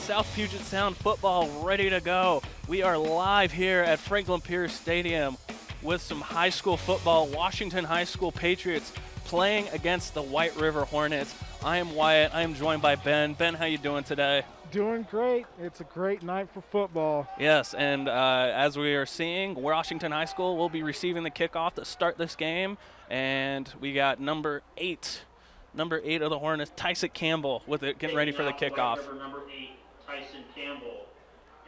South Puget Sound football ready to go. We are live here at Franklin Pierce Stadium with some high school football. Washington High School Patriots playing against the White River Hornets. I am Wyatt. I am joined by Ben. Ben, how you doing today? Doing great. It's a great night for football. Yes, and as we are seeing, Washington High School will be receiving the kickoff to start this game. And we got number 8 of the Hornets, Tyson Campbell, with it, getting ready for the kickoff. Number 8, Tyson Campbell.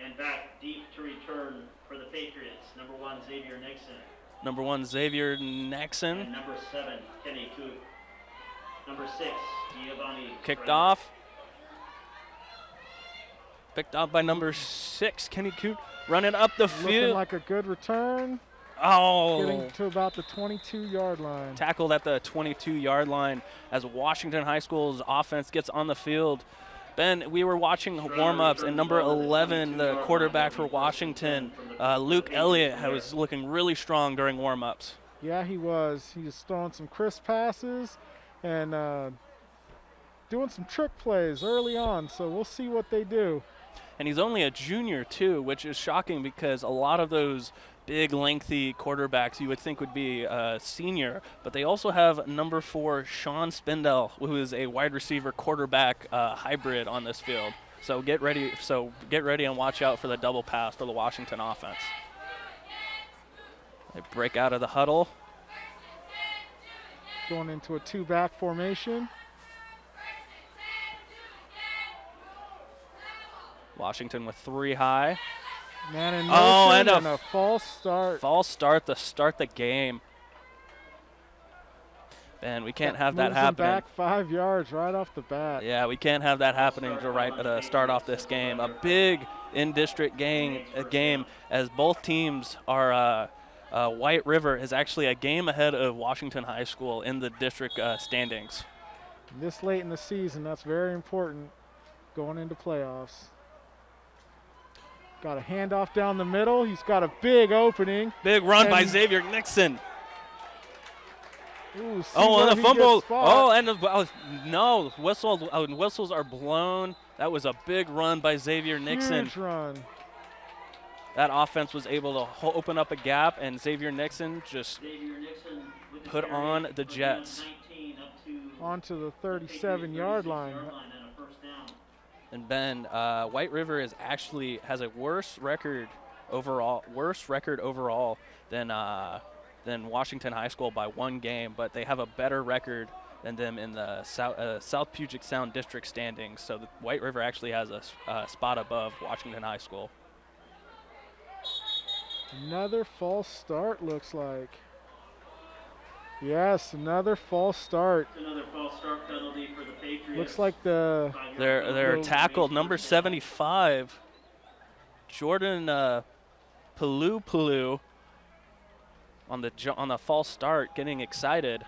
And back deep to return for the Patriots, number 1, Xavier Nixon. Number 1, Xavier Nixon. And number 7, Kenny Coop. Number 6, Giovanni. Kicked off. Picked up by number 6, Kenny Coop, running up the field. Looking like a good return. Oh. Getting to about the 22-yard line. Tackled at the 22-yard line as Washington High School's offense gets on the field. Ben, we were watching warm-ups, and number 11, the quarterback for Washington, Luke Elliott, was looking really strong during warm-ups. Yeah, he was. He was throwing some crisp passes and doing some trick plays early on, so we'll see what they do. And he's only a junior, too, which is shocking because a lot of those big, lengthy quarterbacks you would think would be a senior, but they also have number 4, Sean Spindell, who is a wide receiver quarterback hybrid on this field. So get ready and watch out for the double pass for the Washington offense. They break out of the huddle. Going into a 2-back formation. Washington with 3 high. Man in motion and a false start. False start to start the game. Ben, we can't have that happening. Back 5 yards right off the bat. Yeah, we can't have that happening to start off this game. A big in-district game as both teams are White River is actually a game ahead of Washington High School in the district standings. This late in the season, that's very important going into playoffs. Got a handoff down the middle. He's got a big opening. Big run by Xavier Nixon. Ooh, and a fumble. No, whistles are blown. That was a big run by Xavier Nixon. Huge run. That offense was able to open up a gap, and Xavier Nixon just put on the Jets. Onto the 37-yard line. And Ben, White River has a worse record overall than Washington High School by 1 game, but they have a better record than them in the South Puget Sound district standings. So the White River actually has a spot above Washington High School. Another false start, looks like. Yes, another false start. Another false start penalty for the Patriots. Looks like they're tackled. Number 75, Jordan Pulu on the false start, getting excited.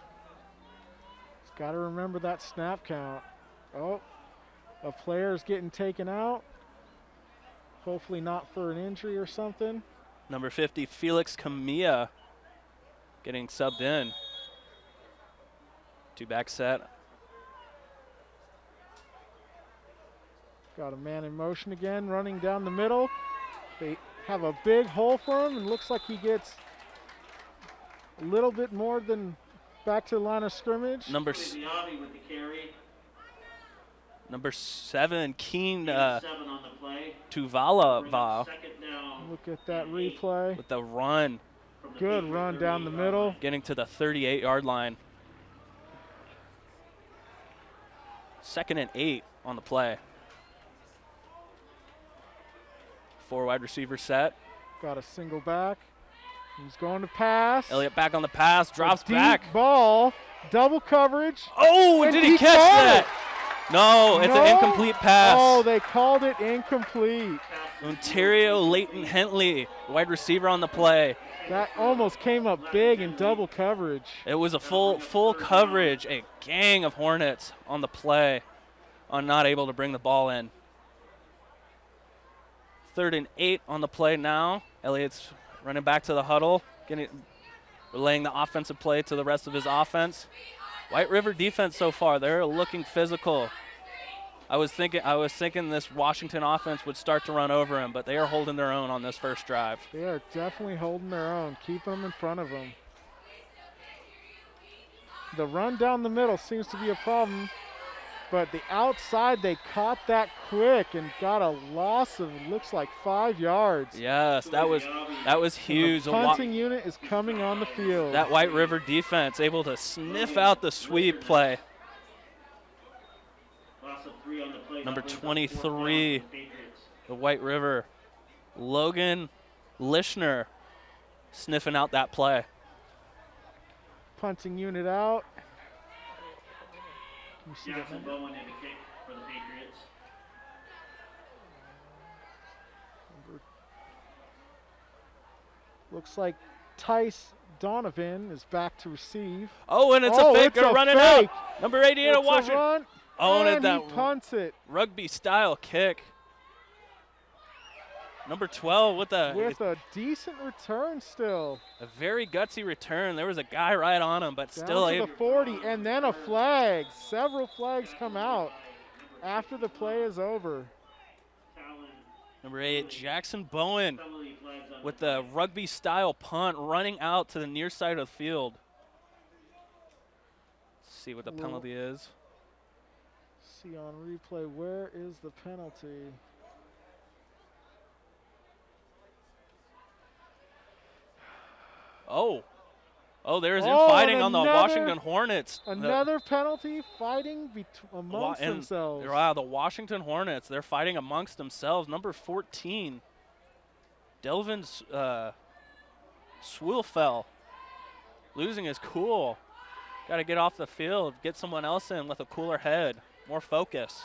He's got to remember that snap count. Oh, a player's getting taken out. Hopefully not for an injury or something. Number 50, Felix Camilla, getting subbed in. 2-back set. Got a man in motion again, running down the middle. They have a big hole for him, and looks like he gets a little bit more than back to the line of scrimmage. Number 7, Keen Tuvala. Look at that replay. With the run. Good run down the middle. Getting to the 38-yard line. 2nd and 8 on the play. 4 wide receiver set. Got a single back. He's going to pass. Elliott back on the pass, drops back. Deep ball, double coverage. Oh, did he catch that? No, it's an incomplete pass. Oh, they called it incomplete. Ontario Leighton Hentley, wide receiver on the play. That almost came up big in double coverage. It was a full coverage, a gang of Hornets on the play, not able to bring the ball in. 3rd and 8 on the play now. Elliott's running back to the huddle, relaying the offensive play to the rest of his offense. White River defense so far, they're looking physical. I was thinking this Washington offense would start to run over him, but they are holding their own on this first drive. They are definitely holding their own, keeping them in front of them. The run down the middle seems to be a problem, but the outside, they caught that quick and got a loss of, looks like 5 yards. Yes, that was huge. The punting unit is coming on the field. That White River defense able to sniff out the sweep play. Number 23, the White River, Logan Lishner, sniffing out that play. Punting unit out. Jackson Bowen in a kick for the Patriots. Looks like Tice Donovan is back to receive. Oh, and it's a fake. They're running fake. out. Number 88 of Washington. Oh, and that he punts it. Rugby-style kick. Number 12 with a decent return still. A very gutsy return. There was a guy right on him, but down still to able. The 40, and then a flag. Several flags come out after the play is over. Number 8, Jackson Bowen with the rugby-style punt running out to the near side of the field. Let's see what the penalty is. See on replay, where is the penalty? Oh, there's fighting on the Washington Hornets. Another penalty, fighting amongst themselves. Wow, the Washington Hornets, they're fighting amongst themselves. Number 14, Delvin Swilfell, losing his cool. Got to get off the field, get someone else in with a cooler head, more focus.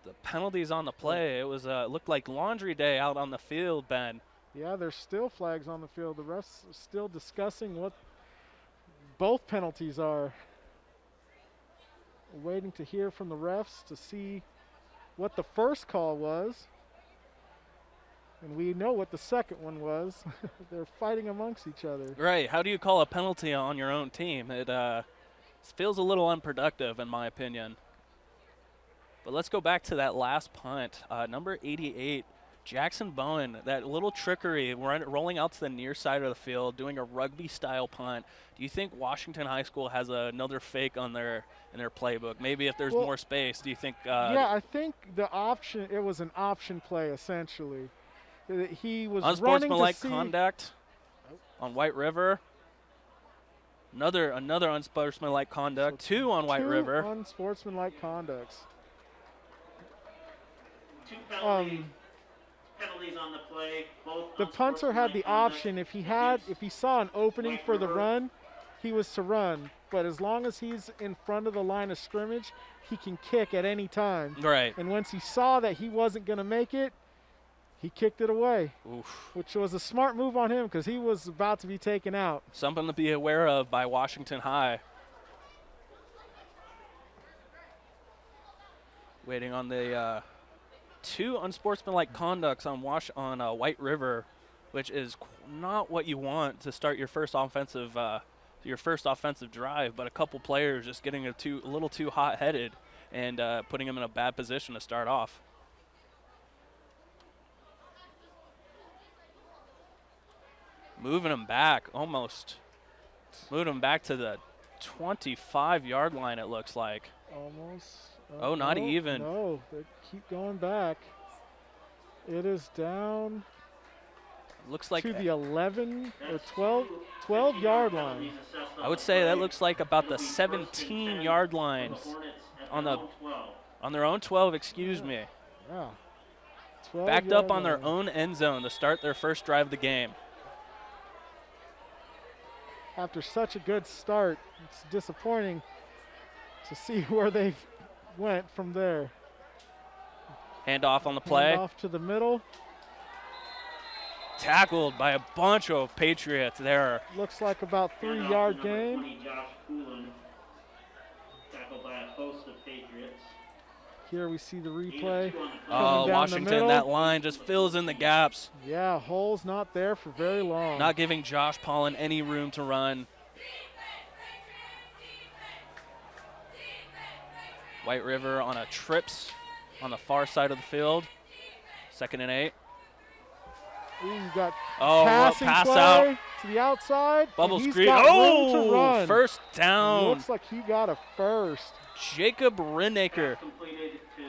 The penalties on the play, it looked like laundry day out on the field, Ben. Yeah, there's still flags on the field. The refs are still discussing what both penalties are. Waiting to hear from the refs to see what the first call was. And we know what the second one was. They're fighting amongst each other. Right. How do you call a penalty on your own team? It feels a little unproductive, in my opinion. But let's go back to that last punt. Number 88, Jackson Bowen, that little trickery, rolling out to the near side of the field, doing a rugby-style punt. Do you think Washington High School has another fake in their playbook? Maybe if there's more space, do you think? Yeah, I think it was an option play, essentially. He was unsportsmanlike conduct on White River. Another unsportsmanlike conduct. Two on White River. Unsportsmanlike conducts. Two penalties on the play. The punter had the option. If he saw an opening for the run, he was to run. But as long as he's in front of the line of scrimmage, he can kick at any time. Right. And once he saw that he wasn't going to make it, he kicked it away. Oof. Which was a smart move on him because he was about to be taken out. Something to be aware of by Washington High. Waiting on the two unsportsmanlike conducts on White River, which is not what you want to start your first offensive drive. But a couple players just getting a little too hot-headed and putting them in a bad position to start off. Moving them back almost. Moving them back to the 25-yard line, it looks like. Almost. Not even. No, they keep going back. It is down looks like to the 11 or 12-yard line. I would say that looks like about the 17-yard line on their own 12, excuse me. Yeah. Backed up on their own end zone to start their first drive of the game. After such a good start, it's disappointing to see where they went from there. Handoff on the play. Handoff to the middle. Tackled by a bunch of Patriots there. Looks like about 3-yard gain. 20, Josh Coolin, tackled by a host of Patriots. Here we see the replay. Oh, Washington, that line just fills in the gaps. Yeah, hole's not there for very long. Not giving Josh Pollen any room to run. White River on a trips on the far side of the field. 2nd and 8. Ooh, you got passing pass play out to the outside. Bubble and screen. Got room to run. First down. Looks like he got a first. Jacob Rinnaker,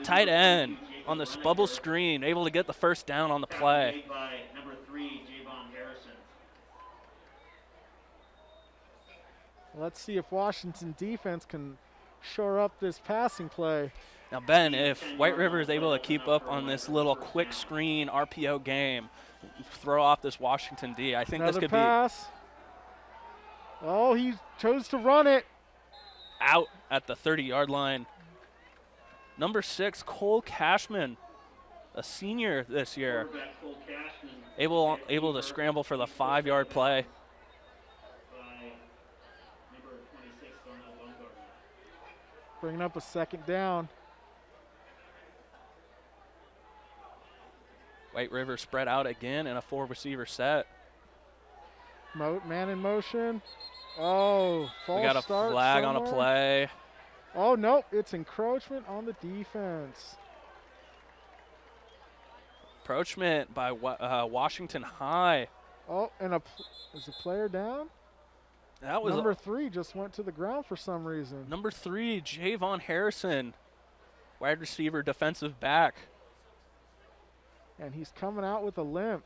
tight end, on this bubble screen, able to get the first down on the play. By number 3, Javon Harrison. Let's see if Washington defense can shore up this passing play. Now, Ben, if White River is able to keep up on this little quick screen RPO game, throw off this Washington D, I think Another this could pass. Oh, he chose to run it. be out at the 30-yard line. Number 6, Cole Cashman, a senior this year, able to scramble for the 5-yard play. Bringing up a 2nd down. White River spread out again in a 4-receiver set. Man in motion. Oh, false We got a start flag somewhere. on a play. Oh, no, it's encroachment on the defense. Encroachment by Washington High. Oh, and is the player down? That was number 3 just went to the ground for some reason. Number 3, Javon Harrison, wide receiver, defensive back. And he's coming out with a limp.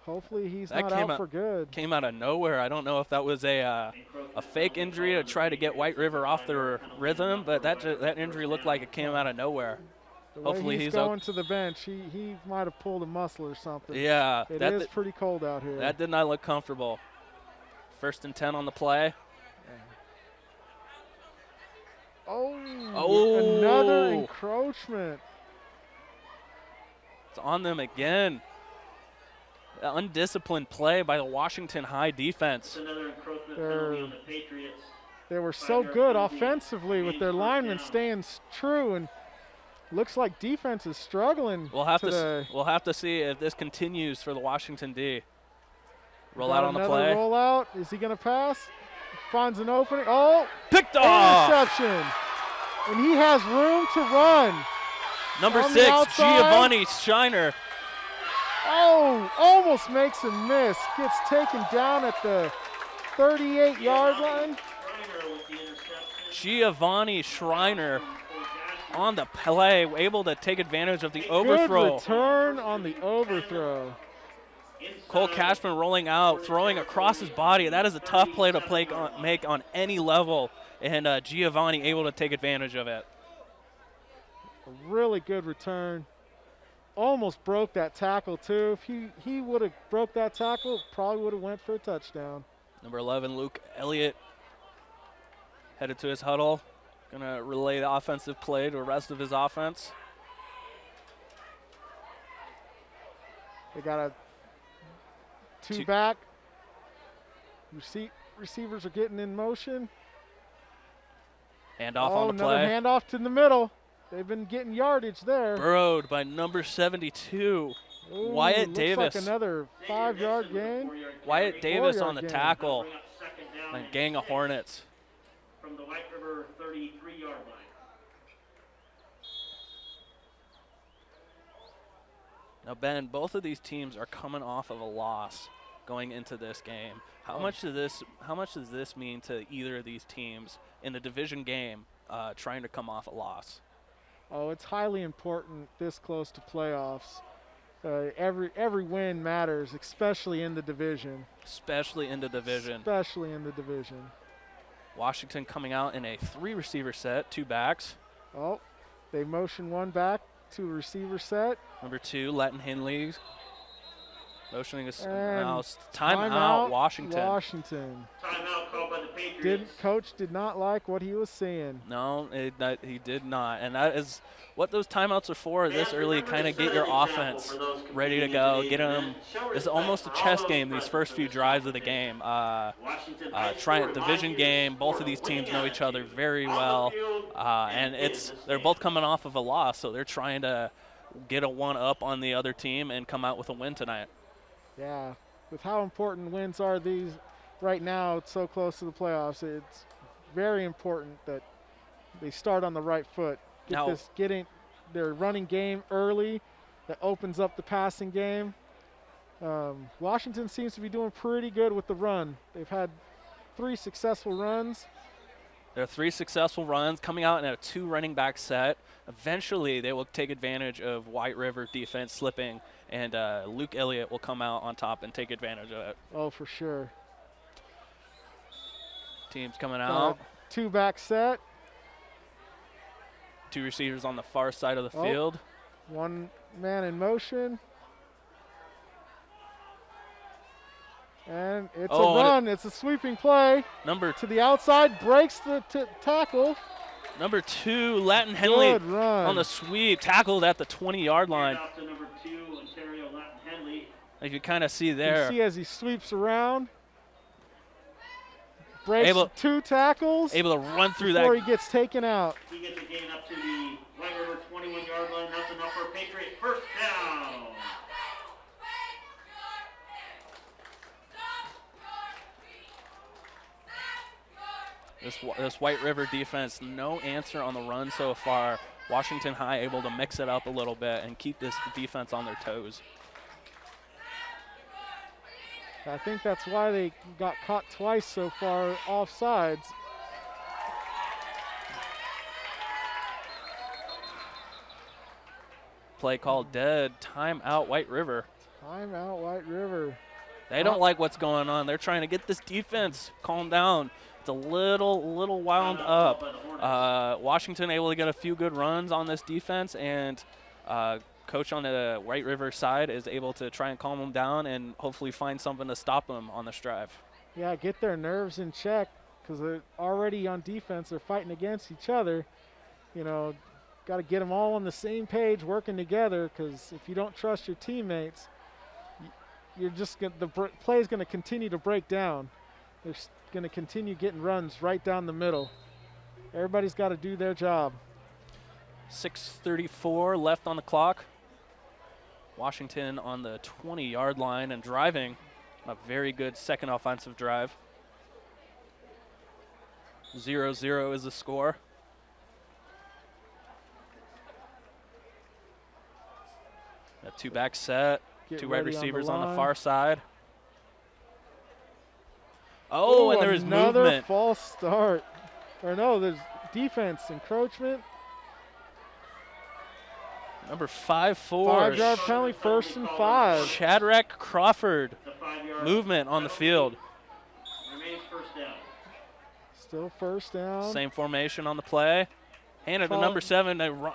Hopefully he's That not came out out- for good. Came out of nowhere. I don't know if that was a fake injury to try to get White River off their rhythm, but that injury looked like it came out of nowhere. The way Hopefully he's going to the bench, he might have pulled a muscle or something. Yeah, It is pretty cold out here. that did not look comfortable. 1st and 10 on the play. Oh, Oh. another encroachment. It's on them again. Undisciplined play by the Washington High defense. Another encroachment penalty on the Patriots. They were so good offensively with their linemen staying true, and looks like defense is struggling We'll have today. to see if this continues for the Washington D. Roll Got out on the another play. rollout. Is he going to pass? Finds an opening. Oh, Picked off. interception. And he has room to run. Number On the 6, outside. Giovanni Shiner. Oh, almost makes a miss. Gets taken down at the 38-yard line. Schreiner with the interception. Giovanni Schreiner on the play, able to take advantage of the Good overthrow. return on the overthrow. Cole Cashman rolling out, throwing across his body. That is a tough play to make on any level, and Giovanni able to take advantage of it. A really good return. Almost broke that tackle too. If he would have broke that tackle, probably would have went for a touchdown. Number 11, Luke Elliott, headed to his huddle. Gonna relay the offensive play to the rest of his offense. They got a two back. Receivers are getting in motion. Handoff on the another play. handoff to the middle. They've been getting yardage there. Burrowed by number 72, Ooh, Wyatt looks Davis. like another 5-yard gain. Wyatt Davis on the 4-yard gain. tackle. Bring up 2nd down And and gang of 6 Hornets. from the White River 33-yard line. Now, Ben, both of these teams are coming off of a loss going into this game. How much does this mean to either of these teams in the division game trying to come off a loss? Oh, it's highly important this close to playoffs. Every win matters, especially in the division. Especially in the division. Especially in the division. Washington coming out in a 3-receiver set, 2 backs. Oh, they motion one back to a receiver set. Number 2, Letton Hinley. Motioning us And now. Timeout, Washington. Timeout called by the Patriots. Coach did not like what he was seeing. No, he did not. And that is what those timeouts are for this early, kind of get your offense ready to go. Get them. It's almost a chess game, these first few drives of the game. Trying division game. Both of these teams know each other very well. And they're both coming off of a loss, so they're trying to get a one-up on the other team and come out with a win tonight. Yeah, with how important wins are these right now, it's so close to the playoffs. It's very important that they start on the right foot. Getting their running game early that opens up the passing game. Washington seems to be doing pretty good with the run. They've had 3 successful runs. There are 3 successful runs coming out in a 2 running back set. Eventually, they will take advantage of White River defense slipping, and Luke Elliott will come out on top and take advantage of it. Oh, for sure. Teams coming out. 2 back set. 2 receivers on the far side of the field. 1 man in motion. And it's a run. It's a sweeping play. To the outside, breaks the tackle. Number 2, Latin Henley Good run. on the sweep, tackled at the 20-yard line. Off to number 2, Ontario Latin Henley. As you kind of see there. You see as he sweeps around. Breaks 2 tackles. Able to run through before that. he gets taken out. He gets a gain up to the White River 21-yard line. That's enough for a Patriot first down. This White River defense, no answer on the run so far. Washington High able to mix it up a little bit and keep this defense on their toes. I think that's why they got caught twice so far offsides. Play called dead. Timeout White River. Timeout White River. They don't like what's going on. They're trying to get this defense calmed down. It's a little wound up. Washington able to get a few good runs on this defense, and coach on the White River side is able to try and calm them down and hopefully find something to stop them on this drive. Yeah, get their nerves in check because they're already on defense. They're fighting against each other. You know, got to get them all on the same page working together, because if you don't trust your teammates, you're just the play is going to continue to break down. They're going to continue getting runs right down the middle. Everybody's got to do their job. 6:34 left on the clock. Washington on the 20-yard line and driving. A very good second offensive drive. 0-0 is the score. A 2-back set. Get 2 wide ready receivers on on the the far side. Oh, and there is another movement. false start. Or no, there's defense encroachment. Number 5-4. 5-yard penalty, 1st and 5. Shadrack Crawford. The 5-yard Movement on the field. remains first down. Still 1st down. Same formation on the play. Handed to Call number it. 7 to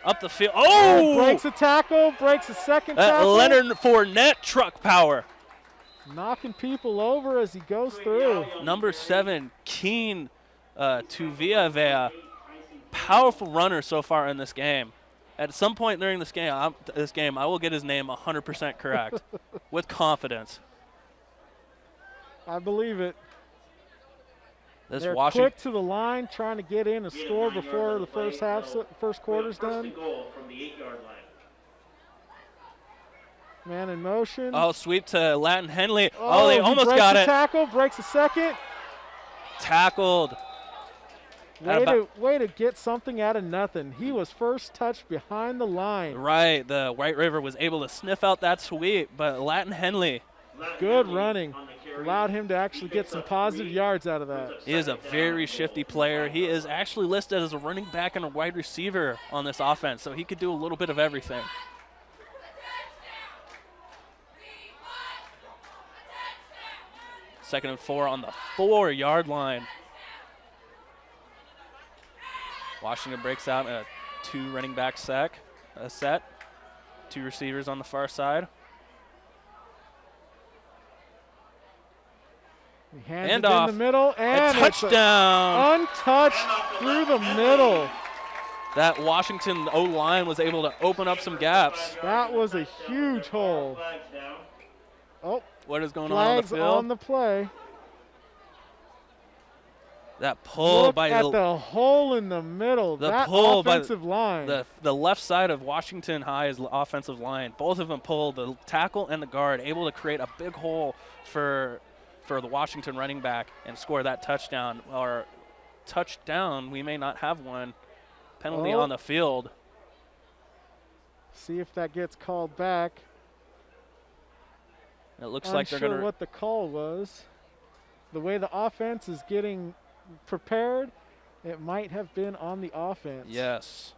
up the field. Oh! Breaks a tackle, breaks a second tackle. Leonard Fournette truck power. Knocking people over as he goes through. Number 7, Keen Tuviavea. Powerful runner so far in this game. At some point during this game, I will get his name 100% correct with confidence. I believe it. This They're Washington. quick to the line, trying to get in a score before the first quarter's First done. and goal from the 8-yard line. Man in motion. Oh, sweep to Latin Henley. Oh, they he almost breaks got a it. tackle, breaks a second. Tackled. Way to get something out of nothing. He was first touched behind the line. Right, the White River was able to sniff out that sweep, but Latin Henley, Good running. Allowed him to actually get some positive yards out of that. he is a very shifty player. He is actually listed as a running back and a wide receiver on this offense, so he could do a little bit of everything. Second and 4 on the 4-yard line. Washington breaks out in a 2 running back set. 2 receivers on the far side. He hands And it off. in the middle, and A touchdown. untouched through the middle. That Washington O-line was able to open up some gaps. That was a huge hole. Flags down. Oh, What is going on the flags field? on the play. That pull Look by at the hole in the middle. the That pull by offensive line. the left side of Washington High's offensive line. Both of them pulled, the tackle and the guard, able to create a big hole for the Washington running back and score that touchdown, or touchdown, we may not have one. Penalty on the field. See if that gets called back. It looks like they're going to. Unsure what the call was. The way the offense is getting prepared, it might have been on the offense. Yes.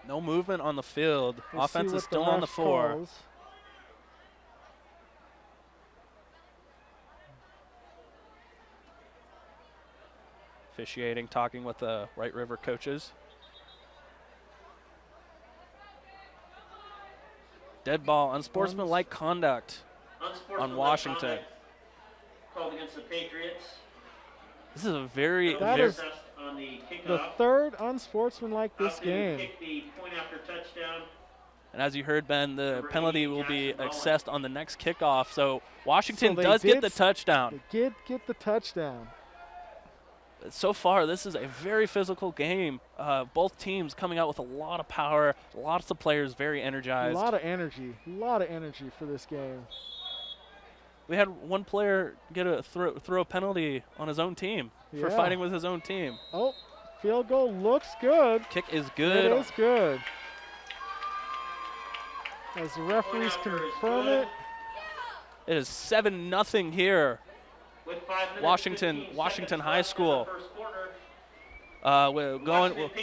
No movement on the field. We'll Offense see is what still the on the ref floor. calls. Officiating, talking with the White River coaches. Dead ball, unsportsmanlike conduct on Washington. Called against the Patriots. This is a very, That is on the kickoff. the third unsportsmanlike this After game. you kick the point after touchdown. and as you heard, Ben, the Number penalty 80, will be Jackson Mullen. assessed on the next kickoff. So Washington So they does get did the touchdown. They did get the touchdown. So far, this is a very physical game. Both teams coming out with a lot of power, lots of players very A energized. lot of energy for this game. We had one player get a throw a penalty on his own team for Yeah. fighting with his own team. Oh, field goal looks good. Kick is It good. is good. As the referees Point after is confirm good. it, It is 7-0 here. With 5 minutes, Washington 15 Washington seconds High left in the School. first quarter.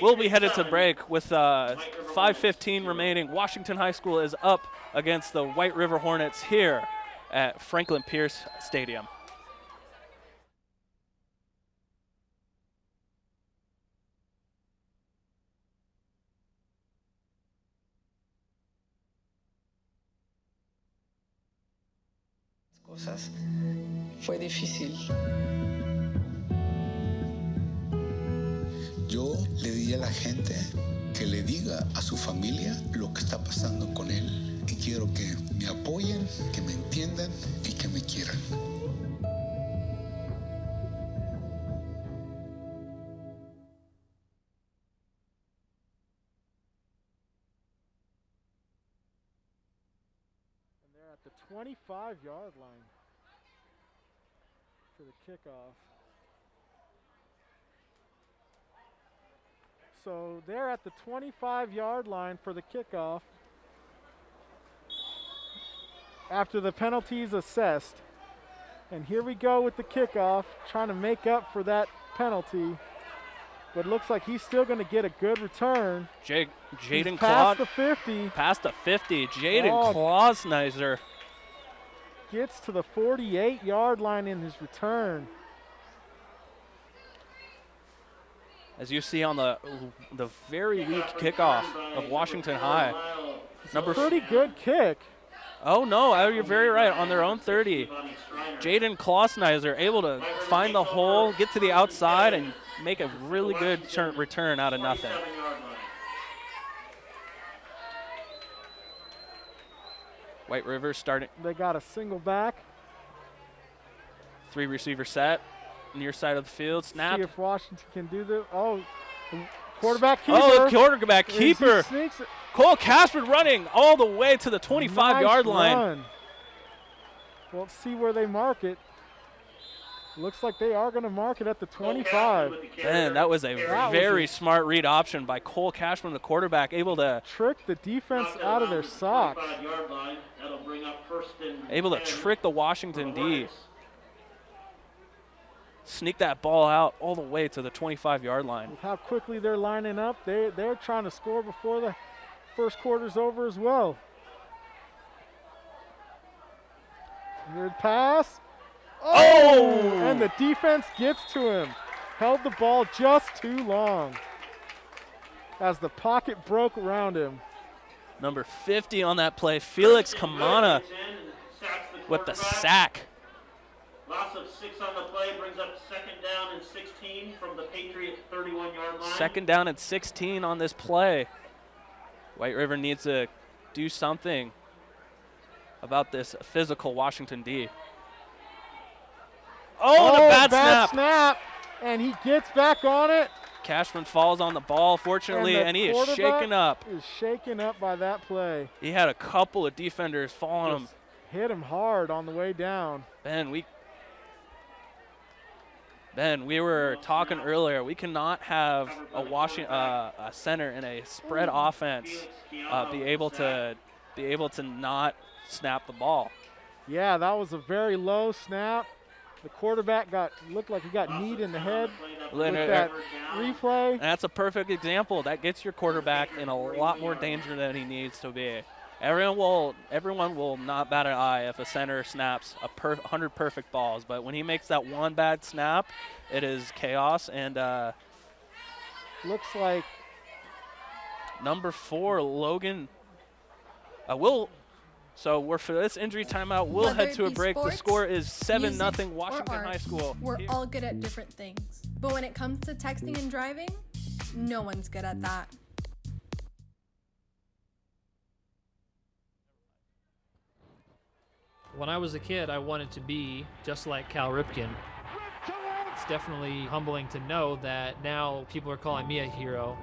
We'll be headed to break with 5:15 remaining. Washington High School is up against the White River Hornets here at Franklin Pierce Stadium. Cosas. Fue difícil. Yo le diría a la gente que le diga a su familia lo que está pasando con él. Y quiero que me apoyen, que me entiendan y que me quieran. and they're at the 25-yard line for the kickoff. So they're at the 25-yard line for the kickoff after the penalties assessed. And here we go with the kickoff, trying to make up for that penalty. But it looks like he's still going to get a good return. Jaden He's past Claude the 50, past the 50. Jaden Oh. Klausneiser. gets to the 48-yard line in his return. As you see on the very weak kickoff of Washington High. Number Pretty good kick. Oh no, you're very right. On their own 30, Jaden Klausneiser able to find the hole, get to the outside, and make a really good return out of nothing. White River starting They got a single back. 3 receiver set, near side of the field, snap. See if Washington can do this. Oh, quarterback keeper. Oh, quarterback As he keeper. sneaks it. Cole Cashford running all the way to the 25-yard Nice line. run. Well, let's see where they mark it. Looks like they are going to mark it at the 25. Man, that was a very smart read option by Cole Cashman, the quarterback, able to Trick the defense out of their socks. able to trick the Washington D. Sneak that ball out all the way to the 25-yard line. With how quickly they're lining up, they're trying to score before the first quarter's over as well. Good pass. Oh! And the defense gets to him. Held the ball just too long as the pocket broke around him. Number 50 on that play, Felix Kamana with the sack. Loss of 6 on the play brings up 2nd down and 16 from the Patriot 31-yard line. 2nd down and 16 on this play. White River needs to do something about this physical Washington D. Oh, and a bad snap. And he gets back on it. Cashman falls on the ball, fortunately, the and he is quarterback shaken up. Is shaken up by that play. He had a couple of defenders fall on him. Just hit him hard on the way down. Ben, Ben, we were talking earlier. We cannot have a center in a spread offense be able to not snap the ball. Yeah, that was a very low snap. The quarterback looked like he got kneed in the head with that replay. And that's a perfect example. That gets your quarterback in a lot more danger than he needs to be. Everyone will not bat an eye if a center snaps 100 perfect balls, but when he makes that one bad snap, it is chaos. And looks like number 4, Logan, So we're for this injury timeout. We'll head to a break. The score is 7-0 Washington High School. We're all good at different things, but when it comes to texting and driving, no one's good at that. When I was a kid, I wanted to be just like Cal Ripken. It's definitely humbling to know that now people are calling me a hero.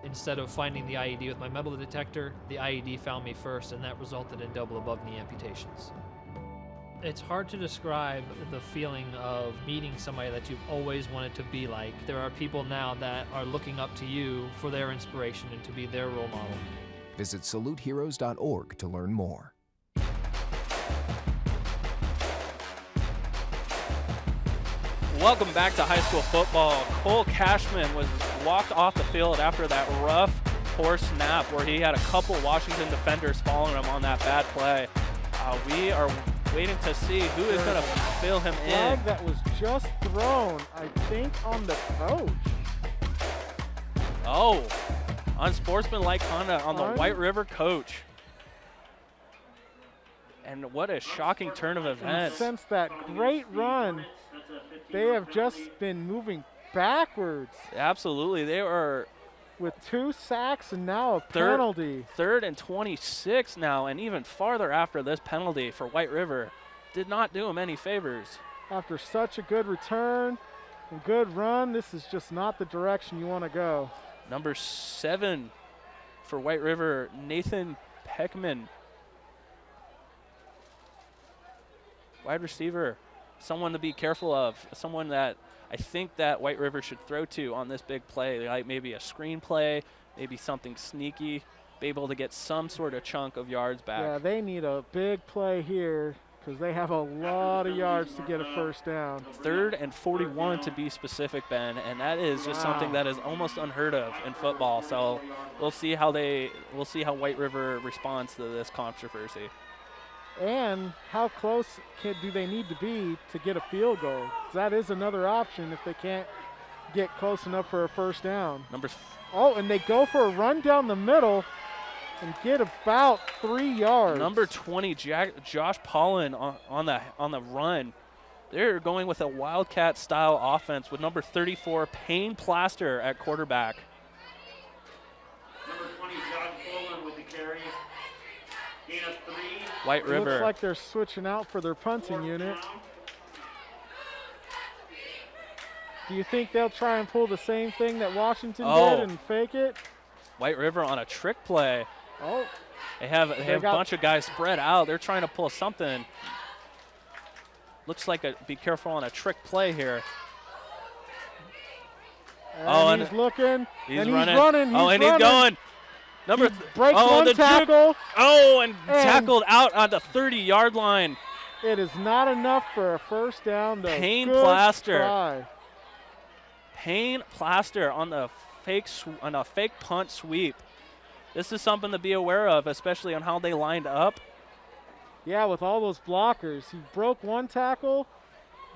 Instead of finding the IED with my metal detector, the IED found me first, and that resulted in double above knee amputations. It's hard to describe the feeling of meeting somebody that you've always wanted to be like. There are people now that are looking up to you for their inspiration and to be their role model. Visit saluteheroes.org to learn more. Welcome back to high school football. Cole Cashman was walked off the field after that rough, poor snap where he had a couple Washington defenders following him on that bad play. We are waiting to see who is going to fill him in. Flag that was just thrown, I think, on the coach. Oh, unsportsmanlike conduct on the White River coach. And what a shocking turn of events. Since that great run, they have just been moving backwards. Absolutely. They are with 2 sacks and now a penalty. 3rd and 26 now, and even farther after this penalty for White River. Did not do them any favors. After such a good return and good run, this is just not the direction you want to go. Number 7 for White River, Nathan Peckman. Wide receiver, someone to be careful of, someone that I think that White River should throw to on this big play, like maybe a screenplay, maybe something sneaky, be able to get some sort of chunk of yards back. Yeah, they need a big play here because they have a lot of yards to get a first down. 3rd and 41 to be specific, Ben, and that is just something that is almost unheard of in football. So we'll see how White River responds to this controversy. And how close do they need to be to get a field goal? That is another option if they can't get close enough for a first down. And they go for a run down the middle and get about 3 yards. Number 20, Josh Pollen on the run. They're going with a Wildcat-style offense with number 34, Payne Plaster at quarterback. Number 20, Josh Pollen with the carry. Gain of 3. White River. Looks like they're switching out for their punting unit. Do you think they'll try and pull the same thing that Washington did and fake it? White River on a trick play. Oh. They have a bunch of guys spread out. They're trying to pull something. Looks like be careful on a trick play here. And he's looking. He's running. And he's going. Breaks one tackle. And tackled out on the 30-yard line. It is not enough for a first down. Payne Plaster. Payne Plaster on the fake punt sweep. This is something to be aware of, especially on how they lined up. Yeah, with all those blockers. He broke one tackle,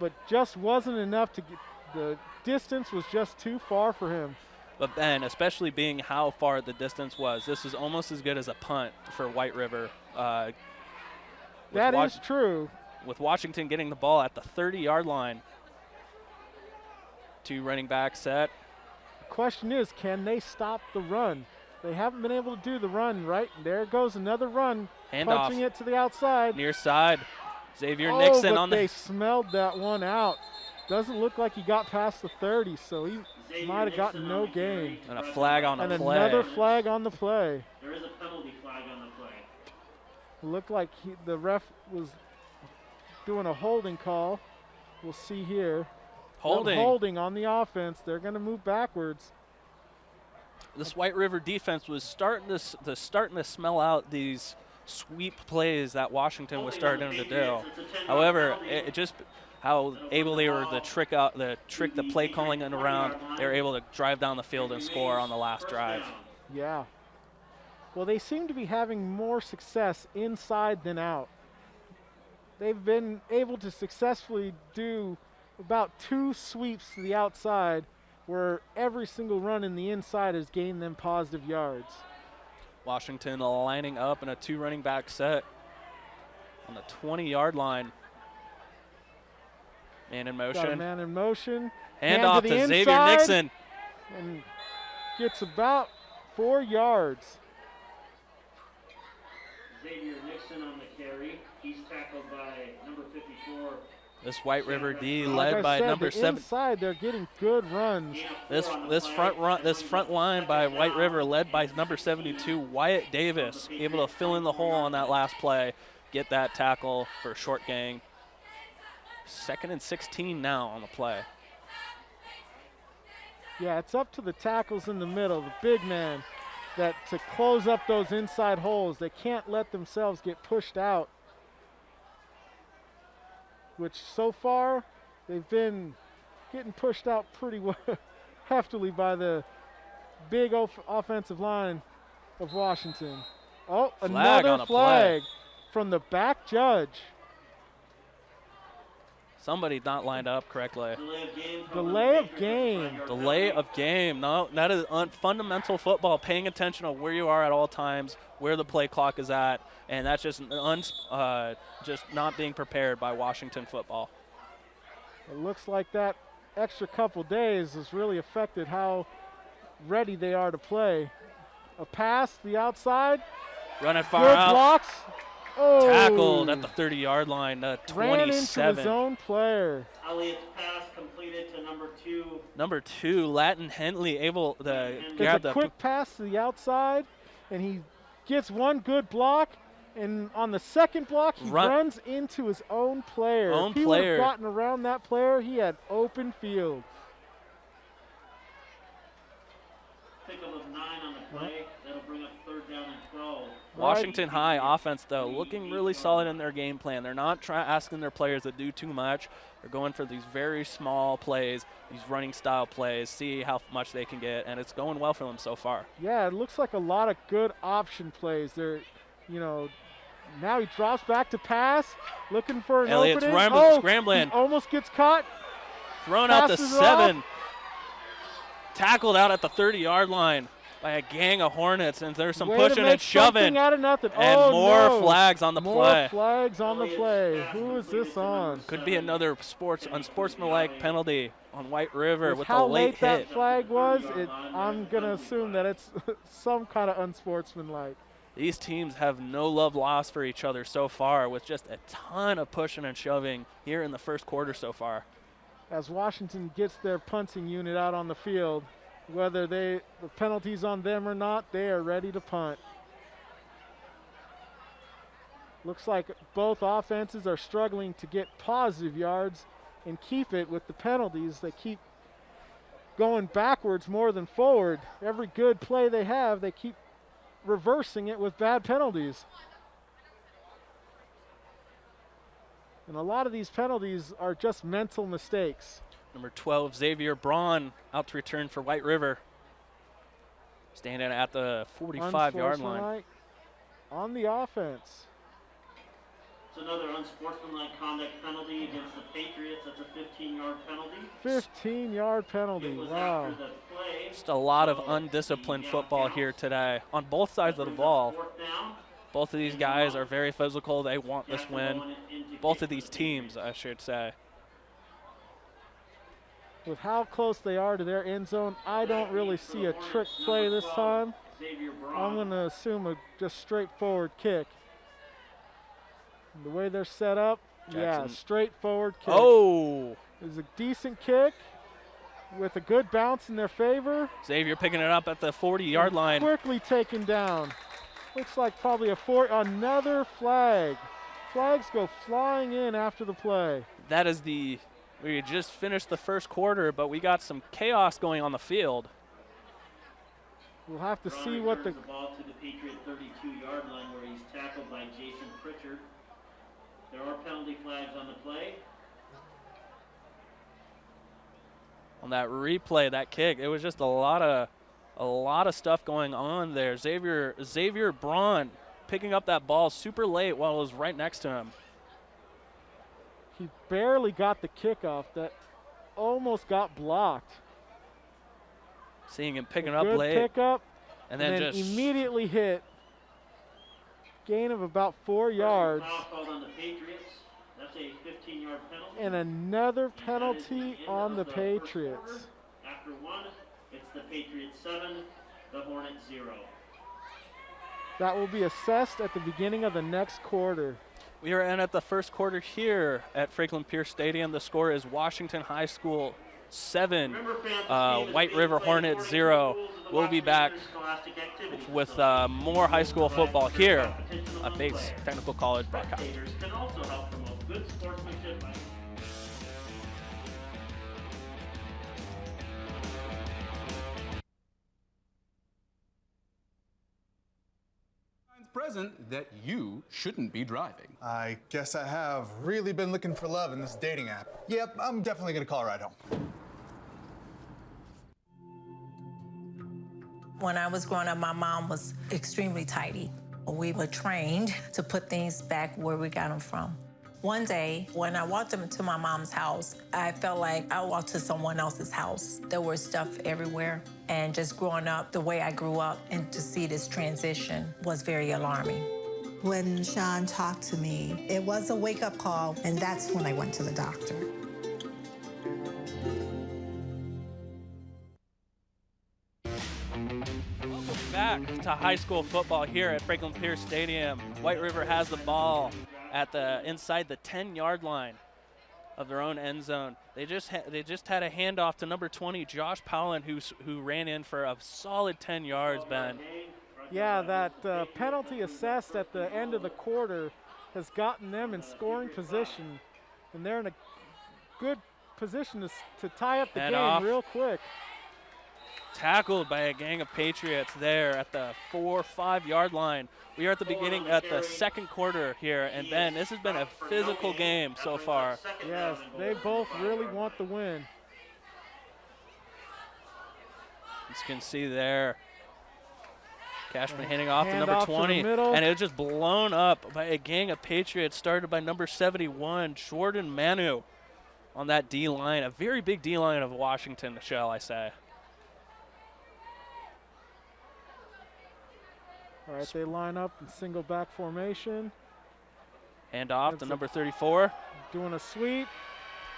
but just wasn't enough to get the distance was just too far for him. But Ben, especially being how far the distance was, this is almost as good as a punt for White River. That is true. With Washington getting the ball at the 30-yard line. 2 running back set. The question is, can they stop the run? They haven't been able to do the run, right? There goes another run. Handoff. Punching it to the outside. Near side. Xavier Nixon on the. They smelled that one out. Doesn't look like he got past the 30, so he might have gotten no gain. And a flag on the play. And another flag on the play. There is a penalty flag on the play. It looked like the ref was doing a holding call. We'll see here. Holding on the offense. They're going to move backwards. This White River defense was starting to smell out these sweep plays that Washington was starting to do. However, it just how able they were to trick the play calling and around. They were able to drive down the field and score on the last drive. Yeah. Well, they seem to be having more success inside than out. They've been able to successfully do about 2 sweeps to the outside, where every single run in the inside has gained them positive yards. Washington lining up in a 2 running back set on the 20-yard line. Man in motion. Got a man in motion. Hand off to Xavier Nixon. And gets about 4 yards. Xavier Nixon on the carry. He's tackled by number 54. This White River D Like led I by said, number 7. Inside, they're getting good runs. This front line by White River led by number 72 Wyatt Davis, able to fill in the hole on that last play, get that tackle for a short gain. 2nd and 16 now on the play. Yeah, it's up to the tackles in the middle, the big man, that to close up those inside holes. They can't let themselves get pushed out, which so far they've been getting pushed out pretty well, heftily by the big offensive line of Washington. Oh, another flag from the back judge. Somebody not lined up correctly. Delay of game. Delay of game. No, that is fundamental football, paying attention to where you are at all times, where the play clock is at, and that's just just not being prepared by Washington football. It looks like that extra couple days has really affected how ready they are to play. A pass to the outside. Run it far Good out. blocks. Oh. Tackled at the 30-yard line, 27. Ran into his own player. Elliott's pass completed to number 2. Number 2, Latin Henley, able to grab It's a quick pass to the outside, and he gets one good block, and on the second block, he runs into his own player. If he would have gotten around that player, he had open field. Pickup of 9 on the play. That'll bring up 3rd down and 12. Washington High offense, though, looking really solid in their game plan. They're not asking their players to do too much. They're going for these very small plays, these running style plays, see how much they can get, and it's going well for them so far. Yeah, it looks like a lot of good option plays. They're, now he drops back to pass, looking for an Elliott's opening. Scrambling. He almost gets caught. Thrown out to 7. Tackled out at the 30-yard line by a gang of Hornets, and there's some pushing and shoving. Out of nothing. And more flags on the play. More flags on the play. Who is this on? Could be another unsportsmanlike penalty on White River with a how late late hit. That flag was, I'm going to assume that it's some kind of unsportsmanlike. These teams have no love lost for each other so far, with just a ton of pushing and shoving here in the first quarter so far. As Washington gets their punting unit out on the field, whether the penalty's on them or not, they are ready to punt. Looks like both offenses are struggling to get positive yards and keep it with the penalties. They keep going backwards more than forward. Every good play they have, they keep reversing it with bad penalties. And a lot of these penalties are just mental mistakes. Number 12, Xavier Braun, out to return for White River. Standing at the 45-yard line. On the offense. It's another unsportsmanlike conduct penalty against the Patriots. That's a 15-yard penalty. 15-yard penalty, wow. Just a lot of undisciplined football here today on both sides of the ball. Both of these guys are very physical. They want this win. Both of these teams, I should say. With how close they are to their end zone, I don't really see a trick play this time. I'm going to assume a just straightforward kick. The way they're set up, yeah, straightforward kick. Oh! It's a decent kick with a good bounce in their favor. Xavier picking it up at the 40-yard line. Quickly taken down. Looks like probably another flag. Flags go flying in after the play. That is We just finished the first quarter, but we got some chaos going on the field. We'll have to Braun see what the returns ball to the Patriot 32-yard line where he's tackled by Jason Pritchard. There are penalty flags on the play. On that replay, that kick, it was just a lot of stuff going on there. Xavier Braun picking up that ball super late while it was right next to him. he barely got the kickoff that almost got blocked. Seeing him picking A up good late. pickup, And then just immediately hit. Gain of about 4 yards. Foul called on the Patriots. That's a 15-yard penalty. And another And that is penalty end on of the first Patriots. quarter. After one, it's the Patriots 7, the Hornets 0. That will be assessed at the beginning of the next quarter. we are in at the first quarter here at Franklin Pierce Stadium. The score is Washington High School 7, Remember, fans, this game is White being River played Hornets according to 0. the rules of the We'll be Washington back Interscholastic Activities with Facility. more high school football here Competition at among Bates players. Technical College broadcast. Spectators can also help promote good sportsmanship by present that you shouldn't be driving. I guess I have really been looking for love in this dating app. Yep, I'm definitely gonna call a ride home. When I was growing up, my mom was extremely tidy. We were trained to put things back where we got them from. One day, when I walked into my mom's house, I felt like I walked to someone else's house. There was stuff everywhere. And just growing up the way I grew up and to see this transition was very alarming. When Sean talked to me, it was a wake-up call, and that's when I went to the doctor. Welcome back to high school football here at Franklin Pierce Stadium. White River has the ball at inside the 10-yard line of their own end zone. They just had a handoff to number 20, Josh Powlin, who ran in for a solid 10 yards, Ben. Yeah, that penalty assessed at the end of the quarter has gotten them in scoring position, and they're in a good position to tie up the And game off. real quick. Tackled by a gang of Patriots there at the 4-5 yard line. We are at the beginning at the second quarter here, and Ben, this has been a physical game so far. Yes, they both really want the win. As you can see there, Cashman handing off to number Hand off to the 20, middle. and it was just blown up by a gang of Patriots started by number 71, Jordan Manu, on that D-line, a very big D-line of Washington, shall I say. All right, they line up in single back formation. Hand off That's to a- number 34. Doing a sweep.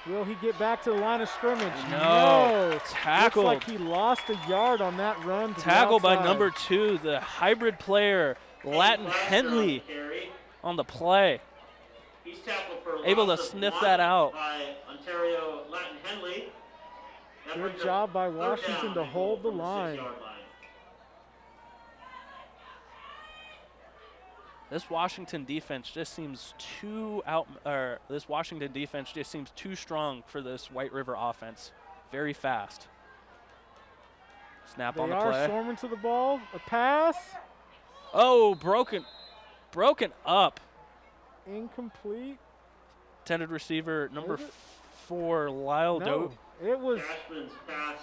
Will he get back to the line of scrimmage? No. Tackled. Looks like he lost a yard on that run. To Tackled the by outside. number 2, the hybrid player, Latin Henley, on the play. He's tackled for a Able to loss of sniff 1 that out. by Ontario Latin Henley. That Good brings up job by third Washington down to and hold goal the from line. 6-yard line. This Washington defense just seems too strong for this White River offense. Very fast. Snap They on the are play. swarming to the ball. A pass. Oh, broken up. Incomplete. Intended receiver number Is it? 4, Lyle No, it was Cashman's pass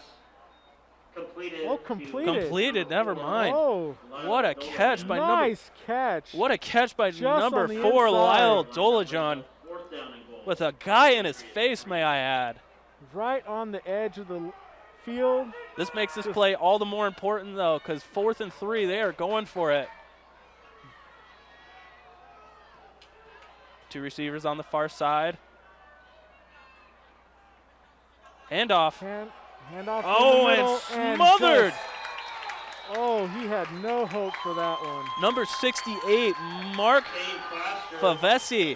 completed. Oh, to- completed. Never mind. Oh, What a catch by nice catch. What a catch by Just number on the 4, inside. Lyle Dolajon, Fourth down and goal. with a guy in his face, may I add. Right on the edge of the field. This makes this play all the more important, though, because 4th and 3, they are going for it. 2 receivers on the far side. Handoff. Hand off. Oh, in the middle and smothered. Oh, he had no hope for that one. Number 68, Mark Kane Plaster Favesi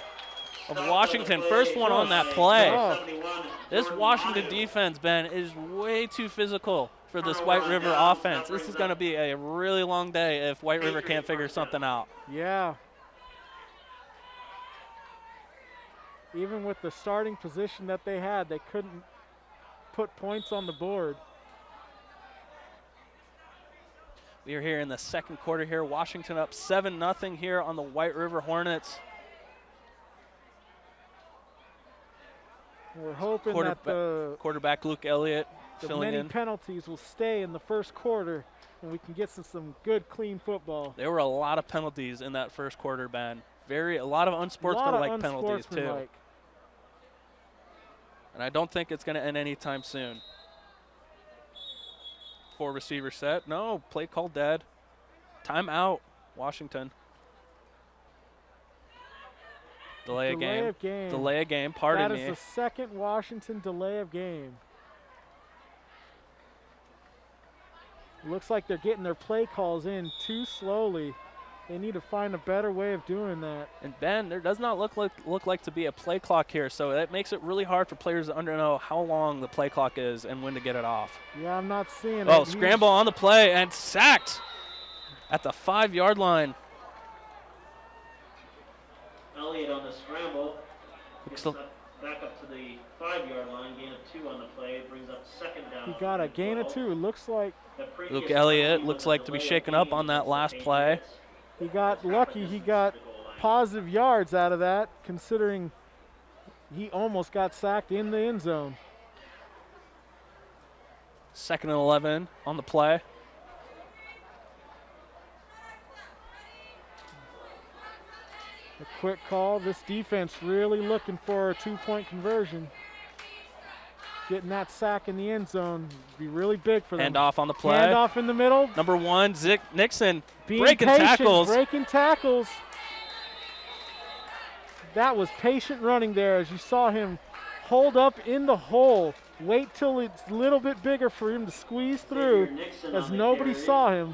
of stopped Washington. the play. First one on that play. Oh. 71, This Jordan Washington Manu. defense, Ben, is way too physical for this Turnover White on River downs. offense. That This is brings going to up be a really long day if White River can't Patriots figure first down. something out. Yeah. Even with the starting position that they had, they couldn't put points on the board. We are here in the second quarter here. Washington up 7-0 here on the White River Hornets. We're hoping that the quarterback Luke Elliott filling many in. penalties will stay in the first quarter, and we can get some good, clean football. There were a lot of penalties in that first quarter, Ben. A lot of unsportsmanlike penalties too. And I don't think it's going to end anytime soon. 4 receiver set. No, play call dead. Timeout, Washington. Delay of game. Delay of game, pardon me. That is the second Washington delay of game. Looks like they're getting their play calls in too slowly. They need to find a better way of doing that. And Ben, there does not look like to be a play clock here, so that makes it really hard for players to know how long the play clock is and when to get it off. Yeah, I'm not seeing it. Oh, scramble on the play and sacked at the 5-yard line. Elliott on the scramble. Back up to the 5-yard line, gain of 2 on the play, brings up second down. He got a gain of 2. It looks like Luke Elliott looks like to be shaken up on that last play. He got lucky. He got positive yards out of that, considering he almost got sacked in the end zone. 2nd and 11 on the play. A quick call. This defense really looking for a 2-point conversion. Getting that sack in the end zone would be really big for them. Hand off on the play. Hand off in the middle. Number 1, Zick Nixon, breaking tackles. That was patient running there as you saw him hold up in the hole. Wait till it's a little bit bigger for him to squeeze through as nobody saw him,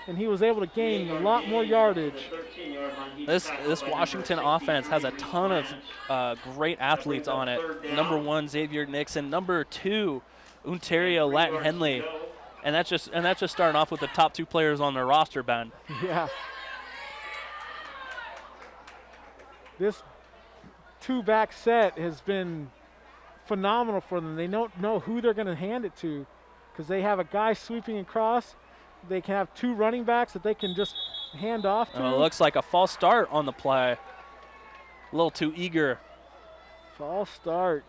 and he was able to gain a lot more yardage. This Washington offense has a ton of great athletes on it. Number 1, Xavier Nixon. Number 2, Ontario Latin Henley. And that's just starting off with the top 2 players on their roster, Ben. Yeah. This 2-back set has been phenomenal for them. They don't know who they're going to hand it to because they have a guy sweeping across. They can have 2 running backs that they can just hand off to. It looks like a false start on the play. A little too eager. False start.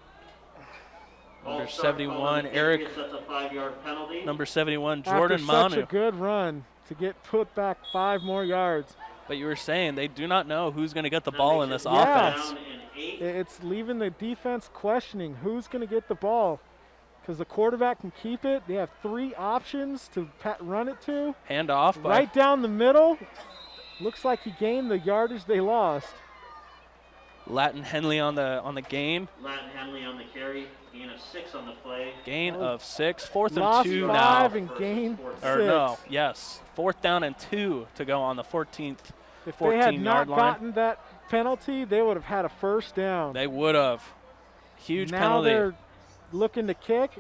Number 71, Eric. That's a 5-yard penalty. Number 71, Jordan Manu. After such a good run to get put back 5 more yards. But you were saying they do not know who's going to get the ball in this offense. It's leaving the defense questioning who's going to get the ball because the quarterback can keep it. They have 3 options to run it to. Hand off. Right down the middle. Looks like he gained the yardage they lost. Latin Henley on the gain. Latin Henley on the carry. Gain of 6 on the play. Gain of 6. 4th and Lost 2 5 now. And gain 6. Or no, yes. 4th down and 2 to go on the 14th. If they had not line. gotten that penalty, they would have had a first down. They would have. Huge now penalty. Now they're looking to kick.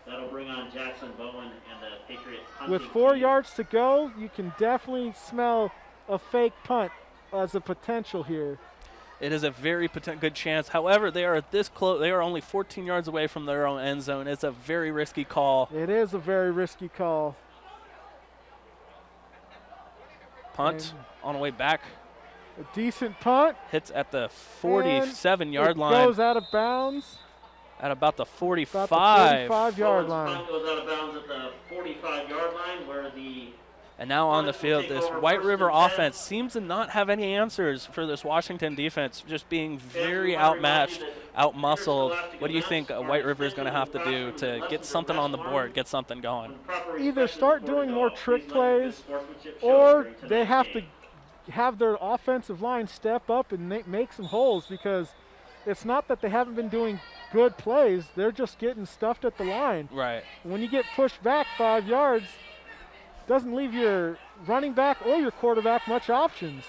That'll bring on Jackson Bowen and the Patriot punting With 4 team. yards to go, you can definitely smell a fake punt as a potential here. It is a very good chance. However, they are this close. They are only 14 yards away from their own end zone. It's a very risky call. It is a very risky call. Punt on the way back. A decent punt. Hits at the 47-yard line. Goes out of bounds. At about the 45. About the 45-yard line. Punt goes out of bounds at the 45-yard line where the And now on the field, this White River offense seems to not have any answers for this Washington defense, just being very outmatched, outmuscled. What do you think White River is going to have to do to get something on the board, get something going? Either start doing more trick plays, or they have to have their offensive line step up and make some holes, because it's not that they haven't been doing good plays. They're just getting stuffed at the line. Right. When you get pushed back 5 yards, doesn't leave your running back or your quarterback much options.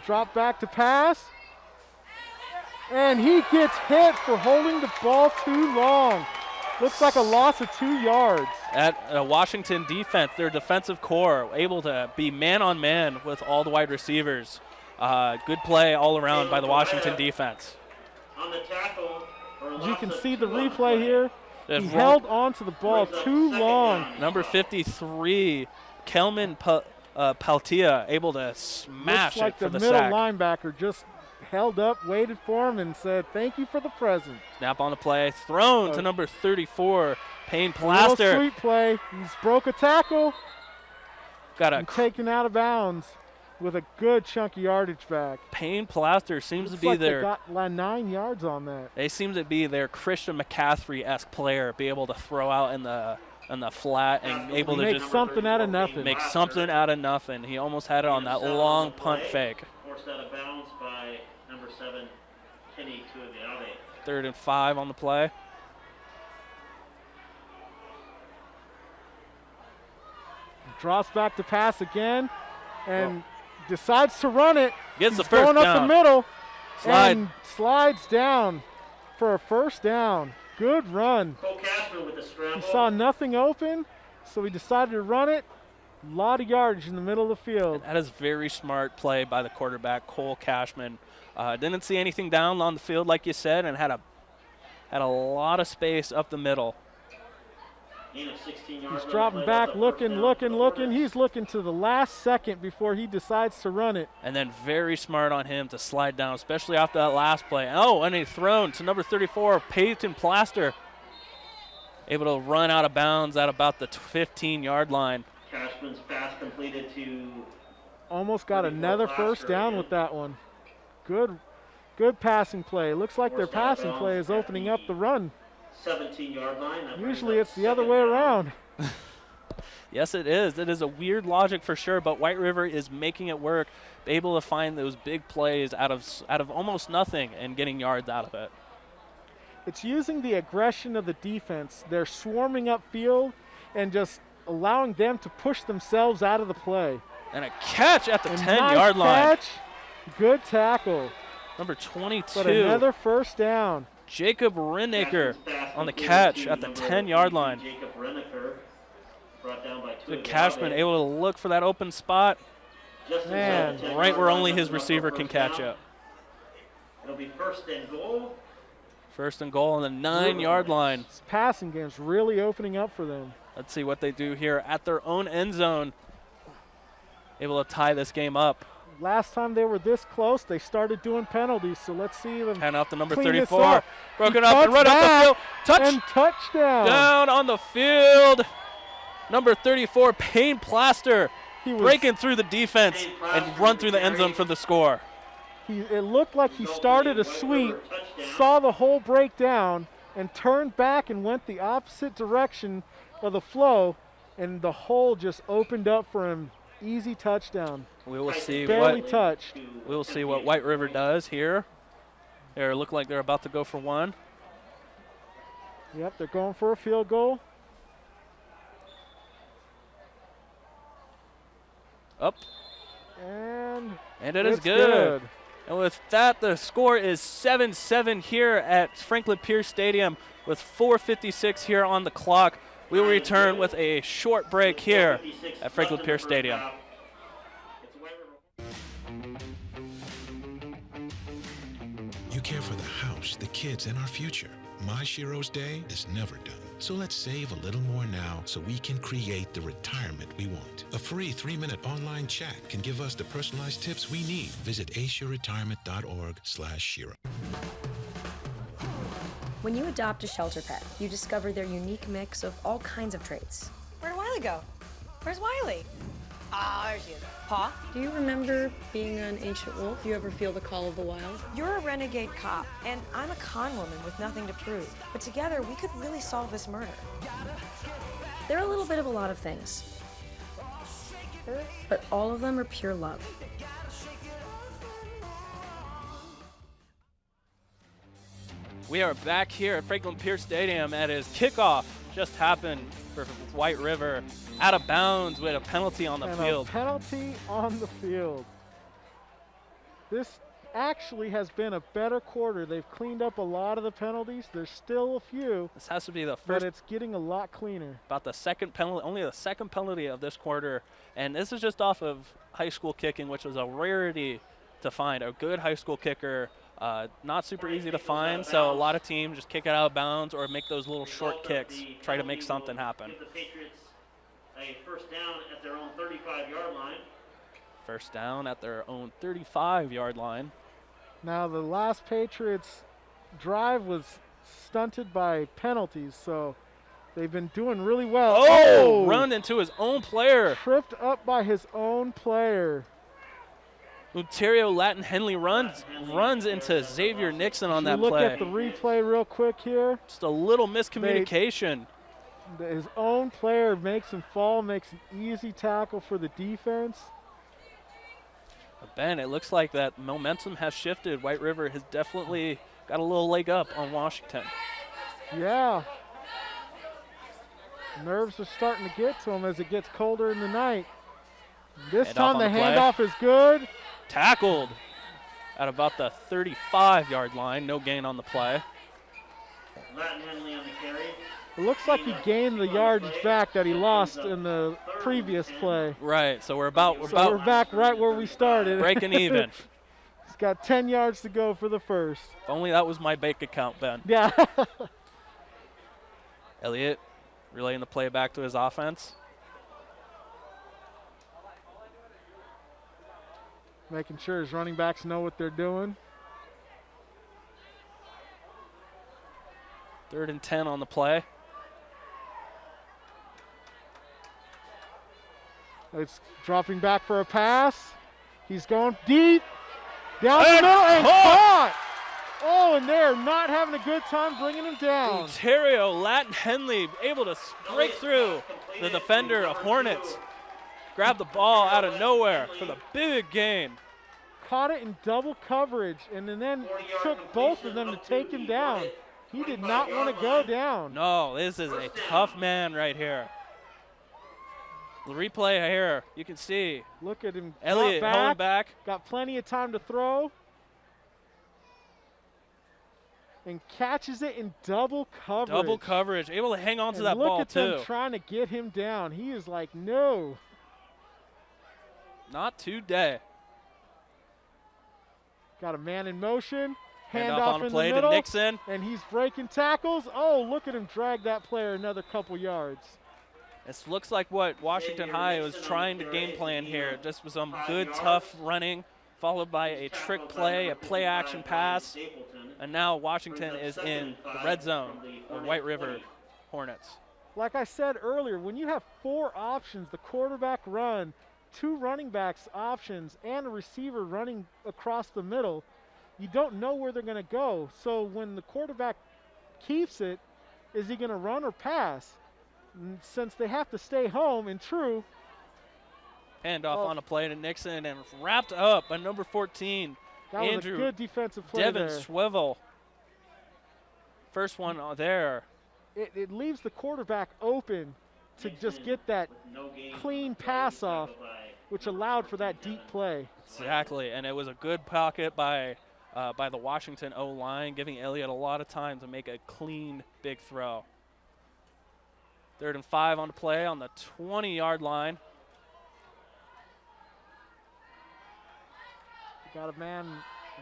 Drop back to pass. And he gets hit for holding the ball too long. Looks like a loss of 2 yards. At Washington defense, their defensive core able to be man-on-man with all the wide receivers. Good play all around by the Washington defense. On the tackle. As you can see the replay here, he held on to the ball too long. Number 53, Kelman Paltia, able to smash Looks like it for the the middle sack. linebacker just held up, waited for him, and said, "Thank you for the present." Snap on the play, thrown to number 34, Payne A little Plaster. sweet play. He's broke a tackle. Got and taken out of bounds with a good chunky yardage back. Payne Plaster seems Looks to be like their. They got like 9 yards on that. They seem to be their Christian McCaffrey-esque player, be able to throw out in the flat and able to make just something out of nothing. Make something out of nothing. He almost had it on that long punt fake. Forced out of bounds by number 7, Kenny Tuaviave. 3rd and 5 on the play. Drops back to pass again and decides to run it. Gets the He's first going up down. the middle and slides down for a first down. Good run. Cole Cashman with the scramble. He saw nothing open, so he decided to run it. A lot of yardage in the middle of the field. That is very smart play by the quarterback, Cole Cashman. Didn't see anything down on the field, like you said, and had a lot of space up the middle. Gain of 16 yards. He's dropping back, looking. He's looking to the last second before he decides to run it. And then very smart on him to slide down, especially after that last play. Oh, and he's thrown to number 34, Peyton Plaster. Able to run out of bounds at about the 15-yard line. Cashman's pass completed to. Almost got another first down with that one. Good passing play. Looks like their passing play is opening up the run. 17-yard line. Usually it's the other way around. Yes, it is. It is a weird logic for sure, but White River is making it work, able to find those big plays out of almost nothing and getting yards out of it. It's using the aggression of the defense. They're swarming upfield and just allowing them to push themselves out of the play. And a catch at the nice10-yard line. Catch. Good tackle. Number 22. But another first down. Jacob Rennaker on the catch at the 10-yard line. Jacob Rennaker brought down by Good Cashman able to look for that open spot. Man, right where only his receiver can catch it. It'll be 1st and goal. 1st and goal on the 9-yard line. This passing game's really opening up for them. Let's see what they do here at their own end zone. Able to tie this game up. Last time they were this close, they started doing penalties, so let's see them. Hand off to number clean this 34. up. Broken up and run up the field. Touchdown. Down on the field. Number 34, Payne Plaster, breaking through the defense and run through the end zone for the score. It looked like he started a sweep, saw the hole break down, and turned back and went the opposite direction of the flow, and the hole just opened up for him. Easy touchdown. We will see barely touched. We will see what White River does here. They look like they're about to go for one. Yep, they're going for a field goal. Up. And it is good. And with that, the score is 7-7 here at Franklin Pierce Stadium with 4:56 here on the clock. We will return with a short break here at Franklin Pierce Stadium. You care for the house, the kids, and our future. My Shiro's Day is never done. So let's save a little more now so we can create the retirement we want. A free 3-minute online chat can give us the personalized tips we need. Visit asiaretirement.org/Shiro. When you adopt a shelter pet, you discover their unique mix of all kinds of traits. Where'd Wiley go? Where's Wiley? Ah, there she is. Paw? Do you remember being an ancient wolf? Do you ever feel the call of the wild? You're a renegade cop, and I'm a con woman with nothing to prove. But together, we could really solve this murder. They're a little bit of a lot of things, but all of them are pure love. We are back here at Franklin Pierce Stadium at his kickoff. Just happened for White River. Out of bounds with a penalty on the field. A penalty on the field. This actually has been a better quarter. They've cleaned up a lot of the penalties. There's still a few. This has to be the first. But it's getting a lot cleaner. About the second penalty, only the second penalty of this quarter. And this is just off of high school kicking, which was a rarity to find. A good high school kicker, not super easy to find. So a lot of teams just kick it out of bounds or make those little short kicks, try to make something happen. Give the Patriots a first down at their own 35-yard line. First down at their own 35-yard line. Now the last Patriots drive was stunted by penalties, so they've been doing really well. Oh, run into his own player. Tripped up by his own player. Ontario Latin Henley runs into Xavier Nixon on that look play. Look at the replay real quick here. Just a little miscommunication. His own player makes him fall, makes an easy tackle for the defense. Ben, it looks like that momentum has shifted. White River has definitely got a little leg up on Washington. Yeah. Nerves are starting to get to him as it gets colder in the night. This time the handoff is good. Tackled at about the 35-yard line. No gain on the play. Latin Henley on the carry. It looks like he gained the yardage back that he lost in the previous play. Right, so we're back right where we started. Breaking even. He's got 10 yards to go for the first. If only that was my bank account, Ben. Yeah. Elliott relaying the play back to his offense. Making sure his running backs know what they're doing. 3rd and 10 on the play. It's dropping back for a pass. He's going deep. Down the middle and caught. Oh, and they're not having a good time bringing him down. Ontario Latin Henley able to break through the defender of Hornets. Grab the ball out of nowhere for the big gain. Caught it in double coverage and then took both of them to take him down. He did not want to go down. No, this is a tough man right here. The replay here, you can see. Look at him. Elliott going back. Got plenty of time to throw. And catches it in double coverage. Double coverage. Able to hang on to that ball, too. Look at them trying to get him down. He is like, no. Not today. Got a man in motion. Handoff on a play to Nixon. And he's breaking tackles. Oh, look at him drag that player another couple yards. This looks like what Washington High was trying to game plan here. Just with some good, tough running, followed by a trick play, a play-action pass. And now Washington is in the red zone of White River Hornets. Like I said earlier, when you have 4 options, the quarterback run, 2 running backs options, and a receiver running across the middle, you don't know where they're going to go. So when the quarterback keeps it, is he going to run or pass? And since they have to stay home and true. Handoff on a play to Nixon and wrapped up by number 14. That Andrew was a good defensive play Devin there. Swivel. First one there. It leaves the quarterback open to just get that clean pass off, which allowed for that deep play. Exactly, and it was a good pocket by the Washington O-line, giving Elliott a lot of time to make a clean, big throw. 3rd and 5 on the play on the 20-yard line. Got a man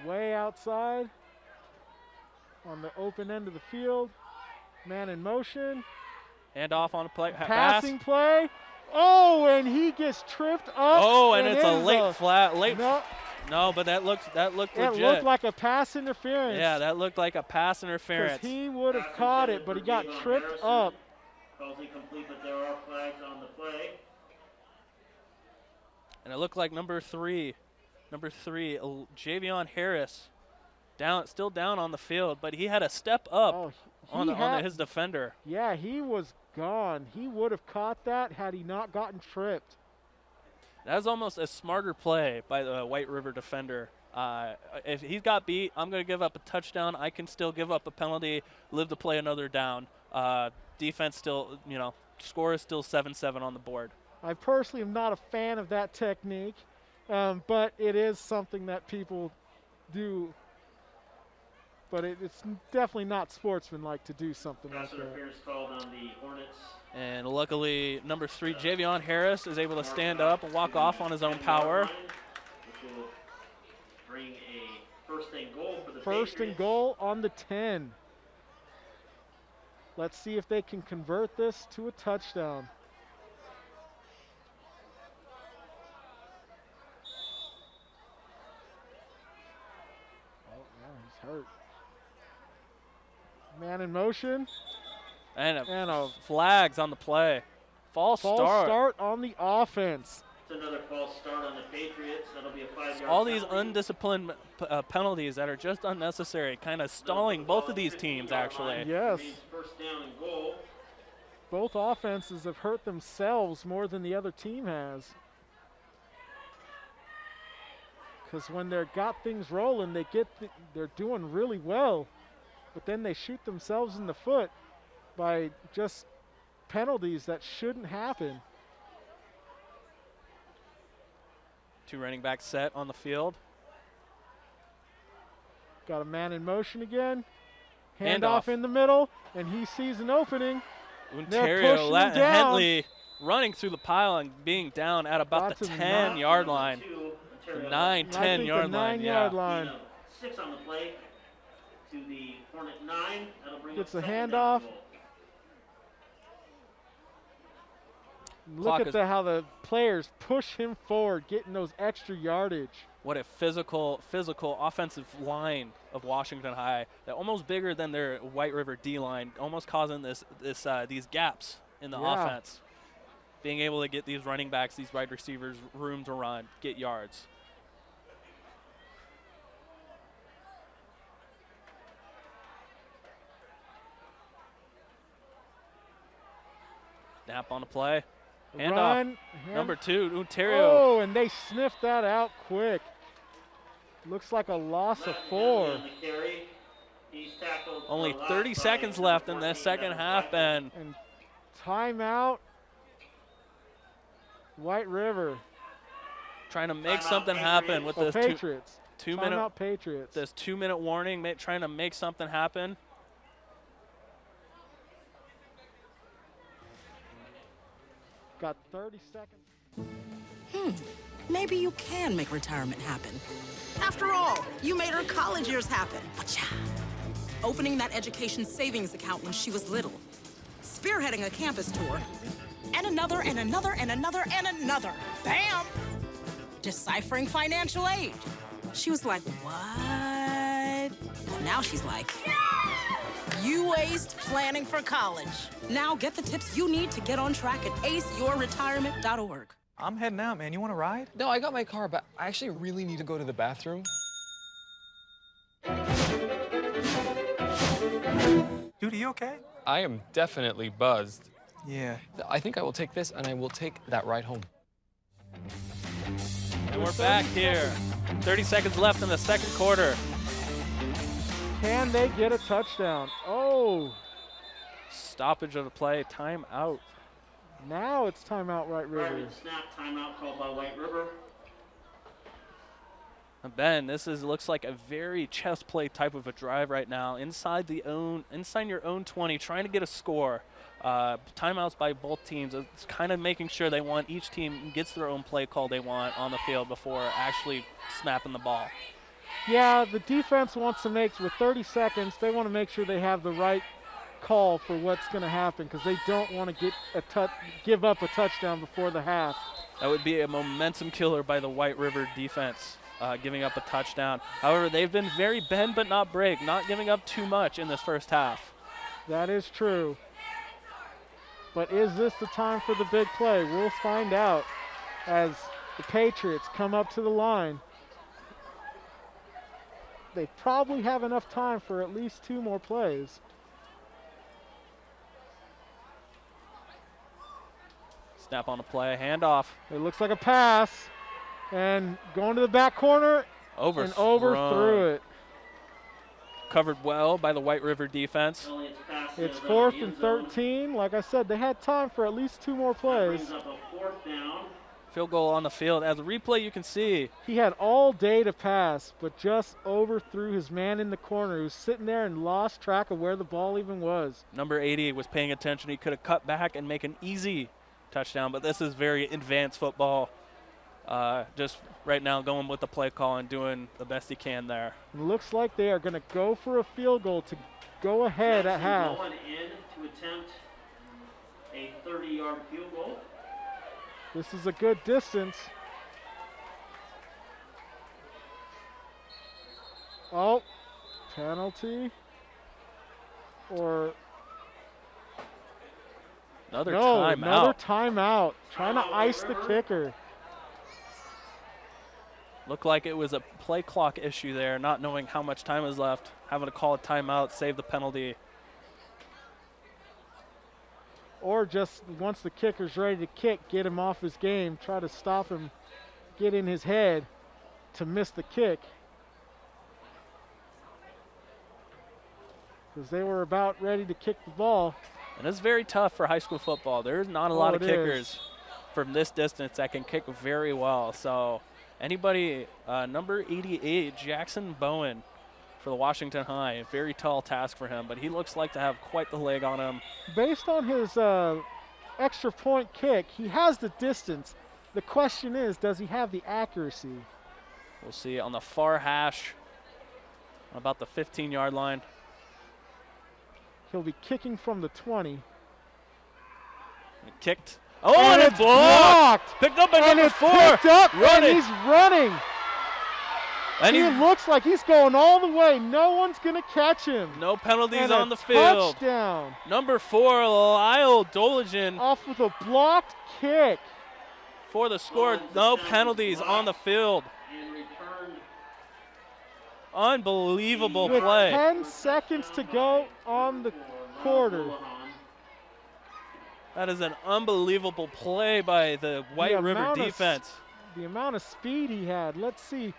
way outside on the open end of the field. Man in motion. Handoff on a play. Passing play. Oh, and he gets tripped up. Oh, and it's a late flat. No, but that looked legit. It looked like a pass interference. Yeah, that looked like a pass interference. He would have caught it, but he got tripped up. Calls incomplete, but there are flags on the play. And it looked like number three, Javion Harris, still down on the field, but he had a step up on his defender. Yeah, he was gone. He would have caught that had he not gotten tripped. That was almost a smarter play by the White River defender. If he's got beat, I'm going to give up a touchdown. I can still give up a penalty, live to play another down. Defense still, score is still 7-7 on the board. I personally am not a fan of that technique, but it is something that people do, but it's definitely not sportsmanlike to do something like Pass that. interference called on the Hornets. And luckily, number 3, Javion Harris, is able to stand up and walk off on his own power. Which will bring a first and goal for the First Patriots. and goal on the 10. Let's see if they can convert this to a touchdown. Oh, yeah, he's hurt. Man in motion. And And a flags on the play. False start. On the offense. It's another false start on the Patriots. That'll be a 5-yard All these penalty. undisciplined penalties that are just unnecessary, kind of stalling both of these teams, actually. Yes. Means first down and goal. Both offenses have hurt themselves more than the other team has. Because when they've got things rolling, they're doing really well. But then they shoot themselves in the foot by just penalties that shouldn't happen. 2 running backs set on the field. Got a man in motion again. Handoff. Handoff in the middle, and he sees an opening. They're Ontario pushing him down. Henley running through the pile and being down at about the 10-yard line. The 9-10-yard line, yeah. 9-yard line. 6 on the play to the Hornet 9. That'll bring Gets up a second handoff. down goal. Look at how the players push him forward, getting those extra yardage. What a physical offensive line of Washington High. They're almost bigger than their White River D-line, almost causing these gaps in the offense. Being able to get these running backs, these wide receivers, room to run, get yards. Snap on the play. Handoff. Number 2, Ontario. Oh, and they sniffed that out quick. Looks like a loss of 4. On the carry. He's tackled Only a lot 30 by seconds left in this 14 second half, Ben. And timeout. White River. Trying to make something happen with this Patriots. 2-minute Timeout Patriots. This 2-minute warning, trying to make something happen. Got 30 seconds. Maybe you can make retirement happen. After all, you made her college years happen. Opening that education savings account when she was little. Spearheading a campus tour. And another, and another, and another, and another. Bam! Deciphering financial aid. She was like, what? Well, now she's like, you aced planning for college. Now get the tips you need to get on track at aceyourretirement.org. I'm heading out, man. You want to ride? No, I got my car, but I actually really need to go to the bathroom. Dude, are you okay? I am definitely buzzed. Yeah. I think I will take this, and I will take that ride home. And we're back here. 30 seconds left in the second quarter. Can they get a touchdown? Oh. Stoppage of the play, timeout. Now it's timeout, White River. Prior to the snap, timeout called by White River. Ben, this looks like a very chess play type of a drive right now. Inside your own 20, trying to get a score. Timeouts by both teams. It's kind of making sure each team gets their own play call they want on the field before actually snapping the ball. Yeah, the defense wants to with 30 seconds, they want to make sure they have the right call for what's going to happen because they don't want to give up a touchdown before the half. That would be a momentum killer by the White River defense, giving up a touchdown. However, they've been very bend but not break, not giving up too much in this first half. That is true. But is this the time for the big play? We'll find out as the Patriots come up to the line. They probably have enough time for at least 2 more plays. Snap on the play, handoff. It looks like a pass. And going to the back corner and overthrew it. Covered well by the White River defense. It's 4th and 13. Like I said, they had time for at least 2 more plays. Brings up a 4th down. Field goal on the field. As a replay, you can see. He had all day to pass, but just overthrew his man in the corner, who's sitting there and lost track of where the ball even was. Number 80 was paying attention. He could have cut back and make an easy touchdown, but this is very advanced football. Just right now going with the play call and doing the best he can there. It looks like they are going to go for a field goal to go ahead at half. Going in to attempt a 30-yard field goal. This is a good distance. Oh, penalty. Or another timeout. Trying to ice the kicker. Looked like it was a play clock issue there, not knowing how much time is left, having to call a timeout, save the penalty. Or just once the kicker's ready to kick, get him off his game, try to stop him, get in his head to miss the kick. Because they were about ready to kick the ball. And it's very tough for high school football. There's not a lot of kickers from this distance that can kick very well. So anybody, number 88, Jackson Bowen for the Washington High, a very tall task for him, but he looks like to have quite the leg on him. Based on his extra point kick, he has the distance. The question is, does he have the accuracy? We'll see on the far hash, about the 15-yard line. He'll be kicking from the 20. Kicked. Oh, and it's blocked. Picked up by number 4. Picked up, running. And he's running. And he looks like he's going all the way. No one's going to catch him. No penalties and on the field. Touchdown. Number 4, Lyle Doligen. Off with a blocked kick. For the score, no penalties on the field. Unbelievable with play. 10 seconds to go on the quarter. That is an unbelievable play by the White River defense. The amount of speed he had. Let's see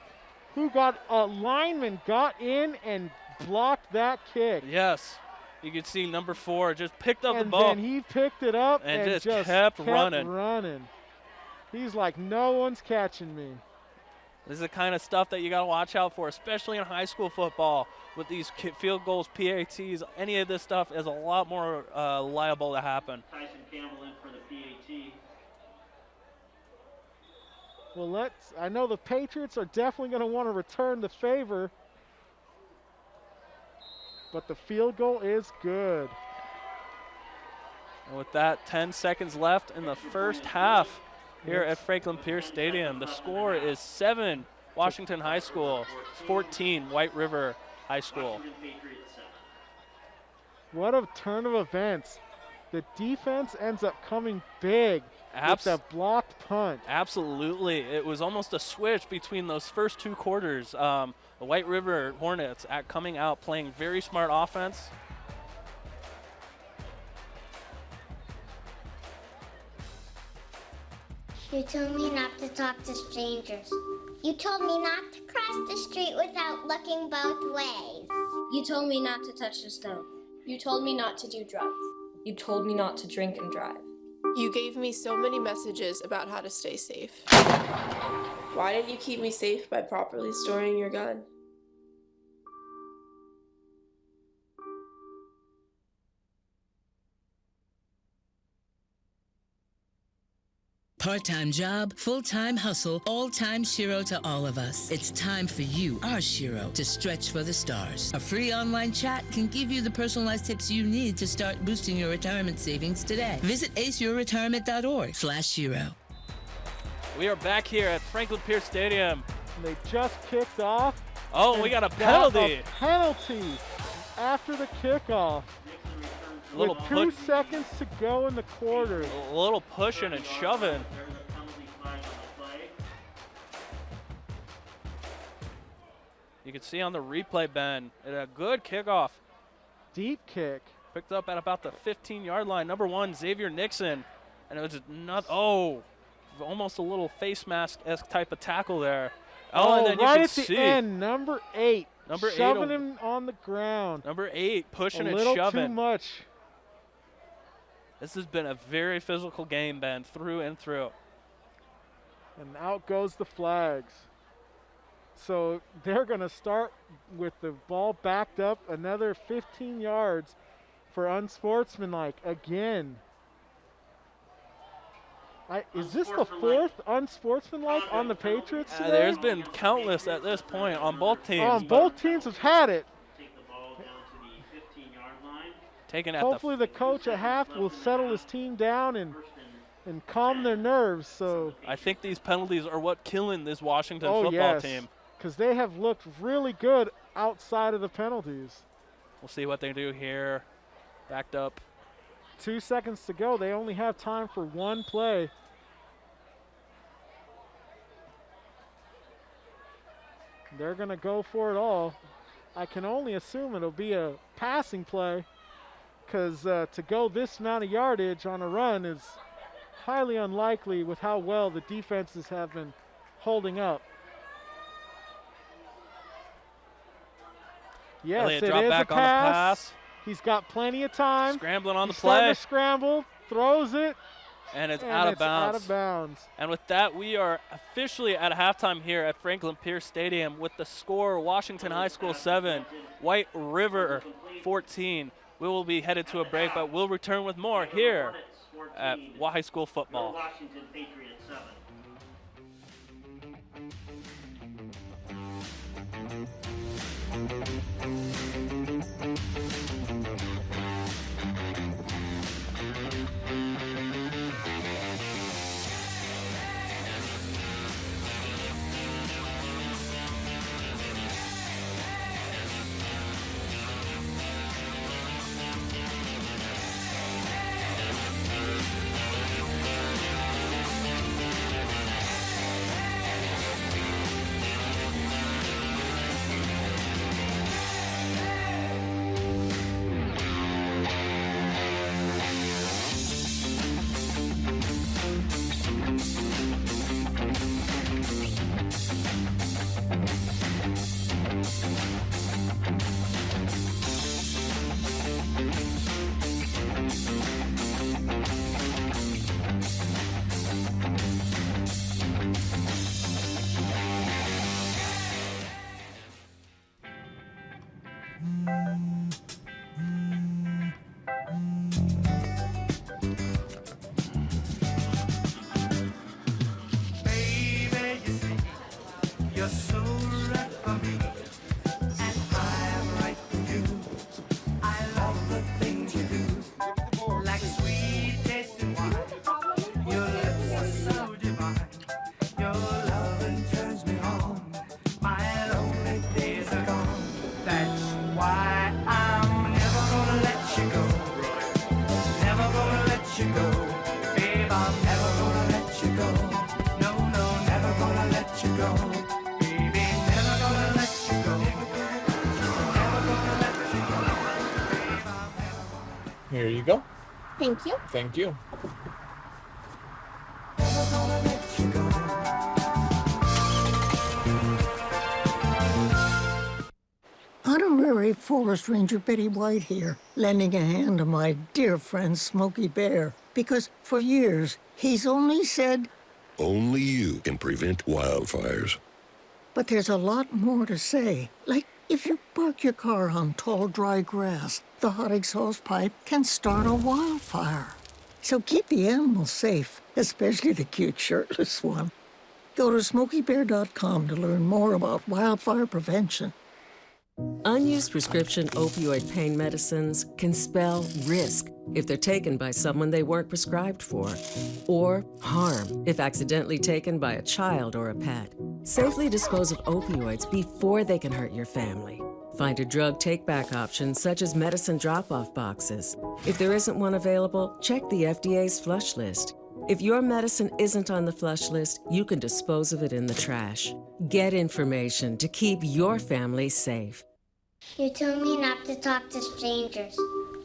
who got, a lineman got in and blocked that kick. Yes. You can see number 4 just picked up the ball. And then he picked it up and just kept running. He's like, no one's catching me. This is the kind of stuff that you got to watch out for, especially in high school football. With these field goals, PATs, any of this stuff is a lot more liable to happen. Tyson Campbell in for the PAT. Well, I know the Patriots are definitely going to want to return the favor, but the field goal is good. And with that, 10 seconds left in the first half here at Franklin Pierce Stadium. The score is 7 Washington High School, 14 White River High School. What a turn of events. The defense ends up coming big with that blocked punt. Absolutely. It was almost a switch between those first 2 quarters. The White River Hornets coming out playing very smart offense. You told me not to talk to strangers. You told me not to cross the street without looking both ways. You told me not to touch the stove. You told me not to do drugs. You told me not to drink and drive. You gave me so many messages about how to stay safe. Why didn't you keep me safe by properly storing your gun? Part-time job, full-time hustle, all-time Shiro to all of us. It's time for you, our Shiro, to stretch for the stars. A free online chat can give you the personalized tips you need to start boosting your retirement savings today. Visit aceyourretirement.org/Shiro. We are back here at Franklin Pierce Stadium. They just kicked off. Oh, we got a penalty. A penalty after the kickoff. With 2 seconds to go in the quarter. A little pushing and shoving. You can see on the replay, Ben, a good kickoff. Deep kick. Picked up at about the 15-yard line. Number 1, Xavier Nixon. And it was almost a little face mask-esque type of tackle there. Oh, and then right you can at the end, number 8. Shoving him on the ground. Number 8 pushing and shoving. A shoving. little too much. This has been a very physical game, Ben, through and through. And out goes the flags. So they're going to start with the ball backed up, another 15 yards for unsportsmanlike again. Is this the fourth unsportsmanlike on the Patriots today? There's been countless at this point on both teams. Both teams have had it. Take the ball down to the 15-yard line. Taken at Hopefully the coach at half will settle his team down and calm their nerves. So I think these penalties are what killing this Washington football team. Because they have looked really good outside of the penalties. We'll see what they do here. Backed up. 2 seconds to go. They only have time for one play. They're going to go for it all. I can only assume it'll be a passing play because to go this amount of yardage on a run is highly unlikely with how well the defenses have been holding up. Yes, Elliott it drop is back a on the pass. He's got plenty of time. Scrambling on the He's play. starting to scramble, throws it. And it's out of bounds. Out of bounds. And with that, we are officially at halftime here at Franklin Pierce Stadium with the score Washington High School 7, White River 14. We will be headed to a break, but we'll return with more here at High School football. Washington Patriots 7. Here you go. Thank you. Thank you. Honorary Forest Ranger Betty White here, lending a hand to my dear friend Smokey Bear, because for years he's only said, only you can prevent wildfires. But there's a lot more to say, like if you park your car on tall, dry grass, the hot exhaust pipe can start a wildfire. So keep the animals safe, especially the cute shirtless one. Go to SmokeyBear.com to learn more about wildfire prevention. Unused prescription opioid pain medicines can spell risk if they're taken by someone they weren't prescribed for, or harm if accidentally taken by a child or a pet. Safely dispose of opioids before they can hurt your family. Find a drug take-back option such as medicine drop-off boxes. If there isn't one available, check the FDA's flush list. If your medicine isn't on the flush list, you can dispose of it in the trash. Get information to keep your family safe. You told me not to talk to strangers.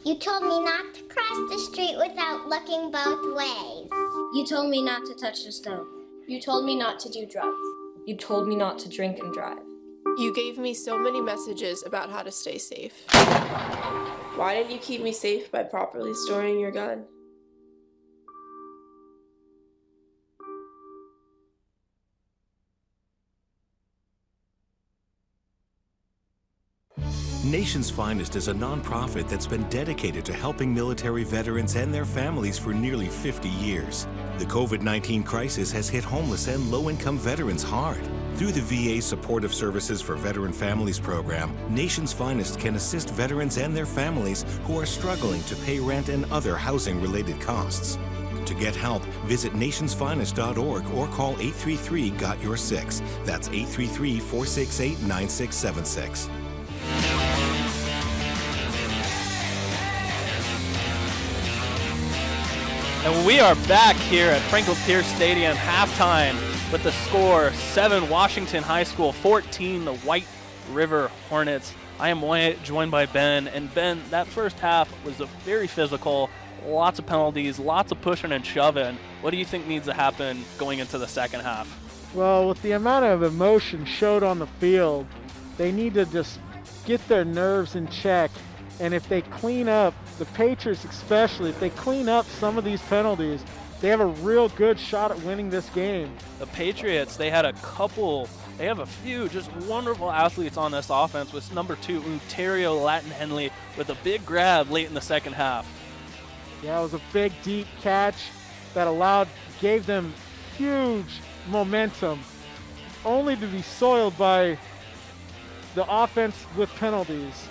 You told me not to cross the street without looking both ways. You told me not to touch the stove. You told me not to do drugs. You told me not to drink and drive. You gave me so many messages about how to stay safe. Why didn't you keep me safe by properly storing your gun? Nation's Finest is a nonprofit that's been dedicated to helping military veterans and their families for nearly 50 years. The COVID-19 crisis has hit homeless and low-income veterans hard. Through the VA Supportive Services for Veteran Families program, Nation's Finest can assist veterans and their families who are struggling to pay rent and other housing-related costs. To get help, visit nationsfinest.org or call 833-GOT-YOUR-6. That's 833-468-9676. And we are back here at Franklin Pierce Stadium, halftime, with the score 7 Washington High School, 14 the White River Hornets. I am joined by Ben, and Ben, that first half was very physical, lots of penalties, lots of pushing and shoving. What do you think needs to happen going into the second half? Well, with the amount of emotion showed on the field, they need to just get their nerves in check. And if they clean up, the Patriots especially, if they clean up some of these penalties, they have a real good shot at winning this game. The Patriots, they have a few just wonderful athletes on this offense, with number 2, Ontario Latin Henley, with a big grab late in the second half. Yeah, it was a big, deep catch that gave them huge momentum, only to be soiled by the offense with penalties.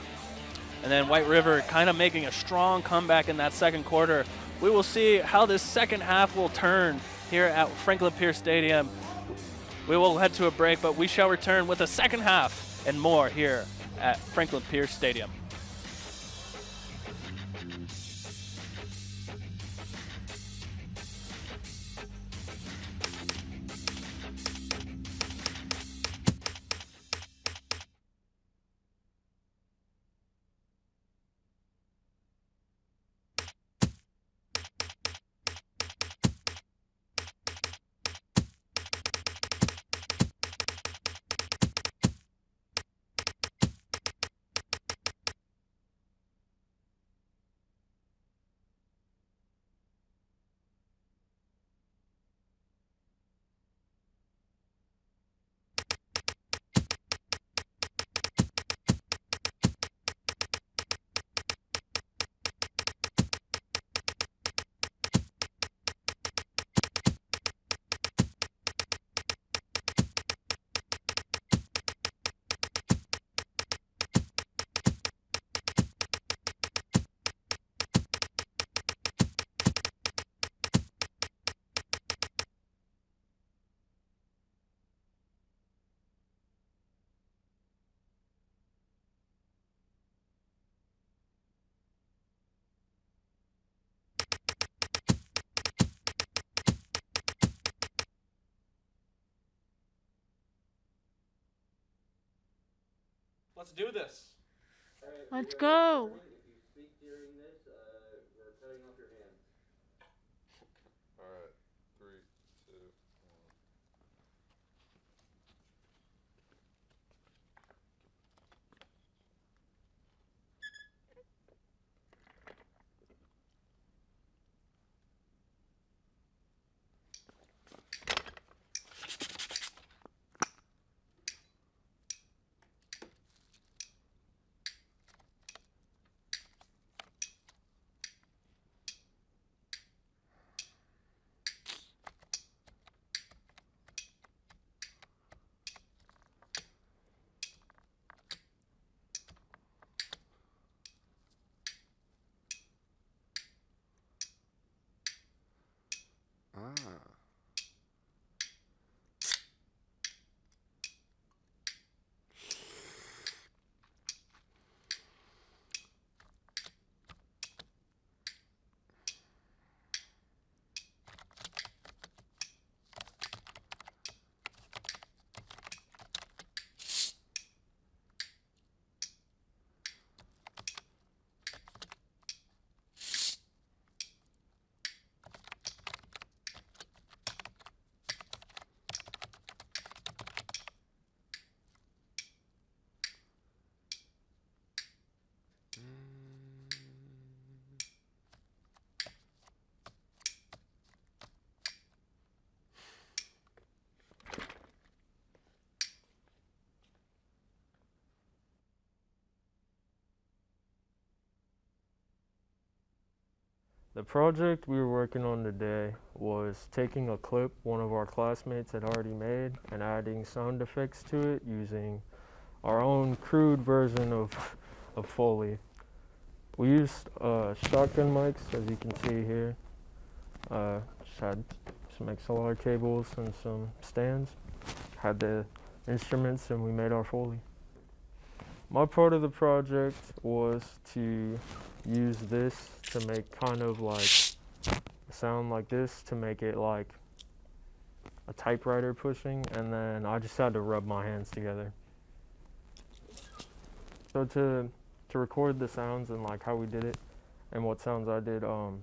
And then White River kind of making a strong comeback in that second quarter. We will see how this second half will turn here at Franklin Pierce Stadium. We will head to a break, but we shall return with the second half and more here at Franklin Pierce Stadium. Let's do this. Let's go. All right, 3, 2, 1. The project we were working on today was taking a clip one of our classmates had already made and adding sound effects to it using our own crude version of Foley. We used shotgun mics, as you can see here. Just had some XLR cables and some stands. Had the instruments and we made our Foley. My part of the project was to use this to make kind of like a sound like this to make it like a typewriter pushing, and then I just had to rub my hands together. So to record the sounds and like how we did it and what sounds I did and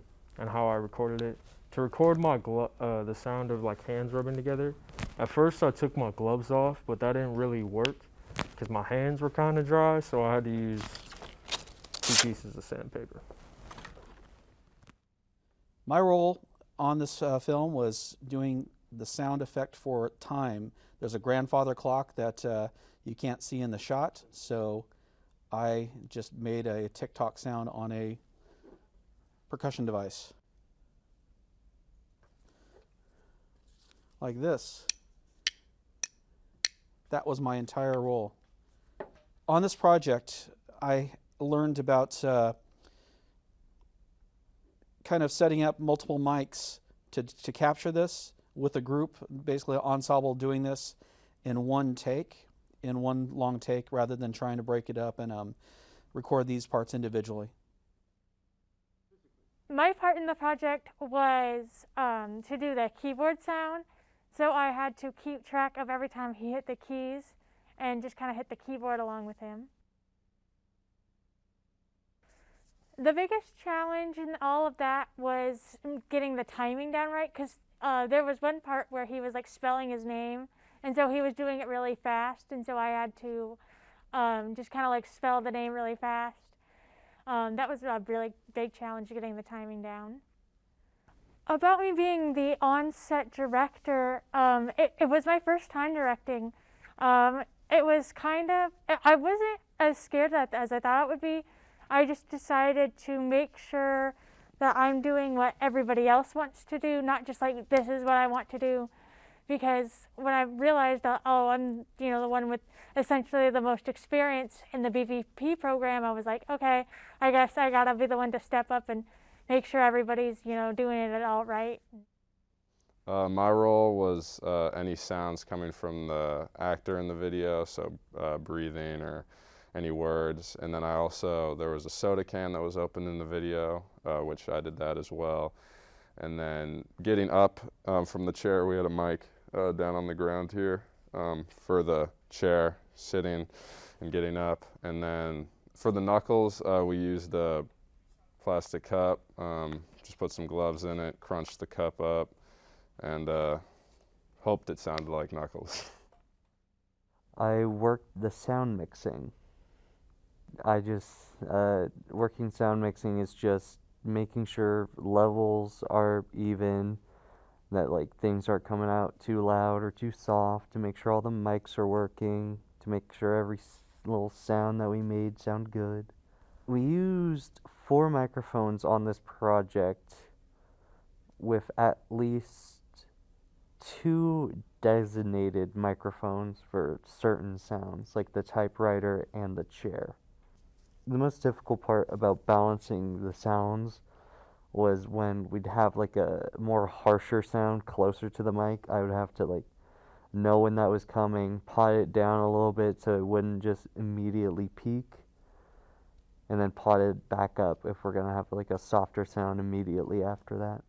how I recorded it, to record my the sound of like hands rubbing together, at first I took my gloves off, but that didn't really work because my hands were kind of dry, so I had to use 2 pieces of sandpaper. My role on this film was doing the sound effect for time. There's a grandfather clock that you can't see in the shot, so I just made a tick-tock sound on a percussion device. Like this. That was my entire role. On this project, I learned about kind of setting up multiple mics to capture this with a group, basically an ensemble doing this in one long take, rather than trying to break it up and record these parts individually. My part in the project was to do the keyboard sound, so I had to keep track of every time he hit the keys and just kind of hit the keyboard along with him. The biggest challenge in all of that was getting the timing down right, because there was one part where he was like spelling his name, and so he was doing it really fast, and so I had to just kind of like spell the name really fast. That was a really big challenge, getting the timing down. About me being the on-set director, it was my first time directing. It was kind of, I wasn't as scared as I thought it would be. I just decided to make sure that I'm doing what everybody else wants to do, not just like this is what I want to do. Because when I realized that, oh, I'm the one with essentially the most experience in the BVP program, I was like, okay, I guess I gotta be the one to step up and make sure everybody's doing it all right. My role was any sounds coming from the actor in the video, so breathing or any words. And then there was a soda can that was open in the video, which I did that as well. And then getting up from the chair, we had a mic down on the ground here for the chair, sitting and getting up. And then for the knuckles, we used a plastic cup, just put some gloves in it, crunched the cup up, and hoped it sounded like knuckles. I worked the sound mixing. Working sound mixing is just making sure levels are even, that like things aren't coming out too loud or too soft, to make sure all the mics are working, to make sure every little sound that we made sound good. We used 4 microphones on this project with at least 2 designated microphones for certain sounds, like the typewriter and the chair. The most difficult part about balancing the sounds was when we'd have like a more harsher sound closer to the mic. I would have to like know when that was coming, pot it down a little bit so it wouldn't just immediately peak, and then pot it back up if we're gonna have like a softer sound immediately after that.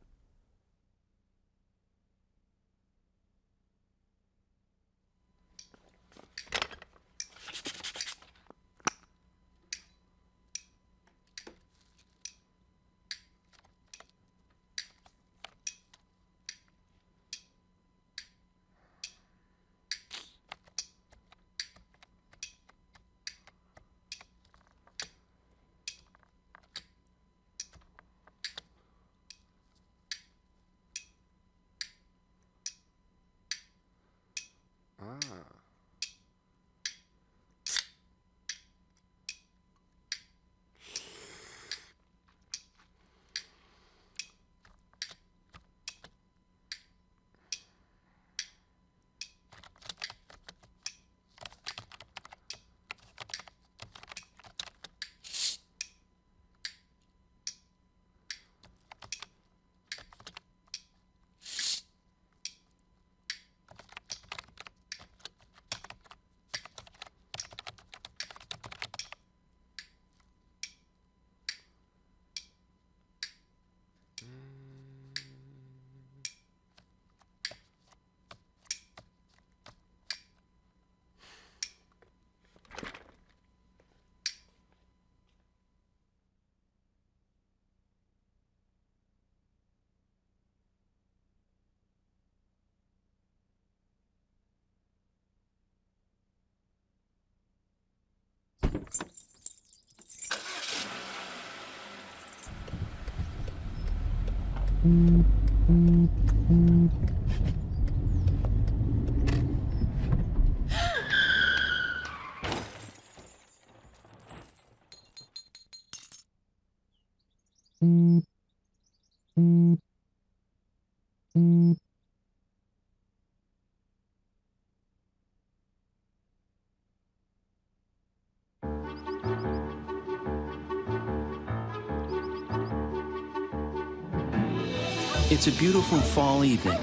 It's a beautiful fall evening.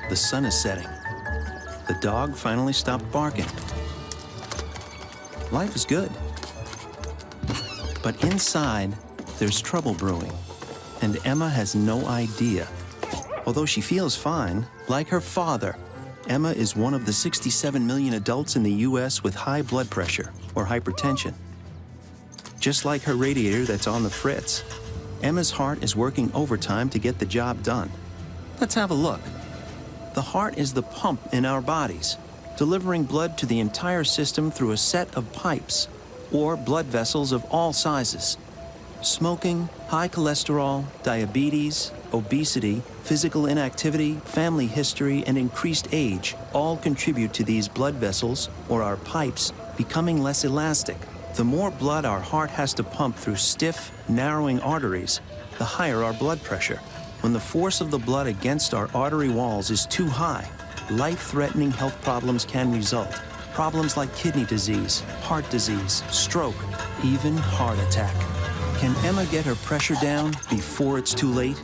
The sun is setting. The dog finally stopped barking. Life is good. But inside, there's trouble brewing, and Emma has no idea. Although she feels fine, like her father, Emma is one of the 67 million adults in the U.S. with high blood pressure or hypertension. Just like her radiator that's on the fritz, Emma's heart is working overtime to get the job done. Let's have a look. The heart is the pump in our bodies, delivering blood to the entire system through a set of pipes, or blood vessels of all sizes. Smoking, high cholesterol, diabetes, obesity, physical inactivity, family history, and increased age all contribute to these blood vessels, or our pipes, becoming less elastic. The more blood our heart has to pump through stiff, narrowing arteries, the higher our blood pressure. When the force of the blood against our artery walls is too high, life-threatening health problems can result. Problems like kidney disease, heart disease, stroke, even heart attack. Can Emma get her pressure down before it's too late?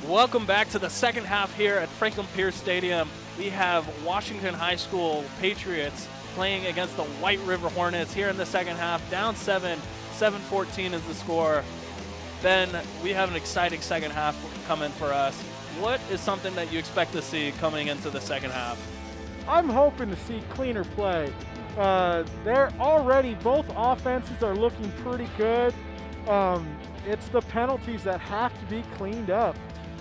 Welcome back to the second half here at Franklin Pierce Stadium. We have Washington High School Patriots playing against the White River Hornets here in the second half. Down 7-14 is the score. Ben, we have an exciting second half coming for us. What is something that you expect to see coming into the second half? I'm hoping to see cleaner play. They're already, both offenses are looking pretty good. It's the penalties that have to be cleaned up.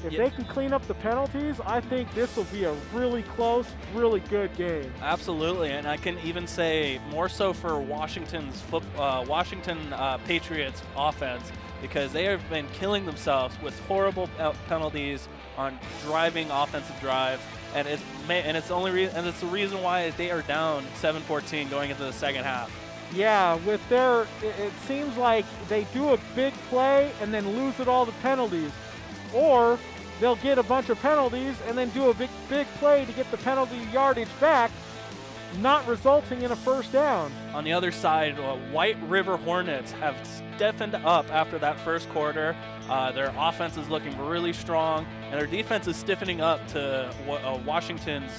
If they can clean up the penalties, I think this will be a really close, really good game. Absolutely, and I can even say more so for Washington Patriots offense, because they have been killing themselves with horrible penalties on driving offensive drives, and it's the reason why they are down 7-14 going into the second half. Yeah, with it seems like they do a big play and then lose it all to penalties. Or they'll get a bunch of penalties and then do a big play to get the penalty yardage back, not resulting in a first down. On the other side, White River Hornets have stiffened up after that first quarter. Their offense is looking really strong, and their defense is stiffening up to Washington's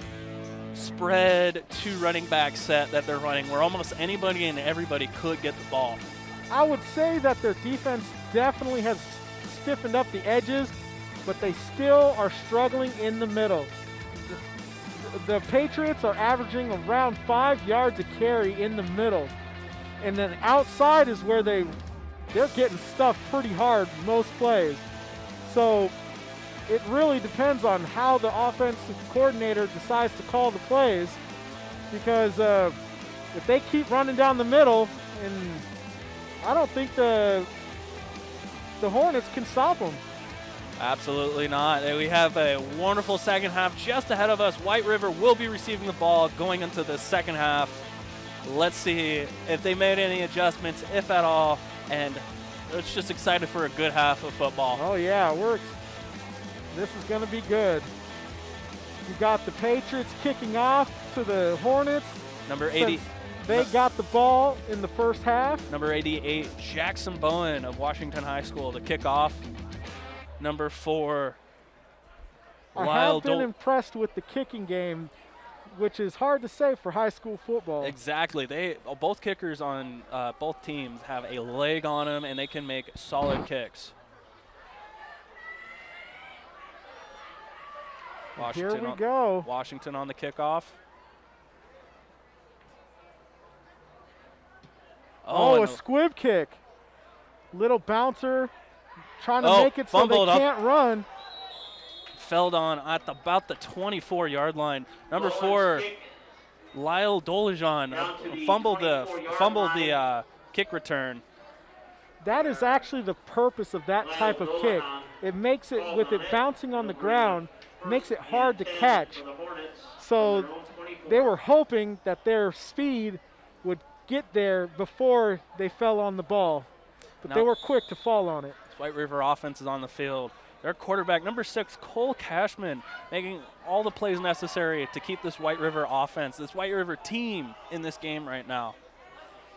spread 2 running back set that they're running, where almost anybody and everybody could get the ball. I would say that their defense definitely has stiffened up the edges, but they still are struggling in the middle. The Patriots are averaging around 5 yards a carry in the middle, and then outside is where they're getting stuffed pretty hard most plays. So it really depends on how the offensive coordinator decides to call the plays, because if they keep running down the middle, and I don't think the Hornets can stop them. Absolutely not. We have a wonderful second half just ahead of us. White River will be receiving the ball going into the second half. Let's see if they made any adjustments, if at all, and it's just excited for a good half of football. Oh yeah, this is going to be good. You got the Patriots kicking off to the Hornets. Number 80. They got the ball in the first half. Number 88, Jackson Bowen of Washington High School to kick off. Number 4, I have been impressed with the kicking game, which is hard to say for high school football. Exactly. Both kickers on both teams have a leg on them, and they can make solid kicks. Here we go. Washington on the kickoff. Oh, a squib kick. Little bouncer trying to make it so they can't run. Fell on at about the 24-yard line. Number 4, Lyle Dolajan fumbled the kick return. That is actually the purpose of that type of kick. It makes it, with it bouncing on the ground, makes it hard to catch. So they were hoping that their speed would get there before they fell on the ball. But they were quick to fall on it. White River offense is on the field. Their quarterback, number 6, Cole Cashman, making all the plays necessary to keep this White River offense, this White River team in this game right now.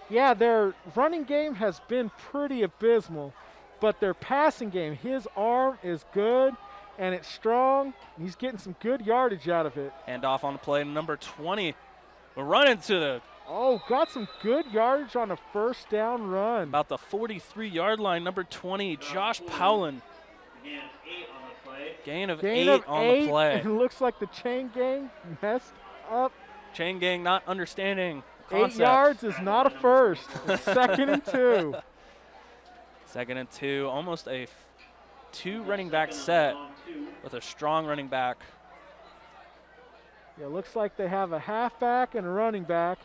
Yeah, their running game has been pretty abysmal, but their passing game, his arm is good and it's strong. And he's getting some good yardage out of it. And off on the play, number 20. We're running to the... Oh, got some good yardage on a first down run. About the 43-yard line, number 20, Josh Powlin. Gain of 8 on the play. It looks like the chain gang messed up. Chain gang not understanding concept. 8 yards is not a first. 2nd and 2. 2nd and 2, almost a 2 running back set with a strong running back. Yeah, looks like they have a halfback and a running back.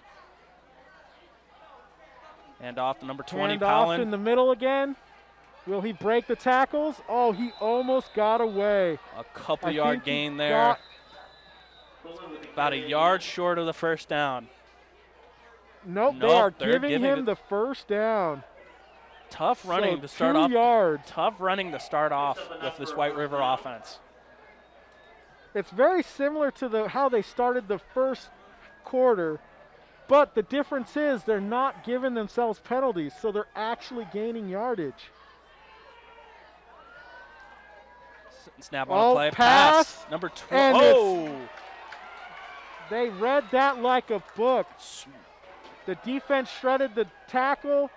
And off to number 20, and Powlin. Off in the middle again. Will he break the tackles? Oh, he almost got away. A couple yard gain there. About a yard short of the first down. Nope, they are giving him the first down. Tough running to start 2 off. yards. Tough running to start off with this White River offense. It's very similar to how they started the first quarter, but the difference is they're not giving themselves penalties, so they're actually gaining yardage. Snap on the play. Pass. Number 12. Oh! They read that like a book. The defense shredded the tackle.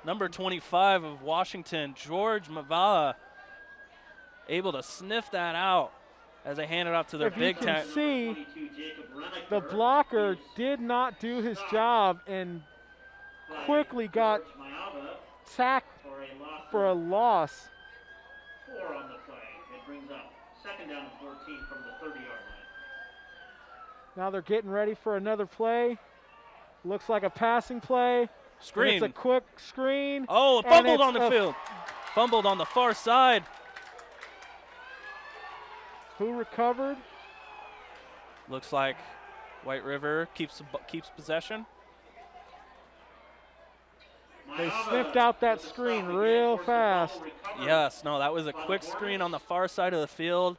Number 25 of Washington, George Mavala, able to sniff that out as they hand it off to their big tackle. If you can see, the blocker did not do his job and quickly got sacked for a loss. 4 on the play. It brings up 2nd down and 14 from the 30-yard line. Now they're getting ready for another play. Looks like a passing play. Screen. It's a quick screen. Oh, fumbled on the field. Fumbled on the far side. Who recovered? Looks like White River keeps possession. They sniffed out that screen real fast. Yes, no, that was a quick screen on the far side of the field.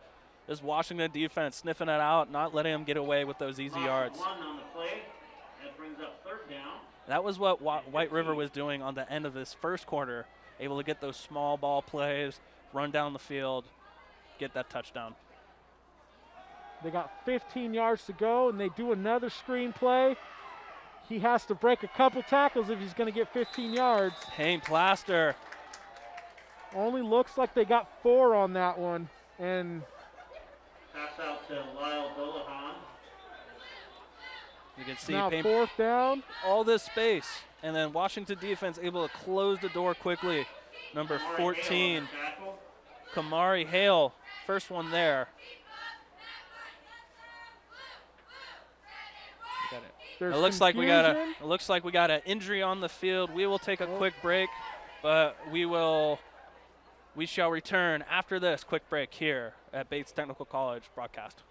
This Washington defense sniffing it out, not letting them get away with those easy yards. That brings up 3rd down. That was what White River was doing on the end of this first quarter, able to get those small ball plays, run down the field, get that touchdown. They got 15 yards to go, and they do another screen play. He has to break a couple tackles if he's going to get 15 yards. Payne Plaster. Only looks like they got 4 on that one. And pass out to Lyle Dolahan. You can see now Payne, 4th down. All this space. And then Washington defense able to close the door quickly. Number 14, Kamari Hale. First one there. It looks like we got an injury on the field. We will take a quick break, but we shall return after this quick break here at Bates Technical College broadcast.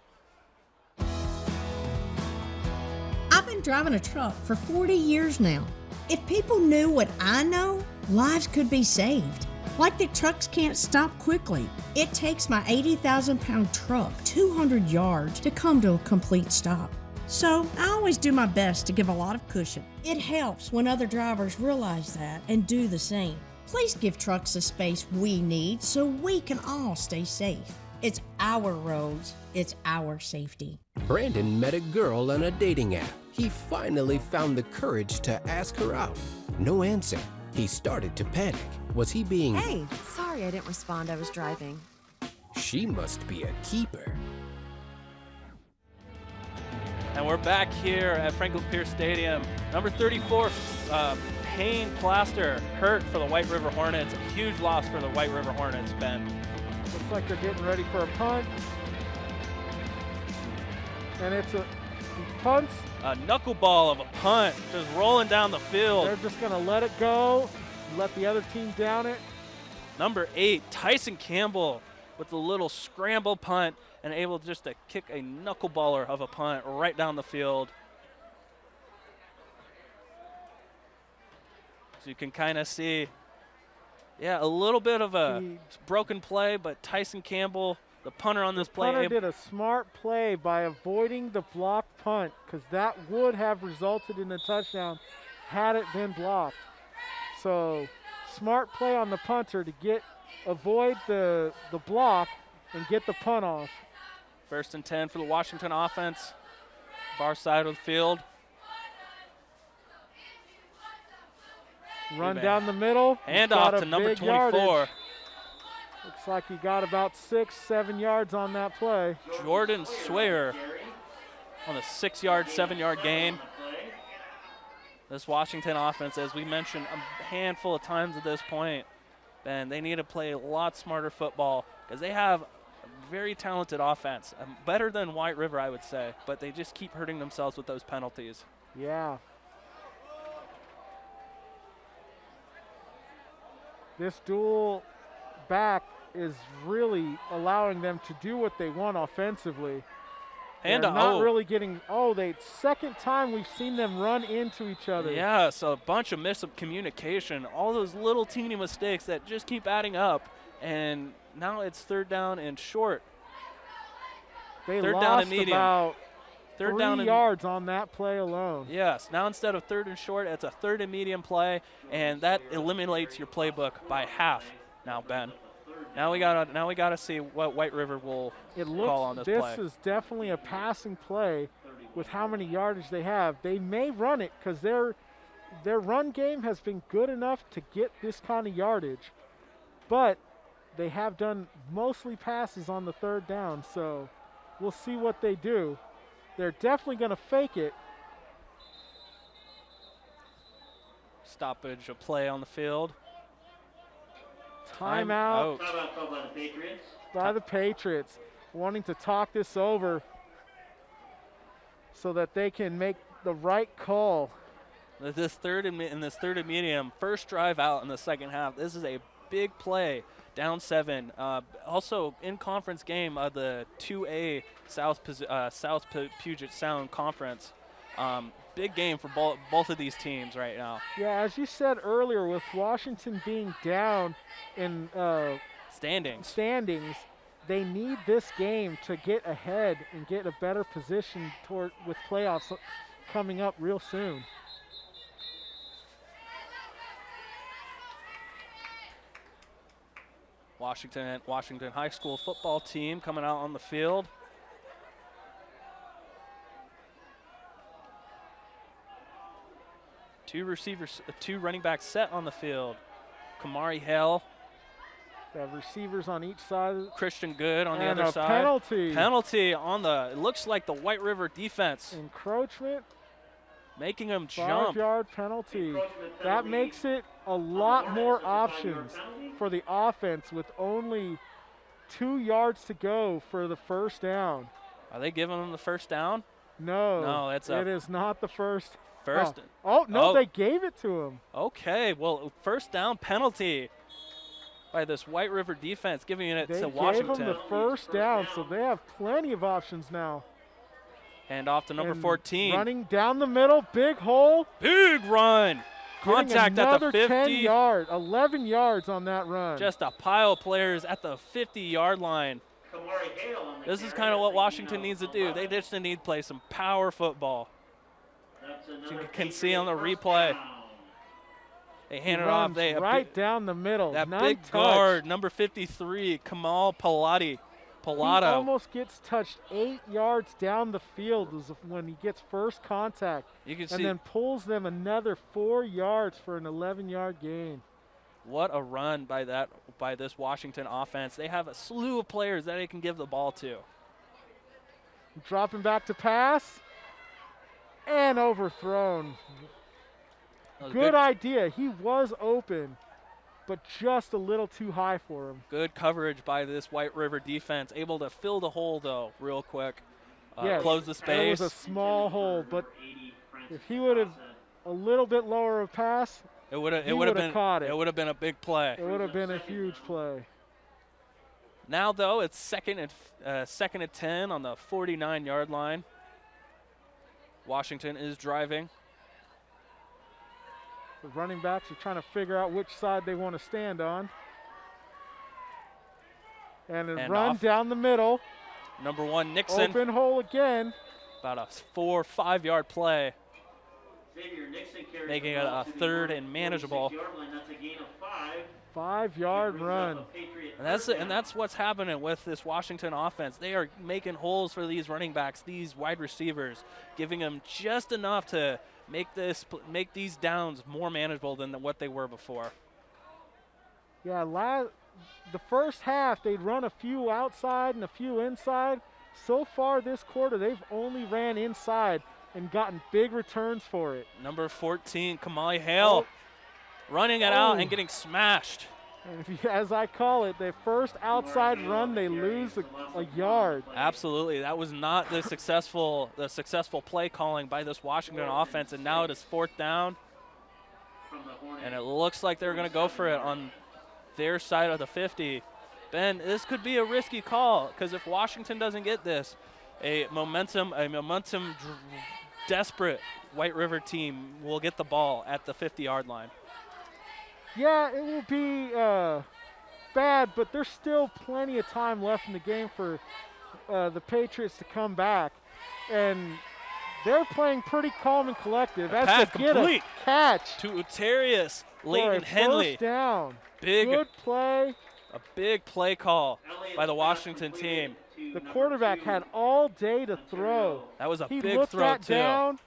I've been driving a truck for 40 years now. If people knew what I know, lives could be saved. Like that trucks can't stop quickly. It takes my 80,000-pound truck 200 yards to come to a complete stop. So I always do my best to give a lot of cushion. It helps when other drivers realize that and do the same. Please give trucks the space we need so we can all stay safe. It's our roads, it's our safety. Brandon met a girl on a dating app. He finally found the courage to ask her out. No answer. He started to panic. Was he being... Hey, sorry I didn't respond. I was driving. She must be a keeper. And we're back here at Franklin Pierce Stadium. Number 34, Payne Plaster, hurt for the White River Hornets. A huge loss for the White River Hornets, Ben. Looks like they're getting ready for a punt. And it's He punts. A knuckleball of a punt, just rolling down the field. They're just going to let it go, let the other team down it. Number 8, Tyson Campbell with a little scramble punt and able just to kick a knuckleballer of a punt right down the field. So you can kind of see, yeah, a little bit of a broken play, but Tyson Campbell, the punter on this play. The punter did a smart play by avoiding the blocked punt, because that would have resulted in a touchdown had it been blocked. So smart play on the punter to avoid the block and get the punt off. 1st and 10 for the Washington offense. Far side of the field. Run down the middle. Hand off to number 24. Yardage. Looks like he got about 6-7 yards on that play. Jordan Sawyer on a 6-yard, 7-yard gain. This Washington offense, as we mentioned a handful of times at this point, Ben, they need to play a lot smarter football because they have a very talented offense. Better than White River, I would say, but they just keep hurting themselves with those penalties. Yeah. This dual back is really allowing them to do what they want offensively. And they're not really getting, second time we've seen them run into each other. Yeah, so a bunch of miscommunication, all those little teeny mistakes that just keep adding up, and now it's 3rd down and short. They third lost down and medium. about Third 3 down and yards on that play alone. Yes, now instead of 3rd and short, it's a 3rd and medium play, and that eliminates your playbook by half. Now, Ben, now we gotta see what White River will call on this play. This is definitely a passing play with how many yardage they have. They may run it because their run game has been good enough to get this kind of yardage, but they have done mostly passes on the 3rd down, so we'll see what they do. They're definitely going to fake it. Stoppage of play on the field. Timeout. Timeout called by the Patriots. By the Patriots, wanting to talk this over so that they can make the right call. This third and medium, first drive out in the second half. This is a big play. Down 7. Also in conference game, the 2A South Puget Sound Conference. Big game for both of these teams right now. Yeah, as you said earlier, with Washington being down in standings, they need this game to get ahead and get a better position with playoffs coming up real soon. Washington High School football team coming out on the field. Two running backs set on the field. Kamari Hale. They have receivers on each side. Christian Good on the other side. Penalty. Penalty on it looks like the White River defense. Encroachment. Making them jump. 5-yard penalty. That makes it a lot more options for the offense with only 2 yards to go for the first down. Are they giving them the first down? No, it is not the first. First. They gave it to him. Okay, well, first down penalty by this White River defense, giving it to Washington. They gave them the first down, so they have plenty of options now. Hand off to number 14. Running down the middle, big hole. Big run. Contact at the 50. 10 yards, 11 yards on that run. Just a pile of players at the 50-yard line. This is kind of what Washington needs to do. They just need to play some power football. As you can see on the replay. They hand it off. They right down the middle. That big guard, number 53, Kamal Pilati. He almost gets touched 8 yards down the field when he gets first contact. You can and then pulls them another 4 yards for an 11-yard gain. What a run by this Washington offense. They have a slew of players that they can give the ball to. Dropping back to pass. And overthrown. Good idea. He was open, but just a little too high for him. Good coverage by this White River defense. Able to fill the hole, though, real quick. close the There space. was a small hole, but if he would have a little bit lower of pass, It would have caught it. It would have been a big play. It would have been a huge play. Now though, it's second and 10 on the 49-yard line. Washington is driving. The running backs are trying to figure out which side they want to stand on. And a run off. down the middle. Number 1, Nixon. Open hole again. About a 4 or 5-yard play. Xavier Nixon carries Making the it ball a to the third and manageable. 46-yard line. That's a gain of 5. 5-yard run. And that's what's happening with this Washington offense. They are making holes for these running backs, these wide receivers, giving them just enough to make these downs more manageable than what they were before. Yeah, the first half they'd run a few outside and a few inside. So far this quarter, they've only ran inside and gotten big returns for it. Number 14, Kamali Hale, running it out and getting smashed. And as I call it, their first outside run, they lose a yard. Absolutely, that was not the successful play calling by this Washington offense, and now it is 4th down. And it looks like they're going to go for it on their side of the 50. Ben, this could be a risky call because if Washington doesn't get this, a momentum desperate White River team will get the ball at the 50-yard line. Yeah, it will be bad, but there's still plenty of time left in the game for the Patriots to come back. And they're playing pretty calm and collective. Pass they get complete a catch to Utarius, Leighton Henley. First down. Good play. A big play call by the Washington team. The quarterback had all day to throw. That was a he big looked throw, that too. Down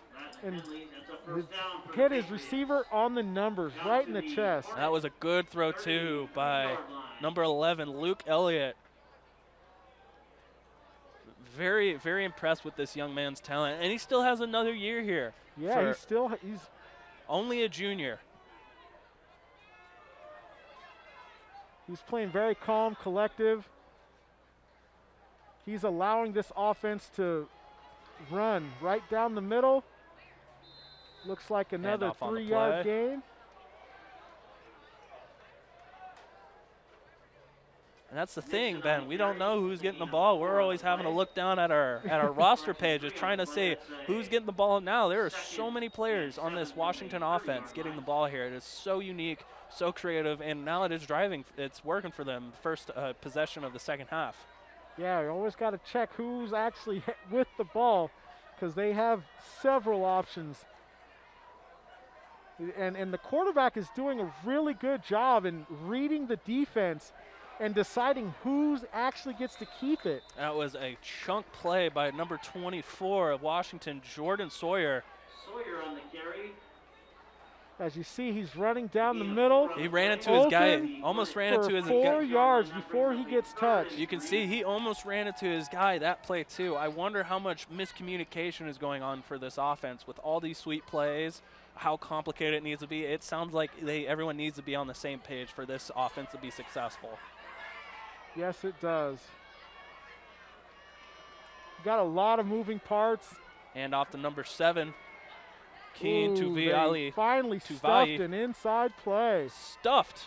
and hit his receiver on the numbers, right in the chest. That was a good throw, too, by number 11, Luke Elliott. Very, very impressed with this young man's talent, and he still has another year here. Yeah, he's only a junior. He's playing very calm, collective. He's allowing this offense to run right down the middle. Looks like another 3-yard gain. And that's the thing, Ben. We don't know who's getting the ball. We're always having to look down at our roster pages trying to see who's getting the ball now. There are so many players on this Washington offense getting the ball here. It is so unique, so creative, and now it is driving. It's working for them. First possession of the second half. Yeah, you always got to check who's actually with the ball because they have several options. And the quarterback is doing a really good job in reading the defense and deciding who actually gets to keep it. That was a chunk play by number 24 of Washington, Jordan Sawyer. Sawyer on the carry. As you see, he's running down the middle. He ran into his guy, almost ran into his guy. 4 yards before he gets touched. You can see he almost ran into his guy that play too. I wonder how much miscommunication is going on for this offense with all these sweet plays, how complicated it needs to be. It sounds like everyone needs to be on the same page for this offense to be successful. Yes, it does. Got a lot of moving parts. And off to number 7. Keen Tuviali. Finally stuffed an inside play. Stuffed.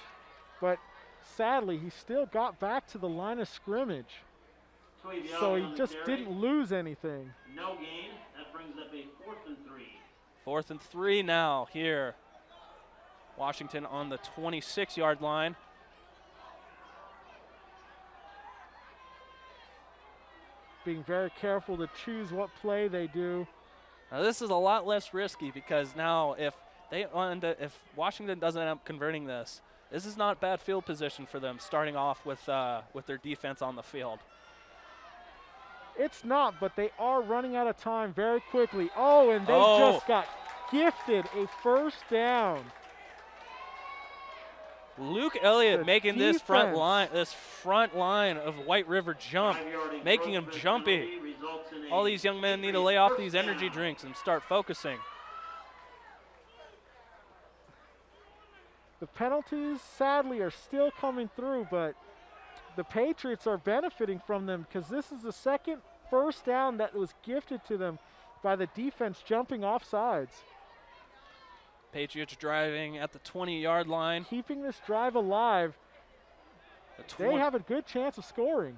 But sadly, he still got back to the line of scrimmage. So he just didn't lose anything. No gain. That brings up a 4th and 3. 4th and 3 now here. Washington on the 26-yard line. Being very careful to choose what play they do. Now this is a lot less risky because now if Washington doesn't end up converting this is not bad field position for them starting off with their defense on the field. It's not, but they are running out of time very quickly. Oh, and they just got gifted a first down. Luke Elliott making this front line of White River jump, making him jumpy. All these young men need to lay off these energy drinks and start focusing. The penalties, sadly, are still coming through, but the Patriots are benefiting from them because this is the second first down that was gifted to them by the defense jumping off sides. Patriots driving at the 20-yard line. Keeping this drive alive, they have a good chance of scoring.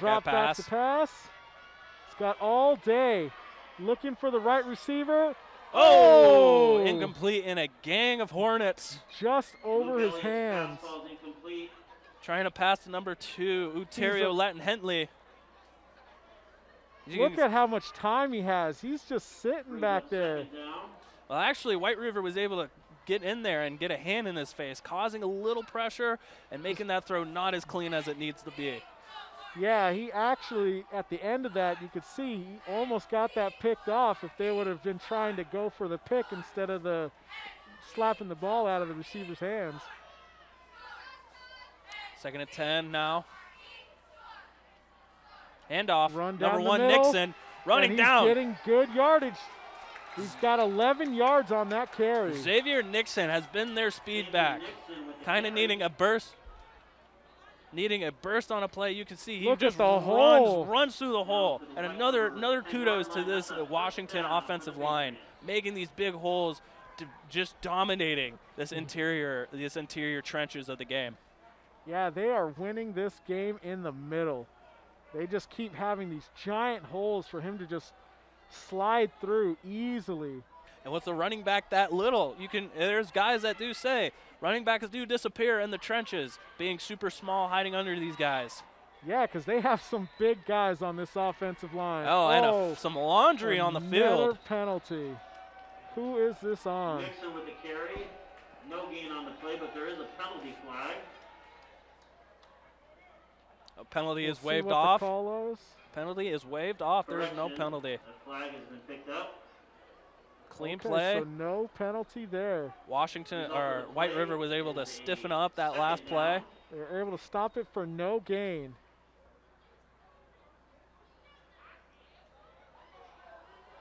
Drop back to pass. It's got all day. Looking for the right receiver. Oh! Incomplete in a gang of Hornets. Just over his hands. Trying to pass to number 2, Ontario Latin Henley. Look at how much time he has. He's just sitting back there. Well, actually, White River was able to get in there and get a hand in his face, causing a little pressure and making that throw not as clean as it needs to be. Yeah, he actually, at the end of that, you could see he almost got that picked off if they would have been trying to go for the pick instead of the slapping the ball out of the receiver's hands. 2nd and 10 now. Handoff. Run down number 1, the middle, Nixon, running and down. He's getting good yardage. He's got 11 yards on that carry. Xavier Nixon has been their speed back. Kind of needing a burst. Needing a burst on a play. You can see he Look just at the hole. runs through the hole. And another kudos to this Washington offensive line, making these big holes, just dominating this interior trenches of the game. Yeah, they are winning this game in the middle. They just keep having these giant holes for him to just slide through easily. And with the running back that little, there's guys that do say running backs do disappear in the trenches, being super small, hiding under these guys. Yeah, because they have some big guys on this offensive line. And some laundry on the field. Another penalty. Who is this on? Nixon with the carry. No gain on the play, but there is a penalty flag. A penalty We'll is see waved what off. The call is. Penalty is waved off. There is no penalty. The flag has been picked up. Clean Okay, play. So no penalty there. White River was able to stiffen up that last play. They were able to stop it for no gain.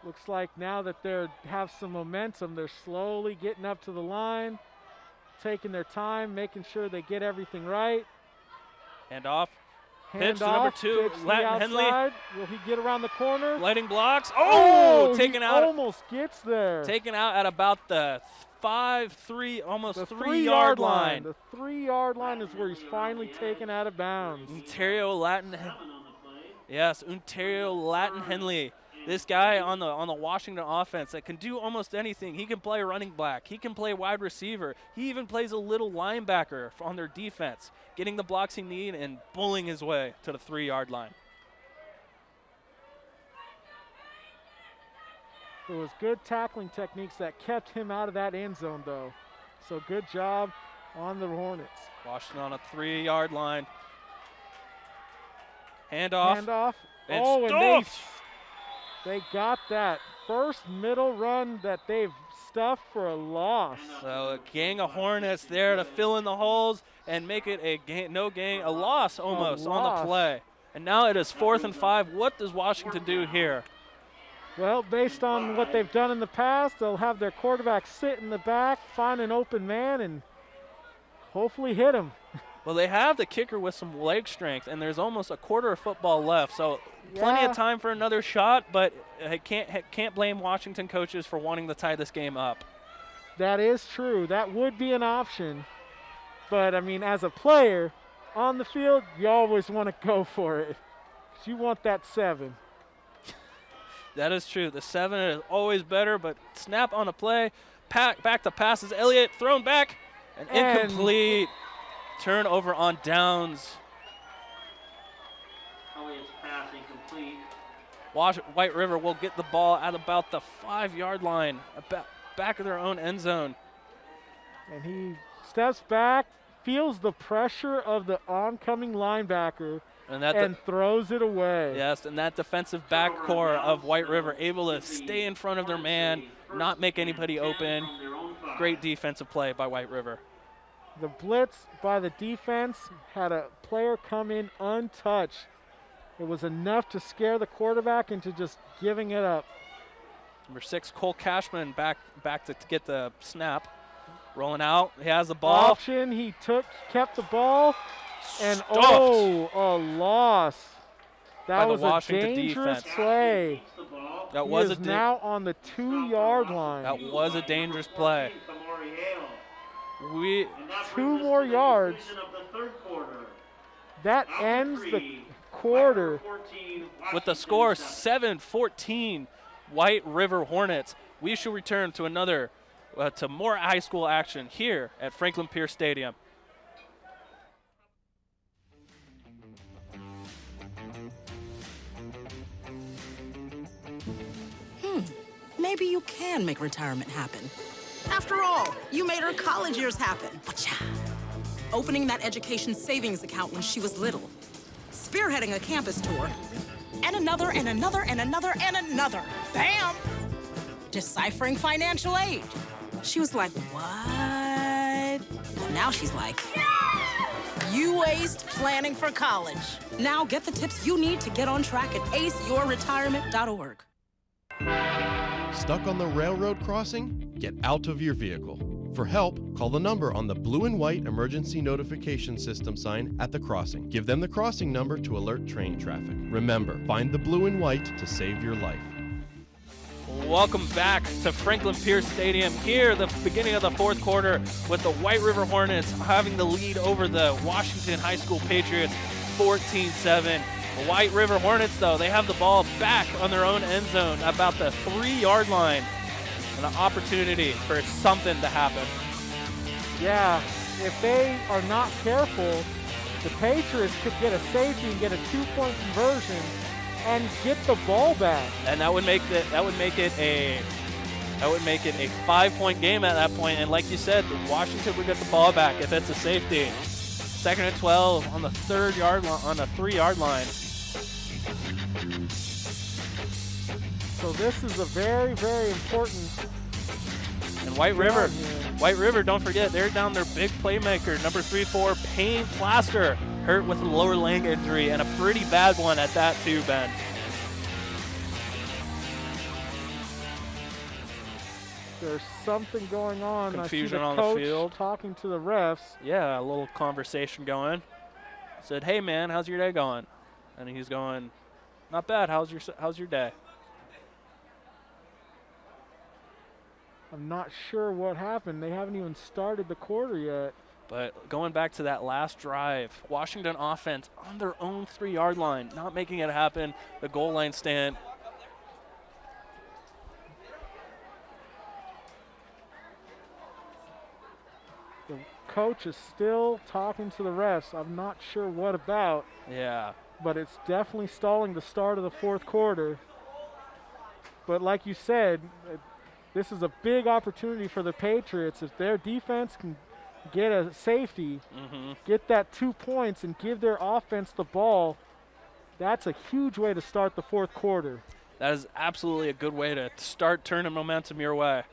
Looks like now that they have some momentum, they're slowly getting up to the line, taking their time, making sure they get everything right. Hand off. Hand Pitch to off, number 2, pitch to the Latin Henley. outside. Will he get around the corner? Lighting blocks. he Taken out. Almost gets there. Taken out at about the 3-yard line. The 3-yard line is where he's finally taken out of bounds. Ontario Latin Henley. This guy on the Washington offense that can do almost anything. He can play running back. He can play wide receiver. He even plays a little linebacker on their defense, getting the blocks he needs and bullying his way to the 3-yard line. It was good tackling techniques that kept him out of that end zone, though. So good job on the Hornets. Washington on a 3-yard line. Handoff. And they got that first middle run that they've stuffed for a loss. So a gang of Hornets there to fill in the holes and make it a loss almost on the play. And now it is 4th and 5. What does Washington do here? Well, based on what they've done in the past, they'll have their quarterback sit in the back, find an open man, and hopefully hit him. Well, they have the kicker with some leg strength, and there's almost a quarter of football left, so plenty of time for another shot, but I can't blame Washington coaches for wanting to tie this game up. That is true. That would be an option. But, I mean, as a player on the field, you always want to go for it. You want that 7. That is true. The 7 is always better, but snap on a play. Back to passes. Elliott thrown back and incomplete. Turnover on downs. Elliott's pass incomplete. White River will get the ball at about the 5-yard line, back of their own end zone. And he steps back, feels the pressure of the oncoming linebacker, and throws it away. Yes, and that defensive backcourt of White River able to stay in front of their man, not make anybody open. Great defensive play by White River. The blitz by the defense had a player come in untouched. It was enough to scare the quarterback into just giving it up. Number 6, Cole Cashman back to get the snap. Rolling out. He has the ball. Option. He kept the ball. And Stuffed. a loss. That By the was a Washington dangerous defense. play. That He was is now on the 2-yard line. That was a dangerous play. 2 more yards. That ends the quarter. With the score 7-14, White River Hornets. We shall return to to more high school action here at Franklin Pierce Stadium. Maybe you can make retirement happen. After all, you made her college years happen. Opening that education savings account when she was little. Spearheading a campus tour. And another, and another, and another, and another. Bam! Deciphering financial aid. She was like, what? Well, now she's like, you aced planning for college. Now get the tips you need to get on track at aceyourretirement.org. Stuck on the railroad crossing? Get out of your vehicle. For help, call the number on the blue and white emergency notification system sign at the crossing. Give them the crossing number to alert train traffic. Remember, find the blue and white to save your life. Welcome back to Franklin Pierce Stadium here, the beginning of the fourth quarter, with the White River Hornets having the lead over the Washington High School Patriots 14-7. The White River Hornets, though, they have the ball back on their own end zone, about the 3-yard line, and an opportunity for something to happen. Yeah, if they are not careful, the Patriots could get a safety and get a 2-point conversion and get the ball back. And that would make it a 5-point game at that point. And like you said, Washington would get the ball back if it's a safety. 2nd and 12 on the 3-yard line. So this is a very, very important. And White River, don't forget, they're down their big playmaker, number 3-4, Payne Plaster, hurt with a lower leg injury, and a pretty bad one at that too, Ben. There's something going on. Confusion I see on the coach the field. Talking to the refs. Yeah, a little conversation going. Said, "Hey man, how's your day going?" And he's going, "Not bad. How's your day?" I'm not sure what happened. They haven't even started the quarter yet. But going back to that last drive, Washington offense on their own 3-yard line, not making it happen. The goal line stand. The coach is still talking to the refs. I'm not sure what about. Yeah. But it's definitely stalling the start of the fourth quarter. But like you said, this is a big opportunity for the Patriots. If their defense can get a safety, get that 2 points, and give their offense the ball, that's a huge way to start the fourth quarter. That is absolutely a good way to start turning momentum your way.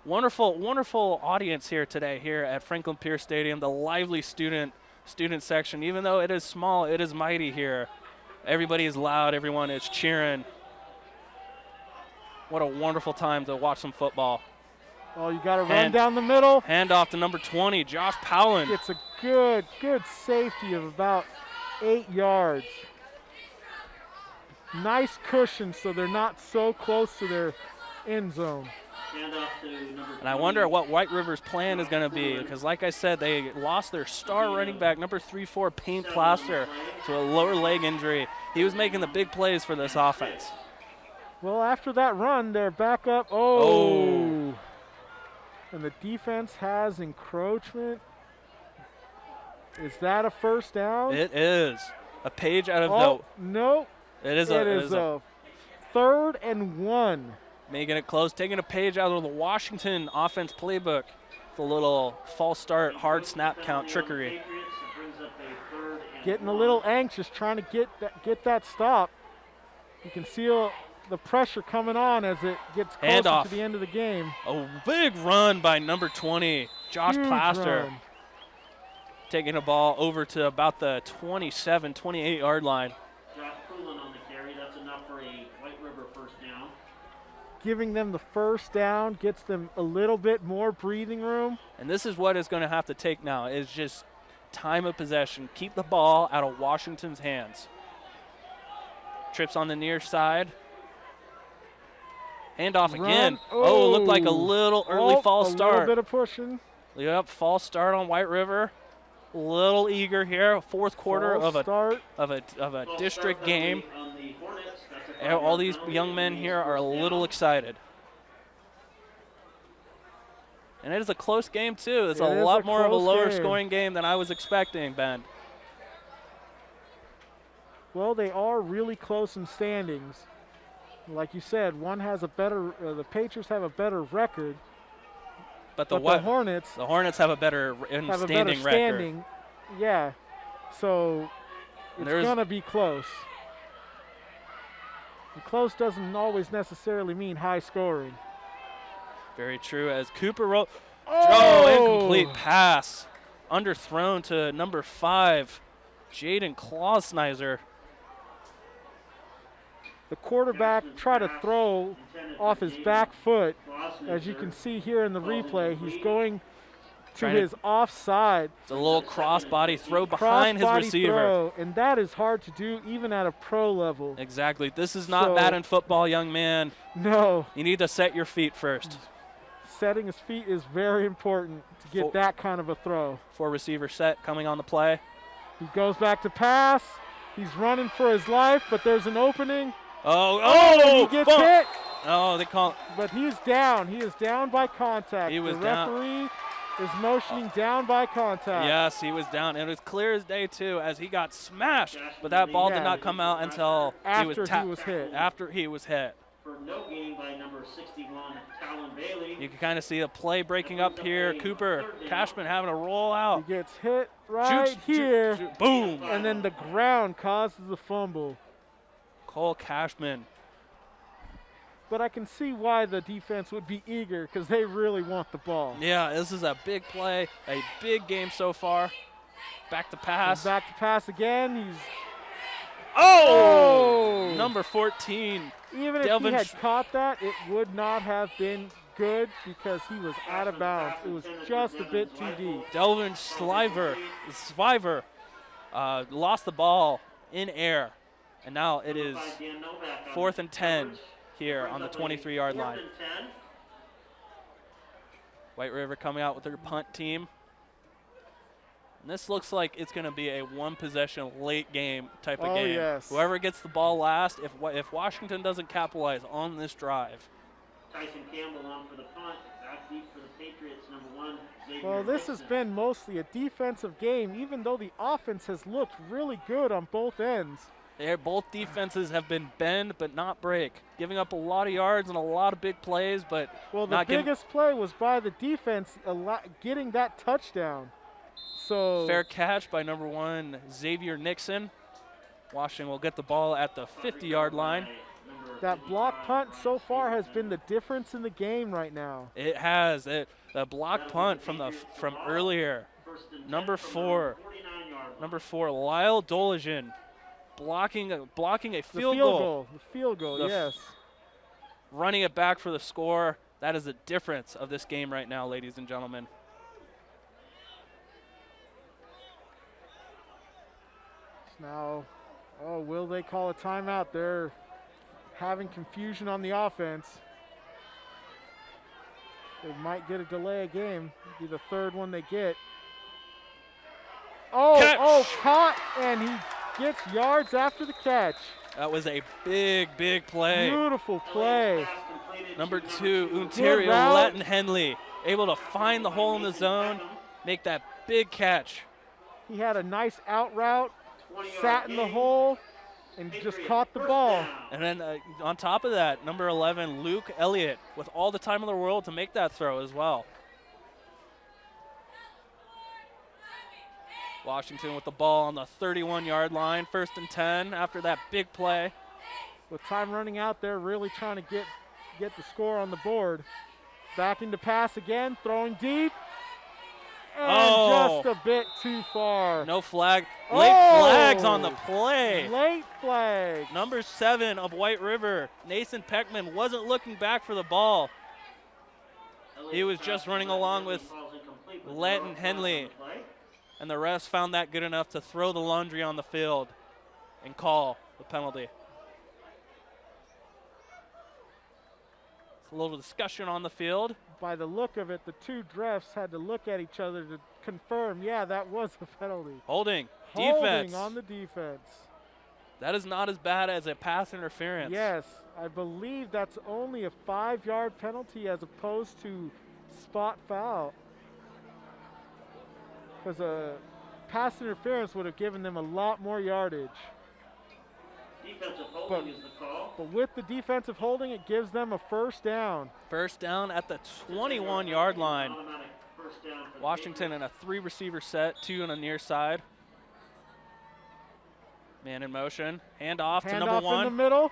Wonderful, wonderful audience here today here at Franklin Pierce Stadium. The lively student section. Even though it is small, it is mighty here. Everybody is loud. Everyone is cheering. What a wonderful time to watch some football. Oh, you got to run down the middle. Hand off to number 20, Josh Powlin. It's a good safety of about 8 yards. Nice cushion so they're not so close to their end zone. And I wonder what White River's plan is going to be, because like I said, they lost their star running back, number 3-4, Payne Plaster, to a lower leg injury. He was making the big plays for this offense. Well, after that run, they're back up. Oh. And the defense has encroachment. Is that a first down? It is. A page out of no. It is a 3rd and 1. Making it close, taking a page out of the Washington offense playbook. The little false start, hard snap count trickery. Getting a little anxious, trying to get that stop. You can see the pressure coming on as it gets closer to the end of the game. A big run by number 20, Josh Plaster. Run. Taking the ball over to about the 27, 28-yard line. Josh Poulin on the carry. That's enough for a White River first down. giving them the first down, gets them a little bit more breathing room. And this is what it's going to have to take now, is just time of possession. Keep the ball out of Washington's hands. Trips on the near side. Handoff again. Oh, looked like a little early false start. A little bit of pushing. Yep, false start on White River. A little eager here. Fourth quarter of a district game. All these young men here are a little excited. And it is a close game, too. It's a lot more of a lower scoring game than I was expecting, Ben. Well, they are really close in standings. Like you said, one has a better, the Patriots have a better record. But the Hornets have a better standing record. Yeah. So it's going to be close. And close doesn't always necessarily mean high scoring. Very true. As Cooper incomplete pass. Underthrown to number 5, Jaden Klausneiser. The quarterback tried to throw off his back foot. As you can see here in the replay, he's going to his offside. It's a little cross-body throw behind his receiver. Throw, and that is hard to do even at a pro level. Exactly. This is not Madden football, young man. No. You need to set your feet first. Setting his feet is very important to get that kind of a throw. 4 receiver set coming on the play. He goes back to pass. He's running for his life, but there's an opening. Oh, he gets hit. Oh, they call. But he's down. He is down by contact. He was the referee is motioning down by contact. Yes, he was down. And it was clear as day, too, as he got smashed. But that ball did not come out until after he was hit. After he was hit. For no gain by number 61, Talon Bailey. You can kind of see the play breaking up here. Cooper Cashman having a roll out. He gets hit right here. Boom. And then the ground causes the fumble. Cole Cashman. But I can see why the defense would be eager, because they really want the ball. Yeah, this is a big play, a big game so far. Back to pass. He's back to pass again. He's number 14. Even if he had caught that, it would not have been good because he was out of bounds. It was just a bit too deep. Delvin Sliver lost the ball in air. And now it is 4th and 10 here on the 23-yard line. White River coming out with their punt team. And this looks like it's going to be a one-possession late game type of game. Yes. Whoever gets the ball last, if Washington doesn't capitalize on this drive. Tyson Campbell on for the punt. Back deep for the Patriots, number 1. Well, this has been mostly a defensive game, even though the offense has looked really good on both ends. Both defenses have been bend but not break, giving up a lot of yards and a lot of big plays, but the biggest play was by the defense getting that touchdown. So fair catch by number 1 Xavier Nixon. Washington will get the ball at the 50-yard line. That block punt so far has been the difference in the game right now. It has. The block punt from earlier. Number 4, Lyle Dolajan. Blocking a field goal. The field goal, yes. Running it back for the score. That is the difference of this game right now, ladies and gentlemen. Now, will they call a timeout? They're having confusion on the offense. They might get a delay of game. It'll be the third one they get. Caught, and he gets yards after the catch. That was a big play. Beautiful play. Number 2, Ontario Latin Henley, able to find the hole in the zone, make that big catch. He had a nice out route, sat in the hole, and just caught the ball. And then on top of that, number 11, Luke Elliott, with all the time in the world to make that throw as well. Washington with the ball on the 31-yard line, 1st and 10 after that big play. With time running out, they're really trying to get the score on the board. Back into pass again, throwing deep. And just a bit too far. No flag. Late flags on the play. Late flag. Number 7 of White River, Nathan Peckman, wasn't looking back for the ball. He was just running along with Lanton Henley. And the refs found that good enough to throw the laundry on the field and call the penalty. It's a little discussion on the field. By the look of it, the two refs had to look at each other to confirm, yeah, that was a penalty. Holding. Holding Defense. on the defense. That is not as bad as a pass interference. Yes, I believe that's only a 5-yard penalty as opposed to spot foul. Because a pass interference would have given them a lot more yardage. Defensive holding is the call. But with the defensive holding, it gives them a first down. First down at the 21-yard line. Automatic first down for the Washington in a 3-receiver set, 2 on the near side. Man in motion. Hand off to number 1. In the middle.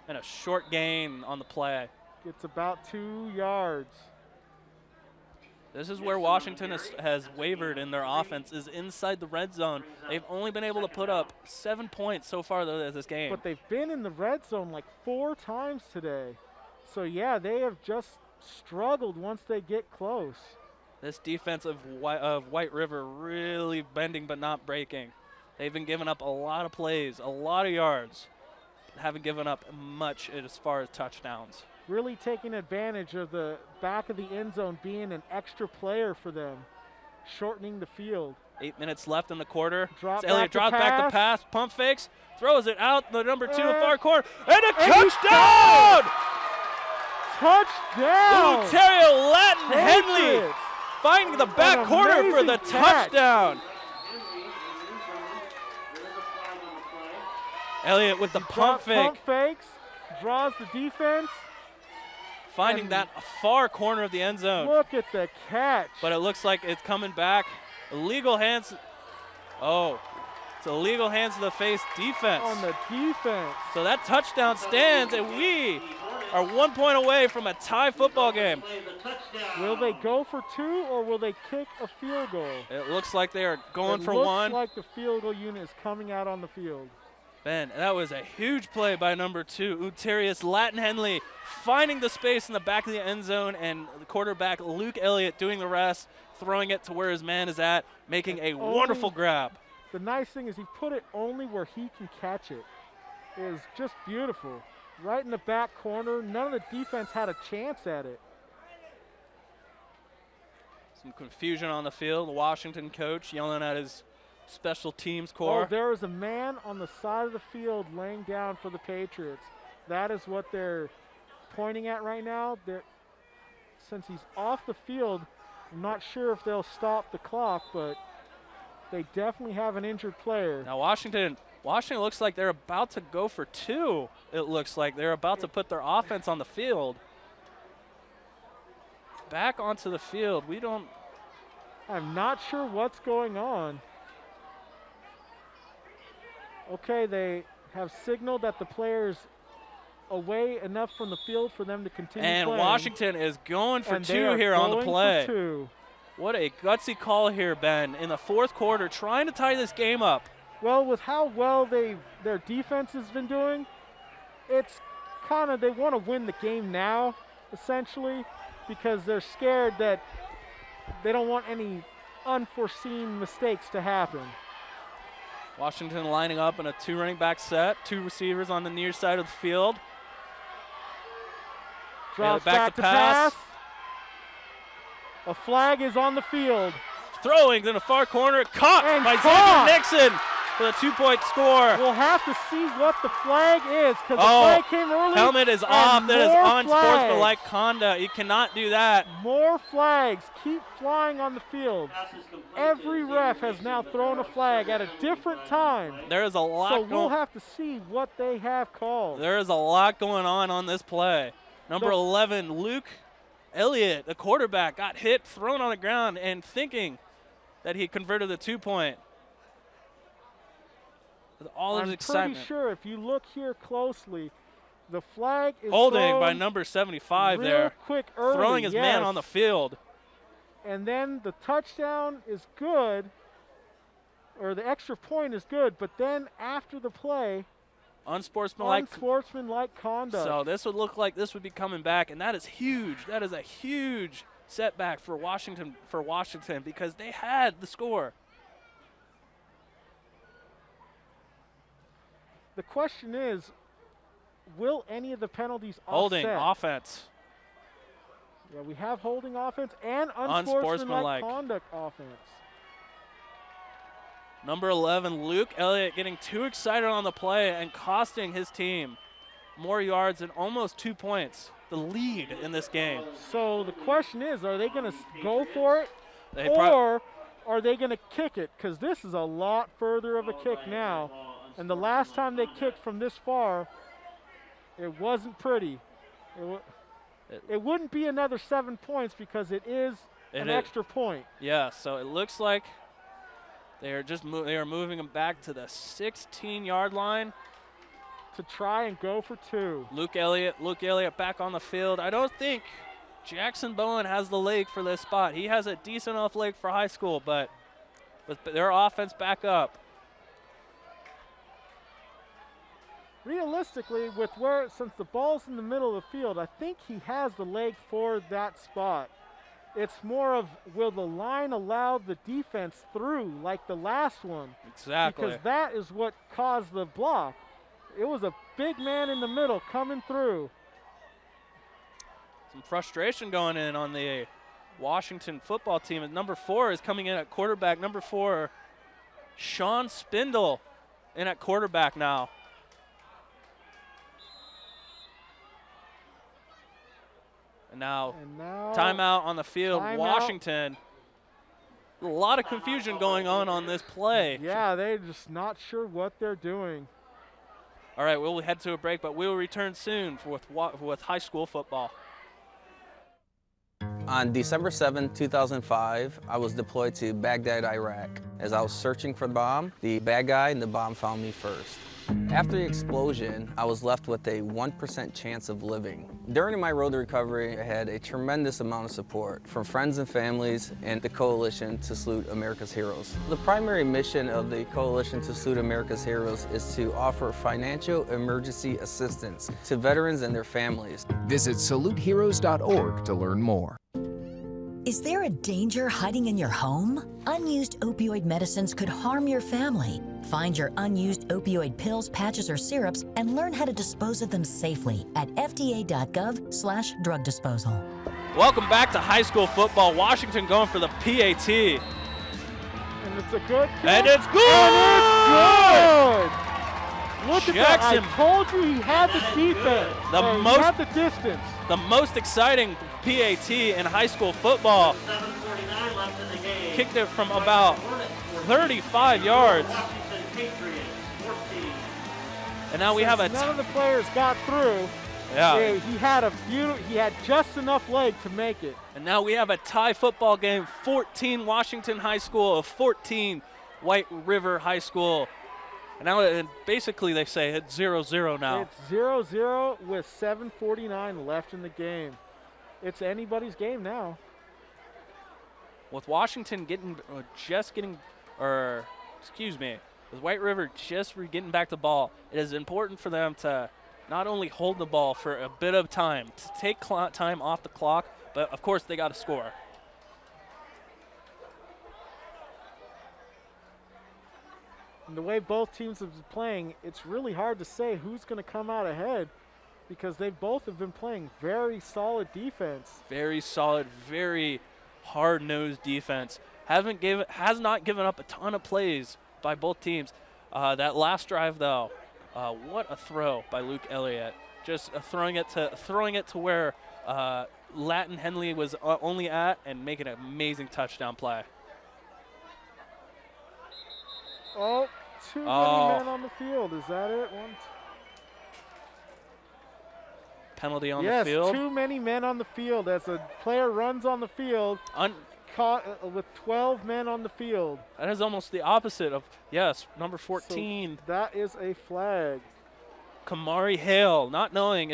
And a short gain on the play. It's about 2 yards. This is where Washington has wavered in their offense, is inside the red zone. They've only been able to put up 7 points so far this game. But they've been in the red zone like 4 times today. So, yeah, they have just struggled once they get close. This defense of White River really bending but not breaking. They've been giving up a lot of plays, a lot of yards, but haven't given up much as far as touchdowns. Really taking advantage of the back of the end zone being an extra player for them, shortening the field. 8 minutes left in the quarter. Elliott drops back the pass, pump fakes, throws it out the number 2 far corner, and a touchdown! Touchdown! Ontario Lanton Henley finding the back corner for the touchdown. Elliott with the pump fake. Pump fakes, draws the defense. Finding that far corner of the end zone. Look at the catch. But it looks like it's coming back. Illegal hands. Oh, it's illegal hands to the face defense. On the defense. So that touchdown stands, and we are 1 point away from a tie football game. Will they go for 2 or will they kick a field goal? It looks like they are going for 1. It looks like the field goal unit is coming out on the field. Ben, that was a huge play by number 2, Utarius Lanton Henley, finding the space in the back of the end zone, and the quarterback Luke Elliott doing the rest, throwing it to where his man is at, making a wonderful grab. The nice thing is he put it only where he can catch it. It was just beautiful. Right in the back corner. None of the defense had a chance at it. Some confusion on the field. The Washington coach yelling at his special teams core. Oh, there is a man on the side of the field laying down for the Patriots. That is what they're pointing at right now. Since he's off the field, I'm not sure if they'll stop the clock, but they definitely have an injured player. Now Washington looks like they're about to go for 2. It looks like they're about to put their offense on the field. Back onto the field. I'm not sure what's going on. Okay, they have signaled that the player's away enough from the field for them to continue and playing. Washington is going for And 2 they are here on the going play. for 2. What a gutsy call here, Ben, in the 4th quarter, trying to tie this game up. Well, with how well their defense has been doing, it's kind of, they want to win the game now, essentially, because they're scared that they don't want any unforeseen mistakes to happen. Washington lining up in a 2 running back set, 2 receivers on the near side of the field. Drops back to pass. A flag is on the field. Throwing in the far corner, caught by Xavier Nixon for the 2-point score. We'll have to see what the flag is because the flag came early. Helmet is off. That is unsportsmanlike conduct. You cannot do that. More flags keep flying on the field. Every ref has now thrown a flag at a different time. There is a lot. So we'll have to see what they have called. There is a lot going on this play. Number 11, Luke Elliott, the quarterback, got hit, thrown on the ground, and thinking that he converted the 2-point. With all his excitement. I'm pretty sure if you look here closely, the flag is holding by number 75 there. Quick early, throwing his man on the field. and then the touchdown is good, or the extra point is good, but then after the play, unsportsmanlike conduct. So this would look like this would be coming back, and that is huge. That is a huge setback for Washington because they had the score. The question is, will any of the penalties holding offset? Offense? Yeah, we have holding offense and unsportsmanlike conduct offense. Number 11, Luke Elliott, getting too excited on the play and costing his team more yards and almost 2 points. The lead in this game. So the question is, are they going to go for it, or are they going to kick it? Because this is a lot further of a kick now. And the last time they kicked from this far, it wasn't pretty. It wouldn't be another 7 points because it is an extra point. Yeah, so it looks like they are moving them back to the 16-yard line to try and go for 2. Luke Elliott back on the field. I don't think Jackson Bowen has the leg for this spot. He has a decent enough leg for high school, but with their offense back up. Realistically, since the ball's in the middle of the field, I think he has the leg for that spot. It's more of, will the line allow the defense through like the last one? Exactly. Because that is what caused the block. It was a big man in the middle coming through. Some frustration going in on the Washington football team. And number 4 is coming in at quarterback. Number 4, Sean Spindle, in at quarterback now. And now timeout on the field. Washington. A lot of confusion going on this play. Yeah, they're just not sure what they're doing. All right, we'll head to a break, but we'll return soon with high school football. On December 7, 2005, I was deployed to Baghdad, Iraq. As I was searching for the bomb, the bad guy and the bomb found me first. After the explosion, I was left with a 1% chance of living. During my road to recovery, I had a tremendous amount of support from friends and families and the Coalition to Salute America's Heroes. The primary mission of the Coalition to Salute America's Heroes is to offer financial emergency assistance to veterans and their families. Visit saluteheroes.org to learn more. Is there a danger hiding in your home? Unused opioid medicines could harm your family. Find your unused opioid pills, patches, or syrups and learn how to dispose of them safely at fda.gov/drug disposal. Welcome back to high school football. Washington going for the PAT. And it's a good kick. And it's good! And it's good! Look at that. I told you he had the defense. He had the distance. The most exciting PAT in high school football. 7:49 left in the game. Kicked it from about 35 yards. Washington Patriots 14. And now we have a none of the players got through. Yeah. He had just enough leg to make it. And now we have a tie football game. 14 Washington High School, 14 White River High School. And now basically they say it's 0-0 now. It's 0-0 with 7:49 left in the game. It's anybody's game now. With Washington with White River just getting back the ball, it is important for them to not only hold the ball for a bit of time, to take time off the clock, but of course they got to score. And the way both teams have been playing, it's really hard to say who's going to come out ahead because they both have been playing very solid defense. Very solid, very hard-nosed defense. Has not given up a ton of plays by both teams. That last drive, though, what a throw by Luke Elliott! Just throwing it to where Latin Henley was only at, and making an amazing touchdown play. Oh, too many men on the field. Is that it? Penalty on the field. Yes, too many men on the field as a player runs on the field. Caught with 12 men on the field. That is almost the opposite of, number 14. So that is a flag. Kamari Hale, not knowing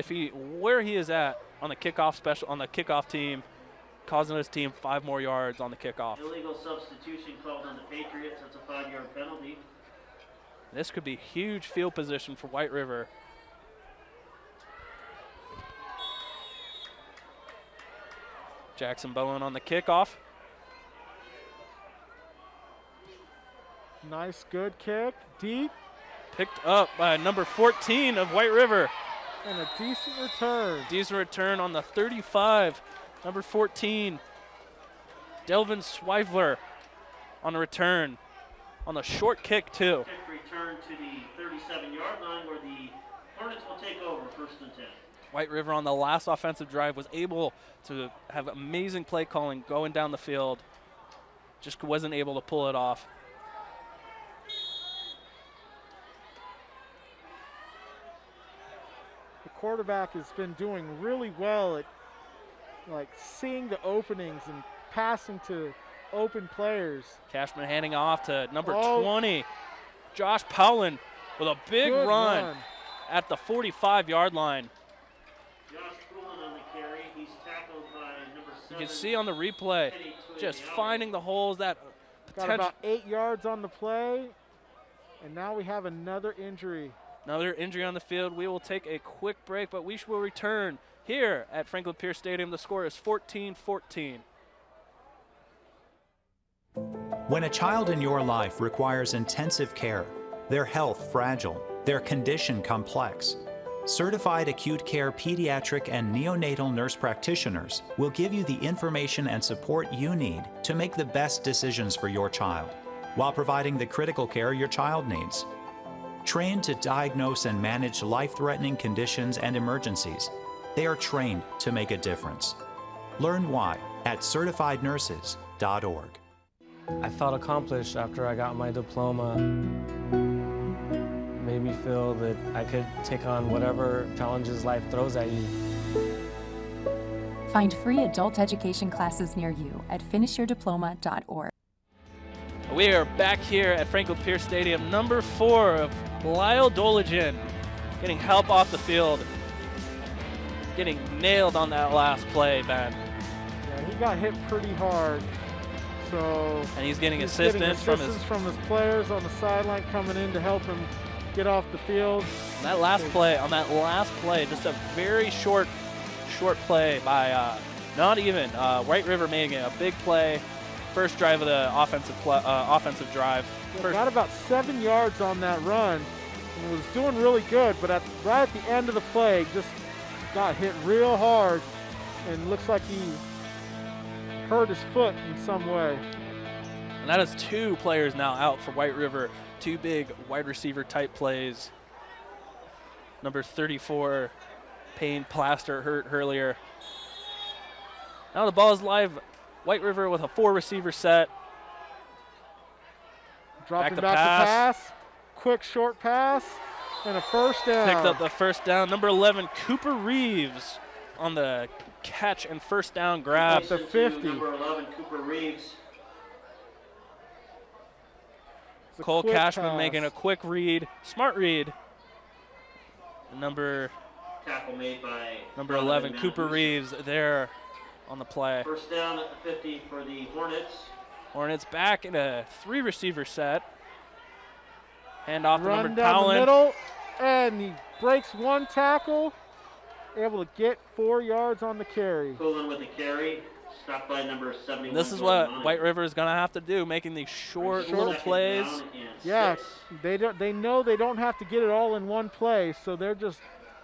where he is at on the kickoff team. causing his team 5 more yards on the kickoff. Illegal substitution called on the Patriots. That's a 5-yard penalty. This could be huge field position for White River. Jackson Bowen on the kickoff. Nice, good kick, deep. Picked up by number 14 of White River. And a decent return. Decent return on the 35, number 14. Delvin Swivler on the return. On the short kick, too. Kick return to the 37-yard line where the Hornets will take over 1st and 10. White River on the last offensive drive was able to have amazing play calling going down the field. Just wasn't able to pull it off. The quarterback has been doing really well at seeing the openings and passing to open players. Cashman handing off to number 20, Josh Powlin, with a big run at the 45-yard line. Josh Poulin on the carry. He's tackled by number 7. You can see on the replay, just finding the holes that Got about 8 yards on the play, and now we have another injury. Another injury on the field. We will take a quick break, but we will return here at Franklin Pierce Stadium. The score is 14-14. When a child in your life requires intensive care, their health fragile, their condition complex, certified acute care pediatric and neonatal nurse practitioners will give you the information and support you need to make the best decisions for your child, while providing the critical care your child needs. Trained to diagnose and manage life-threatening conditions and emergencies, they are trained to make a difference. Learn why at certifiednurses.org. I felt accomplished after I got my diploma. Made me feel that I could take on whatever challenges life throws at you. Find free adult education classes near you at finishyourdiploma.org. We are back here at Franklin Pierce Stadium. Number 4 of Lyle Doligen getting help off the field. Getting nailed on that last play, Ben. Yeah, he got hit pretty hard. And he's getting assistance from his players on the sideline coming in to help him get off the field. On that last play, just a very short play by White River making a big play. First drive of the offensive drive. Got about 7 yards on that run and was doing really good, but right at the end of the play, just got hit real hard and looks like he hurt his foot in some way. And that is 2 players now out for White River. 2 big wide receiver type plays. Number 34, Payne Plaster, hurt earlier. Now the ball is live. White River with a 4 receiver set. Dropping back to pass. Quick short pass and a first down. Picked up the first down. Number 11, Cooper Reeves on the catch and first down grab. At the 50. Number 11, Cooper Reeves. Cole Cashman making a quick read, smart read. Tackle made by number 11, Cooper Reeves there on the play. First down at the 50 for the Hornets. Hornets back in a 3 receiver set. Hand off to Run number down Powlin. the middle, and he breaks 1 tackle. Able to get 4 yards on the carry. Poulin with the carry. Stopped by number 71. This is what White River is going to have to do, making these short little plays. Yeah, they know they don't have to get it all in one play, so they're just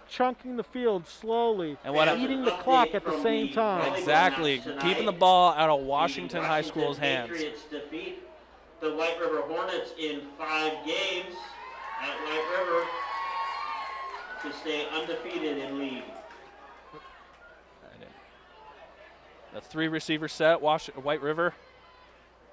chunking the field slowly and eating the clock at the same time. Exactly, keeping the ball out of Washington High School's hands. Patriots defeat the White River Hornets in 5 games at White River to stay undefeated in league. The 3 receiver set, White River.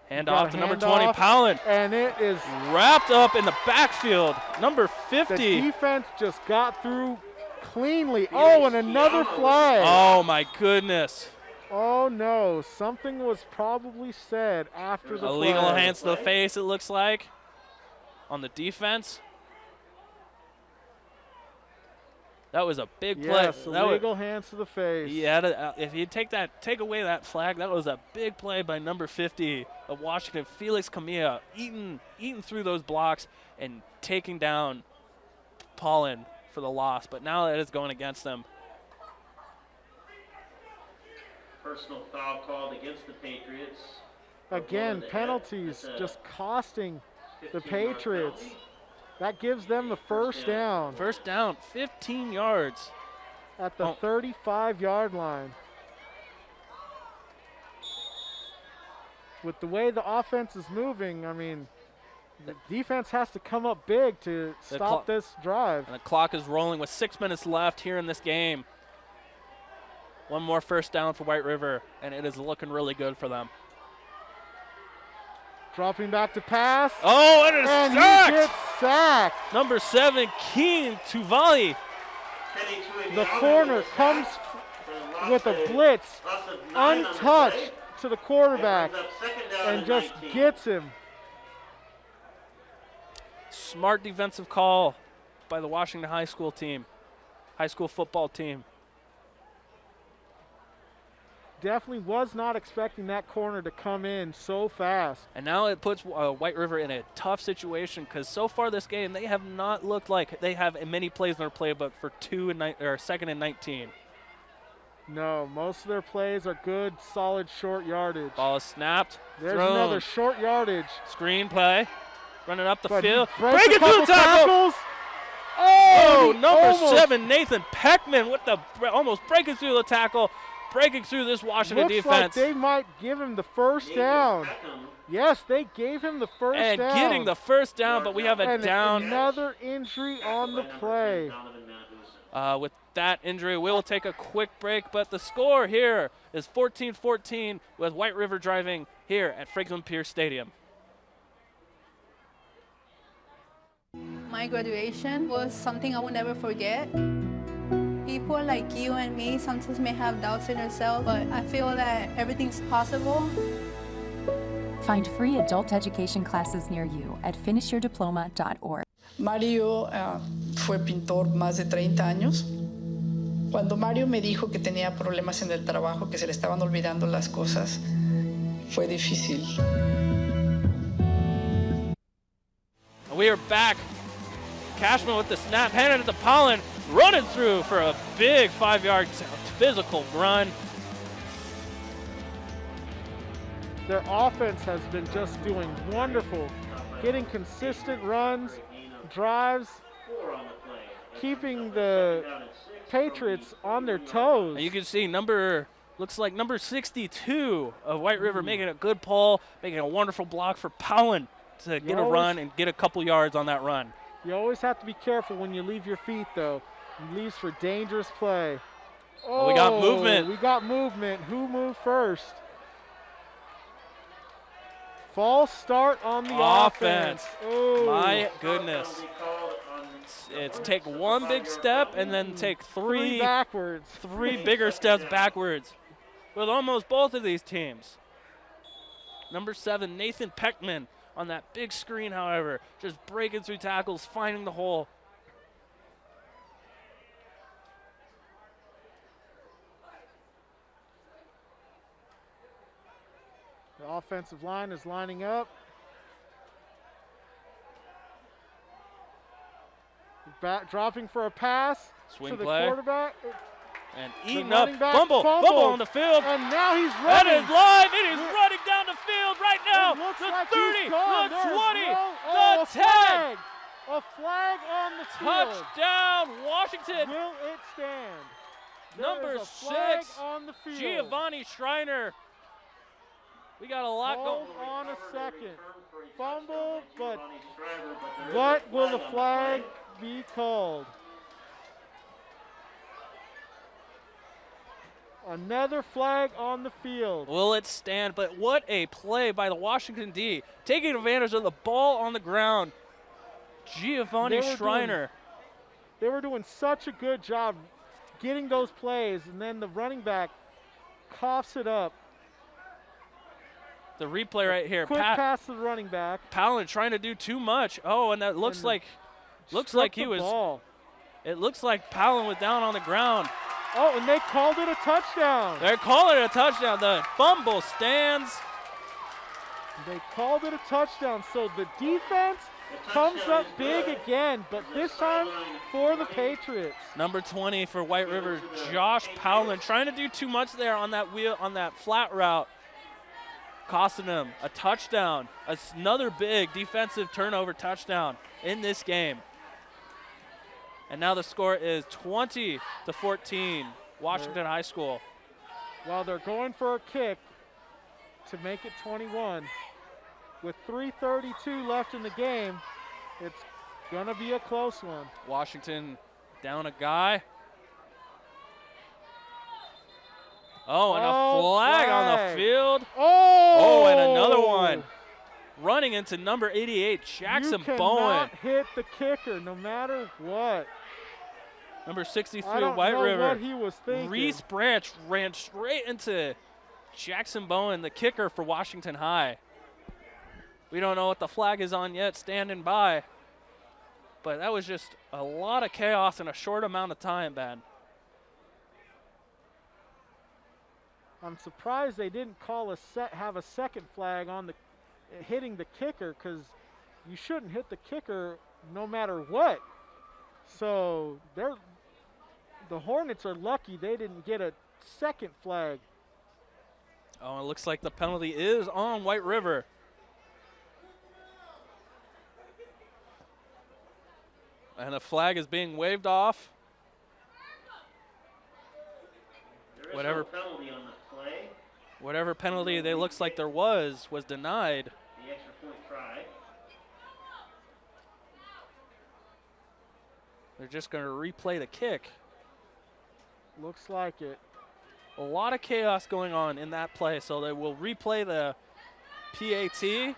Hand off to number 20, Powlin. And it is wrapped up in the backfield. Number 50. The defense just got through cleanly. Oh, and another flag. Oh, my goodness. Oh, no. Something was probably said after the illegal play. hands to the face, it looks like, on the defense. That was a big play. Yes, illegal hands to the face. Yeah, if you take away that flag, that was a big play by number 50 of Washington, Felix Camilla, eating through those blocks and taking down Paulin for the loss. But now it is going against them. Personal foul called against the Patriots. Again, penalties just costing the Patriots. That gives them the first down. First down, 15 yards. At the 35-yard line. With the way the offense is moving, I mean, the defense has to come up big to stop this drive. And the clock is rolling with 6 minutes left here in this game. One more first down for White River, and it is looking really good for them. Dropping back to pass. Oh, and it's sacked! He gets sacked. Number 7, Keen Tuvali. The corner comes with a blitz, untouched to the quarterback, and just gets him. Smart defensive call by the Washington high school football team. Definitely was not expecting that corner to come in so fast. And now it puts White River in a tough situation because so far this game they have not looked like they have many plays in their playbook for 2nd and 19. No, most of their plays are good, solid short yardage. Ball is snapped. There's thrown. Another short yardage. Screen play. Running up the but field. Breaking through the tackles. Oh, number 7, Nathan Peckman with almost breaking through the tackle. Breaking through this Washington defense. Looks like they might give him the first down. Yes, they gave him the first down. And getting the first down, but we have a down. Another injury on the play. With that injury, we'll take a quick break, but the score here is 14-14 with White River driving here at Franklin Pierce Stadium. My graduation was something I will never forget. People like you and me sometimes may have doubts in ourselves, but I feel that everything's possible. Find free adult education classes near you at finishyourdiploma.org. Mario fue pintor más de 30 años. Cuando Mario me dijo que tenía problemas en el trabajo, que se le estaban olvidando las cosas, fue difícil. We are back. Cashman with the snap, handed it to Pollen, running through for a big 5-yard physical run. Their offense has been just doing wonderful, getting consistent runs, drives, keeping the Patriots on their toes. And you can see looks like number 62 of White River making a good pull, making a wonderful block for Pollen to get a run and get a couple yards on that run. You always have to be careful when you leave your feet, though. It leaves for dangerous play. Oh, we got movement. We got movement. Who moved first? False start on the offense. Oh. My goodness. It's take one big step and then take three backwards. 3 bigger steps backwards with almost both of these teams. Number 7, Nathan Peckman. On that big screen, however, just breaking through tackles, finding the hole. The offensive line is lining up. Dropping for a pass Swing to the play. quarterback. And eating up, fumble on the field. And now he's running. That is live. It is running down the field right now. It looks The like 30, he's gone. the 20, a the 10. A flag on the field. Touchdown, Washington. Will it stand? Number 6, on the field. Giovanni Schreiner. We got a lot going. Hold on a second. Fumble, but what will the flag be called? Another flag on the field. Will it stand? But what a play by the Washington D. Taking advantage of the ball on the ground. Giovanni Schreiner. They were doing such a good job getting those plays, and then the running back coughs it up. The replay right here. Quick pass to the running back. Palin trying to do too much. Oh, and that looks like he was. Ball. It looks like Powell was down on the ground. Oh, and they called it a touchdown. They're calling it a touchdown. The fumble stands. They called it a touchdown. So the defense comes up big again, but this time for the Patriots. Number 20 for White River, Josh Powlin, trying to do too much there on that flat route, costing him a touchdown. Another big defensive turnover touchdown in this game. And now the score is 20-14, Washington High School. Well, they're going for a kick to make it 21. With 3:32 left in the game, it's going to be a close one. Washington down a guy. Oh, and a flag on the field. Oh, and another one. Running into number 88, Jackson Bowen. You cannot hit the kicker no matter what. Number 63, I don't White know River. what he was thinking. Reese Branch ran straight into Jackson Bowen, the kicker for Washington High. We don't know what the flag is on yet, standing by. But that was just a lot of chaos in a short amount of time, Ben. I'm surprised they didn't have a second flag on the hitting the kicker, because you shouldn't hit the kicker no matter what. So the Hornets are lucky they didn't get a second flag. Oh, it looks like the penalty is on White River. And the flag is being waved off. There is no penalty on the play. Whatever penalty they looks like there was denied. The extra point try. They're just going to replay the kick. Looks like it. A lot of chaos going on in that play, so they will replay the PAT.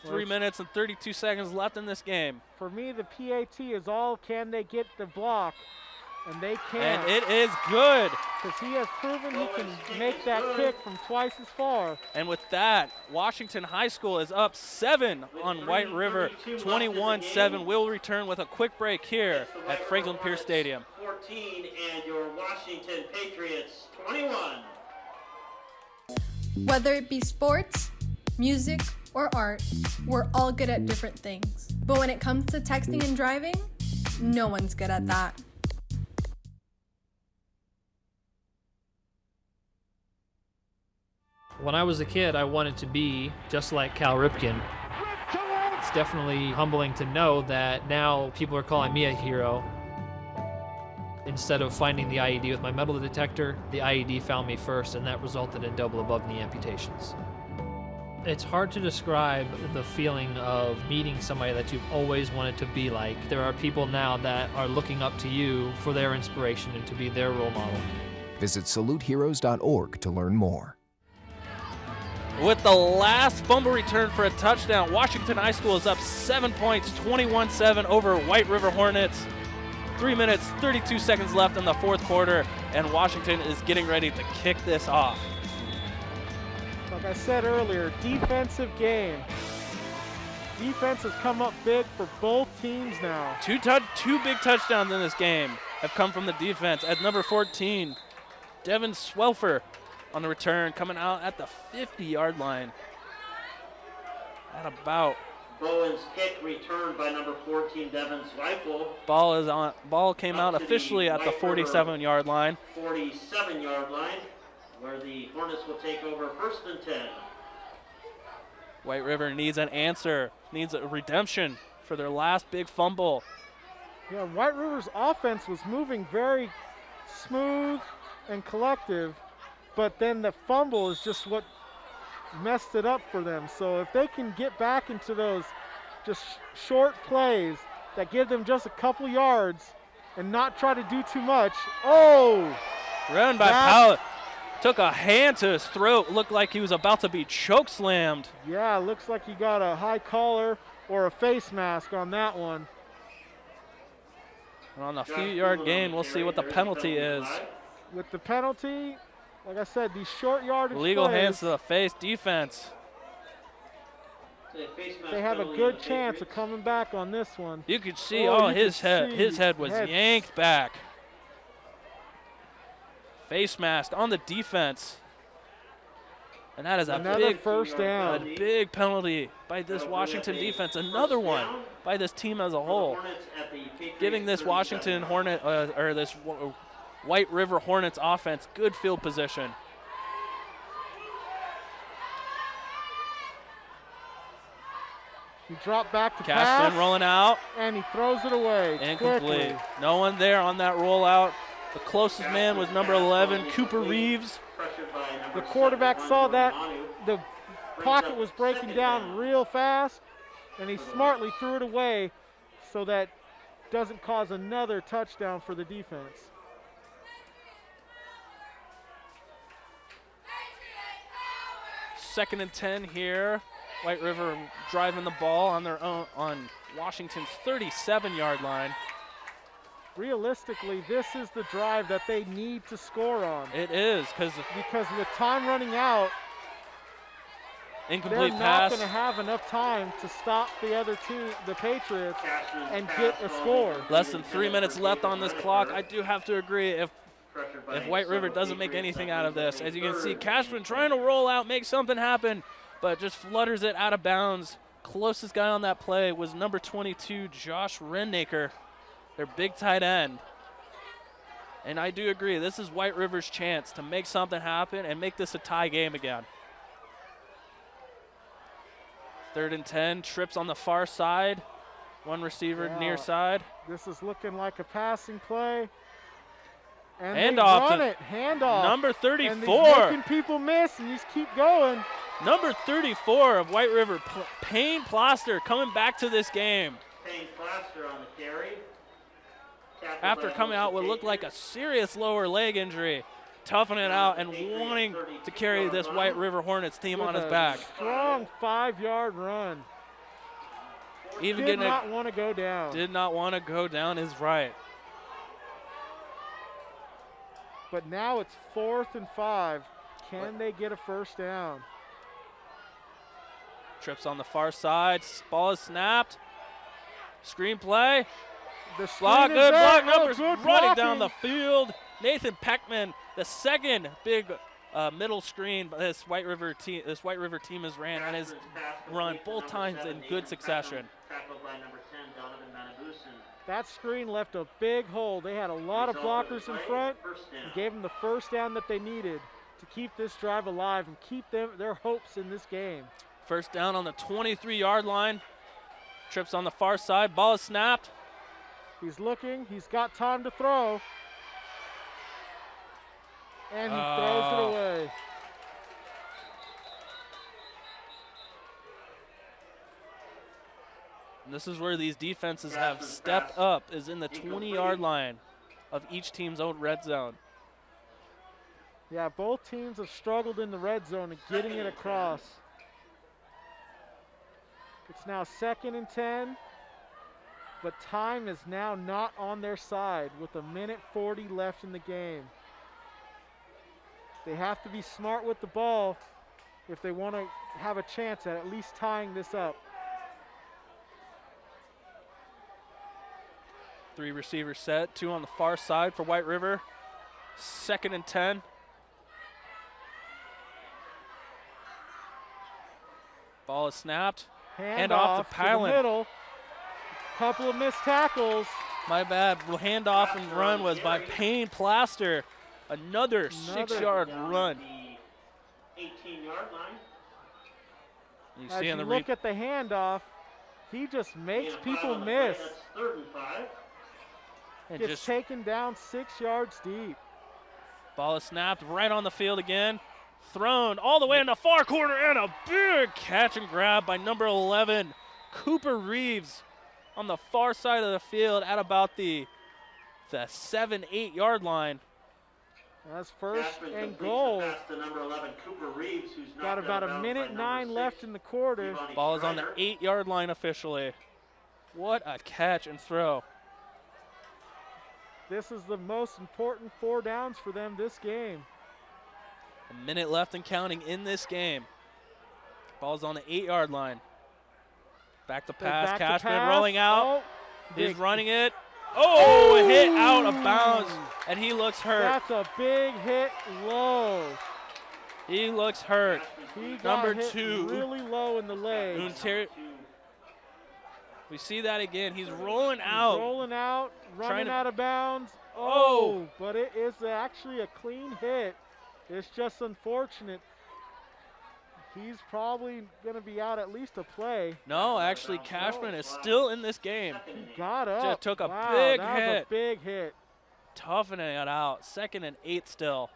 3 minutes and 32 seconds left in this game. For me, the PAT is all can they get the block, and they can. And it is good. Because he has proven he can make that kick from twice as far. And with that, Washington High School is up 7 on White River, 21-7. We'll return with a quick break here at Franklin Pierce Stadium. 14 and your Washington Patriots 21. Whether it be sports, music, or art, we're all good at different things. But when it comes to texting and driving, no one's good at that. When I was a kid, I wanted to be just like Cal Ripken. It's definitely humbling to know that now people are calling me a hero. Instead of finding the IED with my metal detector, the IED found me first, and that resulted in double above-knee amputations. It's hard to describe the feeling of meeting somebody that you've always wanted to be like. There are people now that are looking up to you for their inspiration and to be their role model. Visit saluteheroes.org to learn more. With the last fumble return for a touchdown, Washington High School is up 7 points, 21-7 over White River Hornets. 3 minutes, 32 seconds left in the fourth quarter, and Washington is getting ready to kick this off. Like I said earlier, defensive game. Defense has come up big for both teams now. Two big touchdowns in this game have come from the defense. At number 14, Devin Swelfer on the return, coming out at the 50-yard line. At about. Bowen's kick returned by number 14, Devin Zweifel. Ball came out officially at the 47-yard line. 47-yard line, where the Hornets will take over 1st and 10. White River needs an answer, needs a redemption for their last big fumble. Yeah, White River's offense was moving very smooth and collective, but then the fumble is just what messed it up for them. So if they can get back into those just short plays that give them just a couple yards and not try to do too much. Oh! Run by Powell. Took a hand to his throat. Looked like he was about to be choke slammed. Yeah, looks like he got a high collar or a face mask on that one. And on the few-yard gain, we'll see what the penalty is. With the penalty, like I said, these short yardage Legal plays, hands to the face, defense. they have a good chance of coming back on this one. You could see, his head was yanked back. Face mask on the defense. And that is another first down. A big penalty by this Washington defense. Another one by this team as a whole, giving this Washington Hornet or this White River Hornets offense good field position. He dropped back to pass. Rolling out. And he throws it away. Incomplete. Quickly. No one there on that rollout. The closest man was number 11, Cooper Reeves. The quarterback saw that the pocket was breaking down real fast, and he smartly threw it away so that doesn't cause another touchdown for the defense. Second and 10 here. White River driving the ball on their own on Washington's 37-yard line. Realistically, this is the drive that they need to score on. It is, because with time running out, incomplete they're pass. not going to have enough time to stop the other team, the Patriots, and get a score. Less than 3 minutes left on this clock. I do have to agree, if White River doesn't make anything out of this, as you can see, Cashman trying to roll out, make something happen, but just flutters it out of bounds. Closest guy on that play was number 22, Josh Rennaker, their big tight end. And I do agree, this is White River's chance to make something happen and make this a tie game again. 3rd and 10, trips on the far side. One receiver near side. This is looking like a passing play. And handoff. They run it. Handoff. Number 34. And he's making people miss, and you just keep going. Number 34 of White River, Payne Plaster, coming back to this game. Payne Plaster on the carry. After coming out what looked like a serious lower leg injury, toughing it out and wanting to carry this White River Hornets team on his back. Strong 5-yard run. Even did not want to go down. Did not want to go down is right. But now it's 4th and 5. Can they get a first down? Trips on the far side. Ball is snapped. Screen play. The block, good block. Numbers good running down the field. Nathan Peckman, the second big middle screen this White River team has ran on his run both times in good succession. That screen left a big hole. They had a lot of blockers in front and gave them the first down that they needed to keep this drive alive and keep their hopes in this game. First down on the 23-yard line. Trips on the far side. Ball is snapped. He's looking. He's got time to throw. And he throws it away. And this is where these defenses have stepped up, is in the 20-yard line of each team's own red zone. Yeah, both teams have struggled in the red zone and getting it across. It's now 2nd and 10, but time is now not on their side with 1:40 left in the game. They have to be smart with the ball if they want to have a chance at least tying this up. 3 receivers set, 2 on the far side for White River. 2nd and 10. Ball is snapped. Hand off to Pylan. The middle. Couple of missed tackles. My bad. Handoff and run was by Payne Plaster. Another 6-yard run. 18-yard line. You As see you on the look at the handoff, he just makes people miss. That's 3rd and 5. And Gets just taken down 6 yards deep. ball is snapped right on the field again. Thrown all the way in the far corner, and a big catch and grab by number 11, Cooper Reeves, on the far side of the field at about the 7-8 yard line. That's 1st and goal. To number 11, Cooper Reeves, who's got about 1:09 left in the quarter. Ball is on the 8 yard line officially. What a catch and throw. This is the most important 4 downs for them this game. A minute left and counting in this game. Ball's on the 8 yard line. Back to pass. Back to Cashman pass. rolling out. Oh, He's big. running it. Oh, a hit out of bounds, and he looks hurt. That's a big hit low. He looks hurt. He got Number hit 2. really low in the legs. We see that again. He's rolling out. Rolling out, running to- out of bounds. Oh. But it is actually a clean hit. It's just unfortunate. He's probably going to be out at least a play. No, actually, Cashman is still in this game. He got up. Just took a Wow, big that was hit. a big hit. Toughening it out. 2nd and 8 still.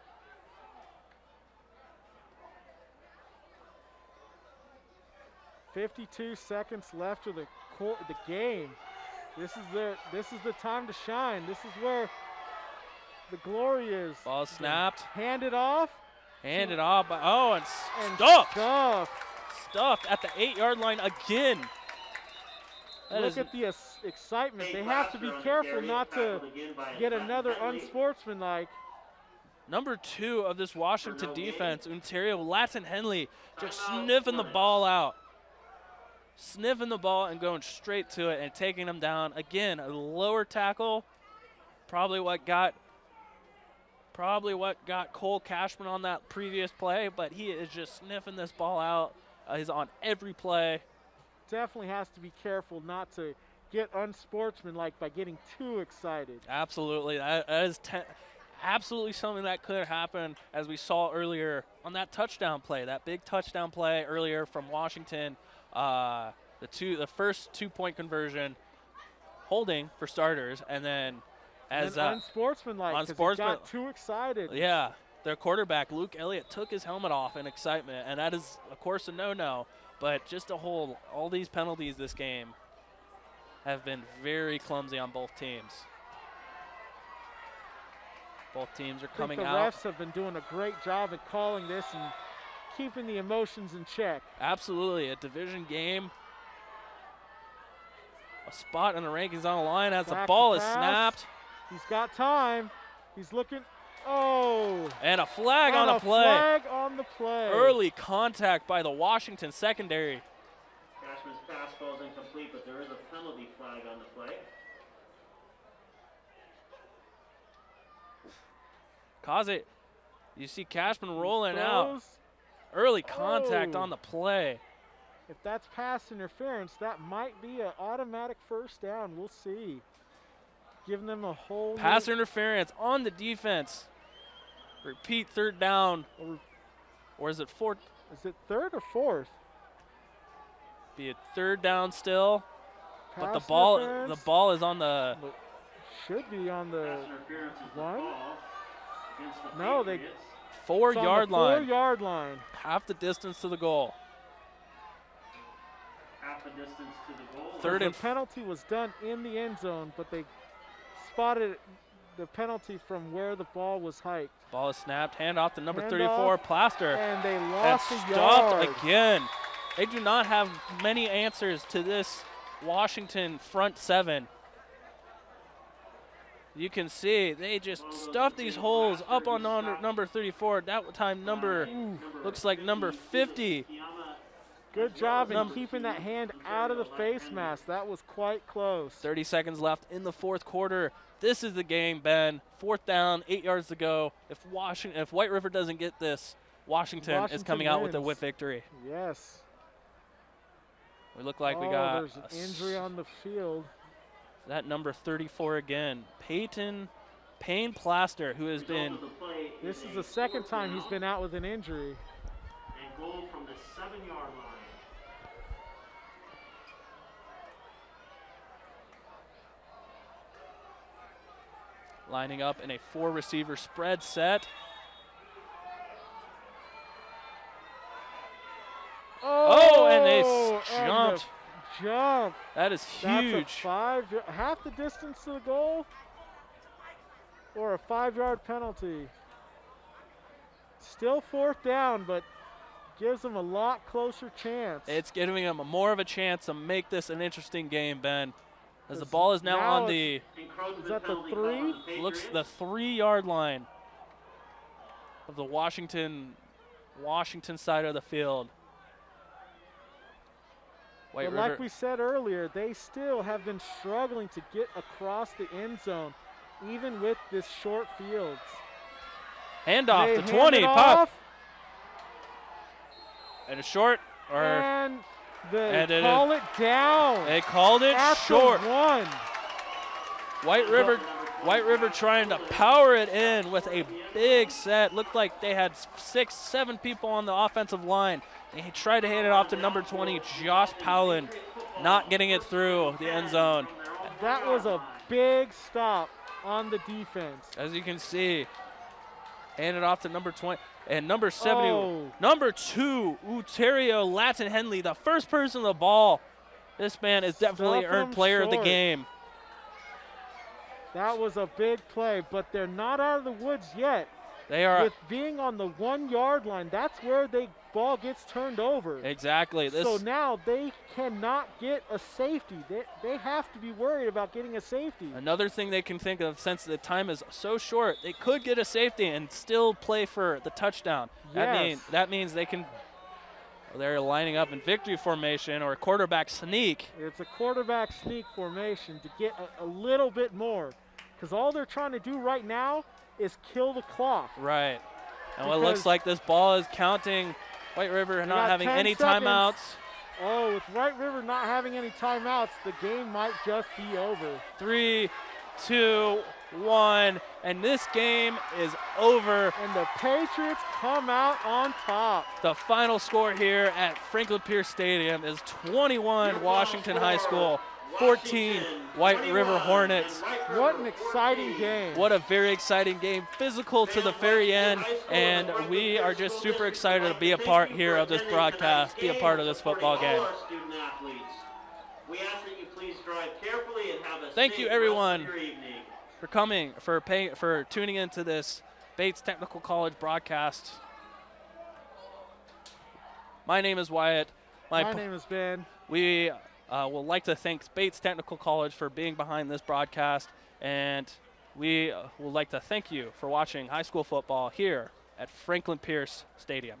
.52 seconds left of the game. This is the time to shine. This is where the glory is. Ball snapped. Hand it off. Handed off. Oh, and stuffed. Stuffed at the 8-yard line again. Look at the excitement. They have to be careful not to get another unsportsmanlike. Number 2 of this Washington defense, Ontario, Latin Henley, just sniffing the ball out. Sniffing the ball and going straight to it and taking them down. Again, a lower tackle. Probably what got Cole Cashman on that previous play, but he is just sniffing this ball out. He's on every play. Definitely has to be careful not to get unsportsmanlike by getting too excited. Absolutely. That is absolutely something that could happen, as we saw earlier on that touchdown play, that big touchdown play earlier from Washington. The first 2-point conversion, holding for starters, and then unsportsmanlike because he got too excited. Yeah, their quarterback Luke Elliott took his helmet off in excitement, and that is of course a no-no. But just to hold all these penalties this game have been very clumsy on both teams. Both teams are coming out. I think the refs have been doing a great job at calling this and keeping the emotions in check. Absolutely, a division game. A spot in the rankings on the line as the ball is snapped. He's got time. He's looking. Oh. And a flag on a play. Flag on the play. Early contact by the Washington secondary. Cashman's pass ball is incomplete, but there is a penalty flag on the play. Cause it. You see Cashman rolling out. Early contact on the play. If that's pass interference, that might be an automatic first down. We'll see. Giving them a whole pass interference on the defense. Repeat, 3rd down. Or is it 4th? Is it 3rd or 4th? Be a 3rd down still. Pass but the ball is on the. Should be on the one. No, they. 4-yard line. 4-yard line. Half the distance to the goal. Half the distance to the goal. Third and the penalty was done in the end zone, but they spotted the penalty from where the ball was hiked. Ball is snapped. Hand off to number 34, Plaster. And they lost a yard. Stopped again. They do not have many answers to this Washington front 7. You can see they just stuffed these holes up on number 34. That time looks like number 50. Good job in keeping that hand out of the face mask. That was quite close. 30 seconds left in the 4th quarter. This is the game, Ben. 4th down, 8 yards to go. If White River doesn't get this, Washington is coming out with a victory. Yes. We look like we got there's an injury on the field. That number 34 again, Payne Plaster, who has been. This is the 2nd time he's been out with an injury. And goal from the 7-yard line. Lining up in a 4-receiver spread set. Oh, and they jumped. Jump. That is huge. That's half the distance to the goal, or a 5-yard penalty. Still 4th down, but gives them a lot closer chance. It's giving them more of a chance to make this an interesting game, Ben. As the ball is now on the. Is that the 3? Looks the 3-yard line of the Washington side of the field. White but River. like we said earlier, they still have been struggling to get across the end zone, even with this short fields. Handoff They to 20, hand it pop. off, And a short, and they call it down. They called it at short. the 1. White River trying to power it in with a big set. Looked like they had 6, 7 people on the offensive line. They tried to hand it off to number 20, Josh Powlin, not getting it through the end zone. That was a big stop on the defense. As you can see, handed off to number 20. And number 70, Oh. number 2, Uterio Latin Henley, the first person on the ball. This man is definitely Stuff earned him player of the short. game. That was a big play, but they're not out of the woods yet. They are. With being on the 1-yard line, that's where the ball gets turned over. Exactly. So now they cannot get a safety. They have to be worried about getting a safety. Another thing they can think of, since the time is so short, they could get a safety and still play for the touchdown. Yes. That means they can. They're lining up in victory formation or quarterback sneak. It's a quarterback sneak formation to get a little bit more, because all they're trying to do right now is kill the clock. Right. And what looks like this ball is counting. White River They not got having 10 any seconds. timeouts. Oh, with White River not having any timeouts, the game might just be over. 3, 2, 1, and this game is over. And the Patriots come out on top. The final score here at Franklin Pierce Stadium is 21 Washington High School, 14 White River Hornets. What an exciting game. What a very exciting game, physical to the very end, and we are just super excited to be a part here of this broadcast, be a part of this football game. We ask that you please drive carefully and have a Thank you, everyone, rest of your evening. for coming, for tuning into this Bates Technical College broadcast. My name is Wyatt. My name is Ben. We would like to thank Bates Technical College for being behind this broadcast, and we would like to thank you for watching high school football here at Franklin Pierce Stadium.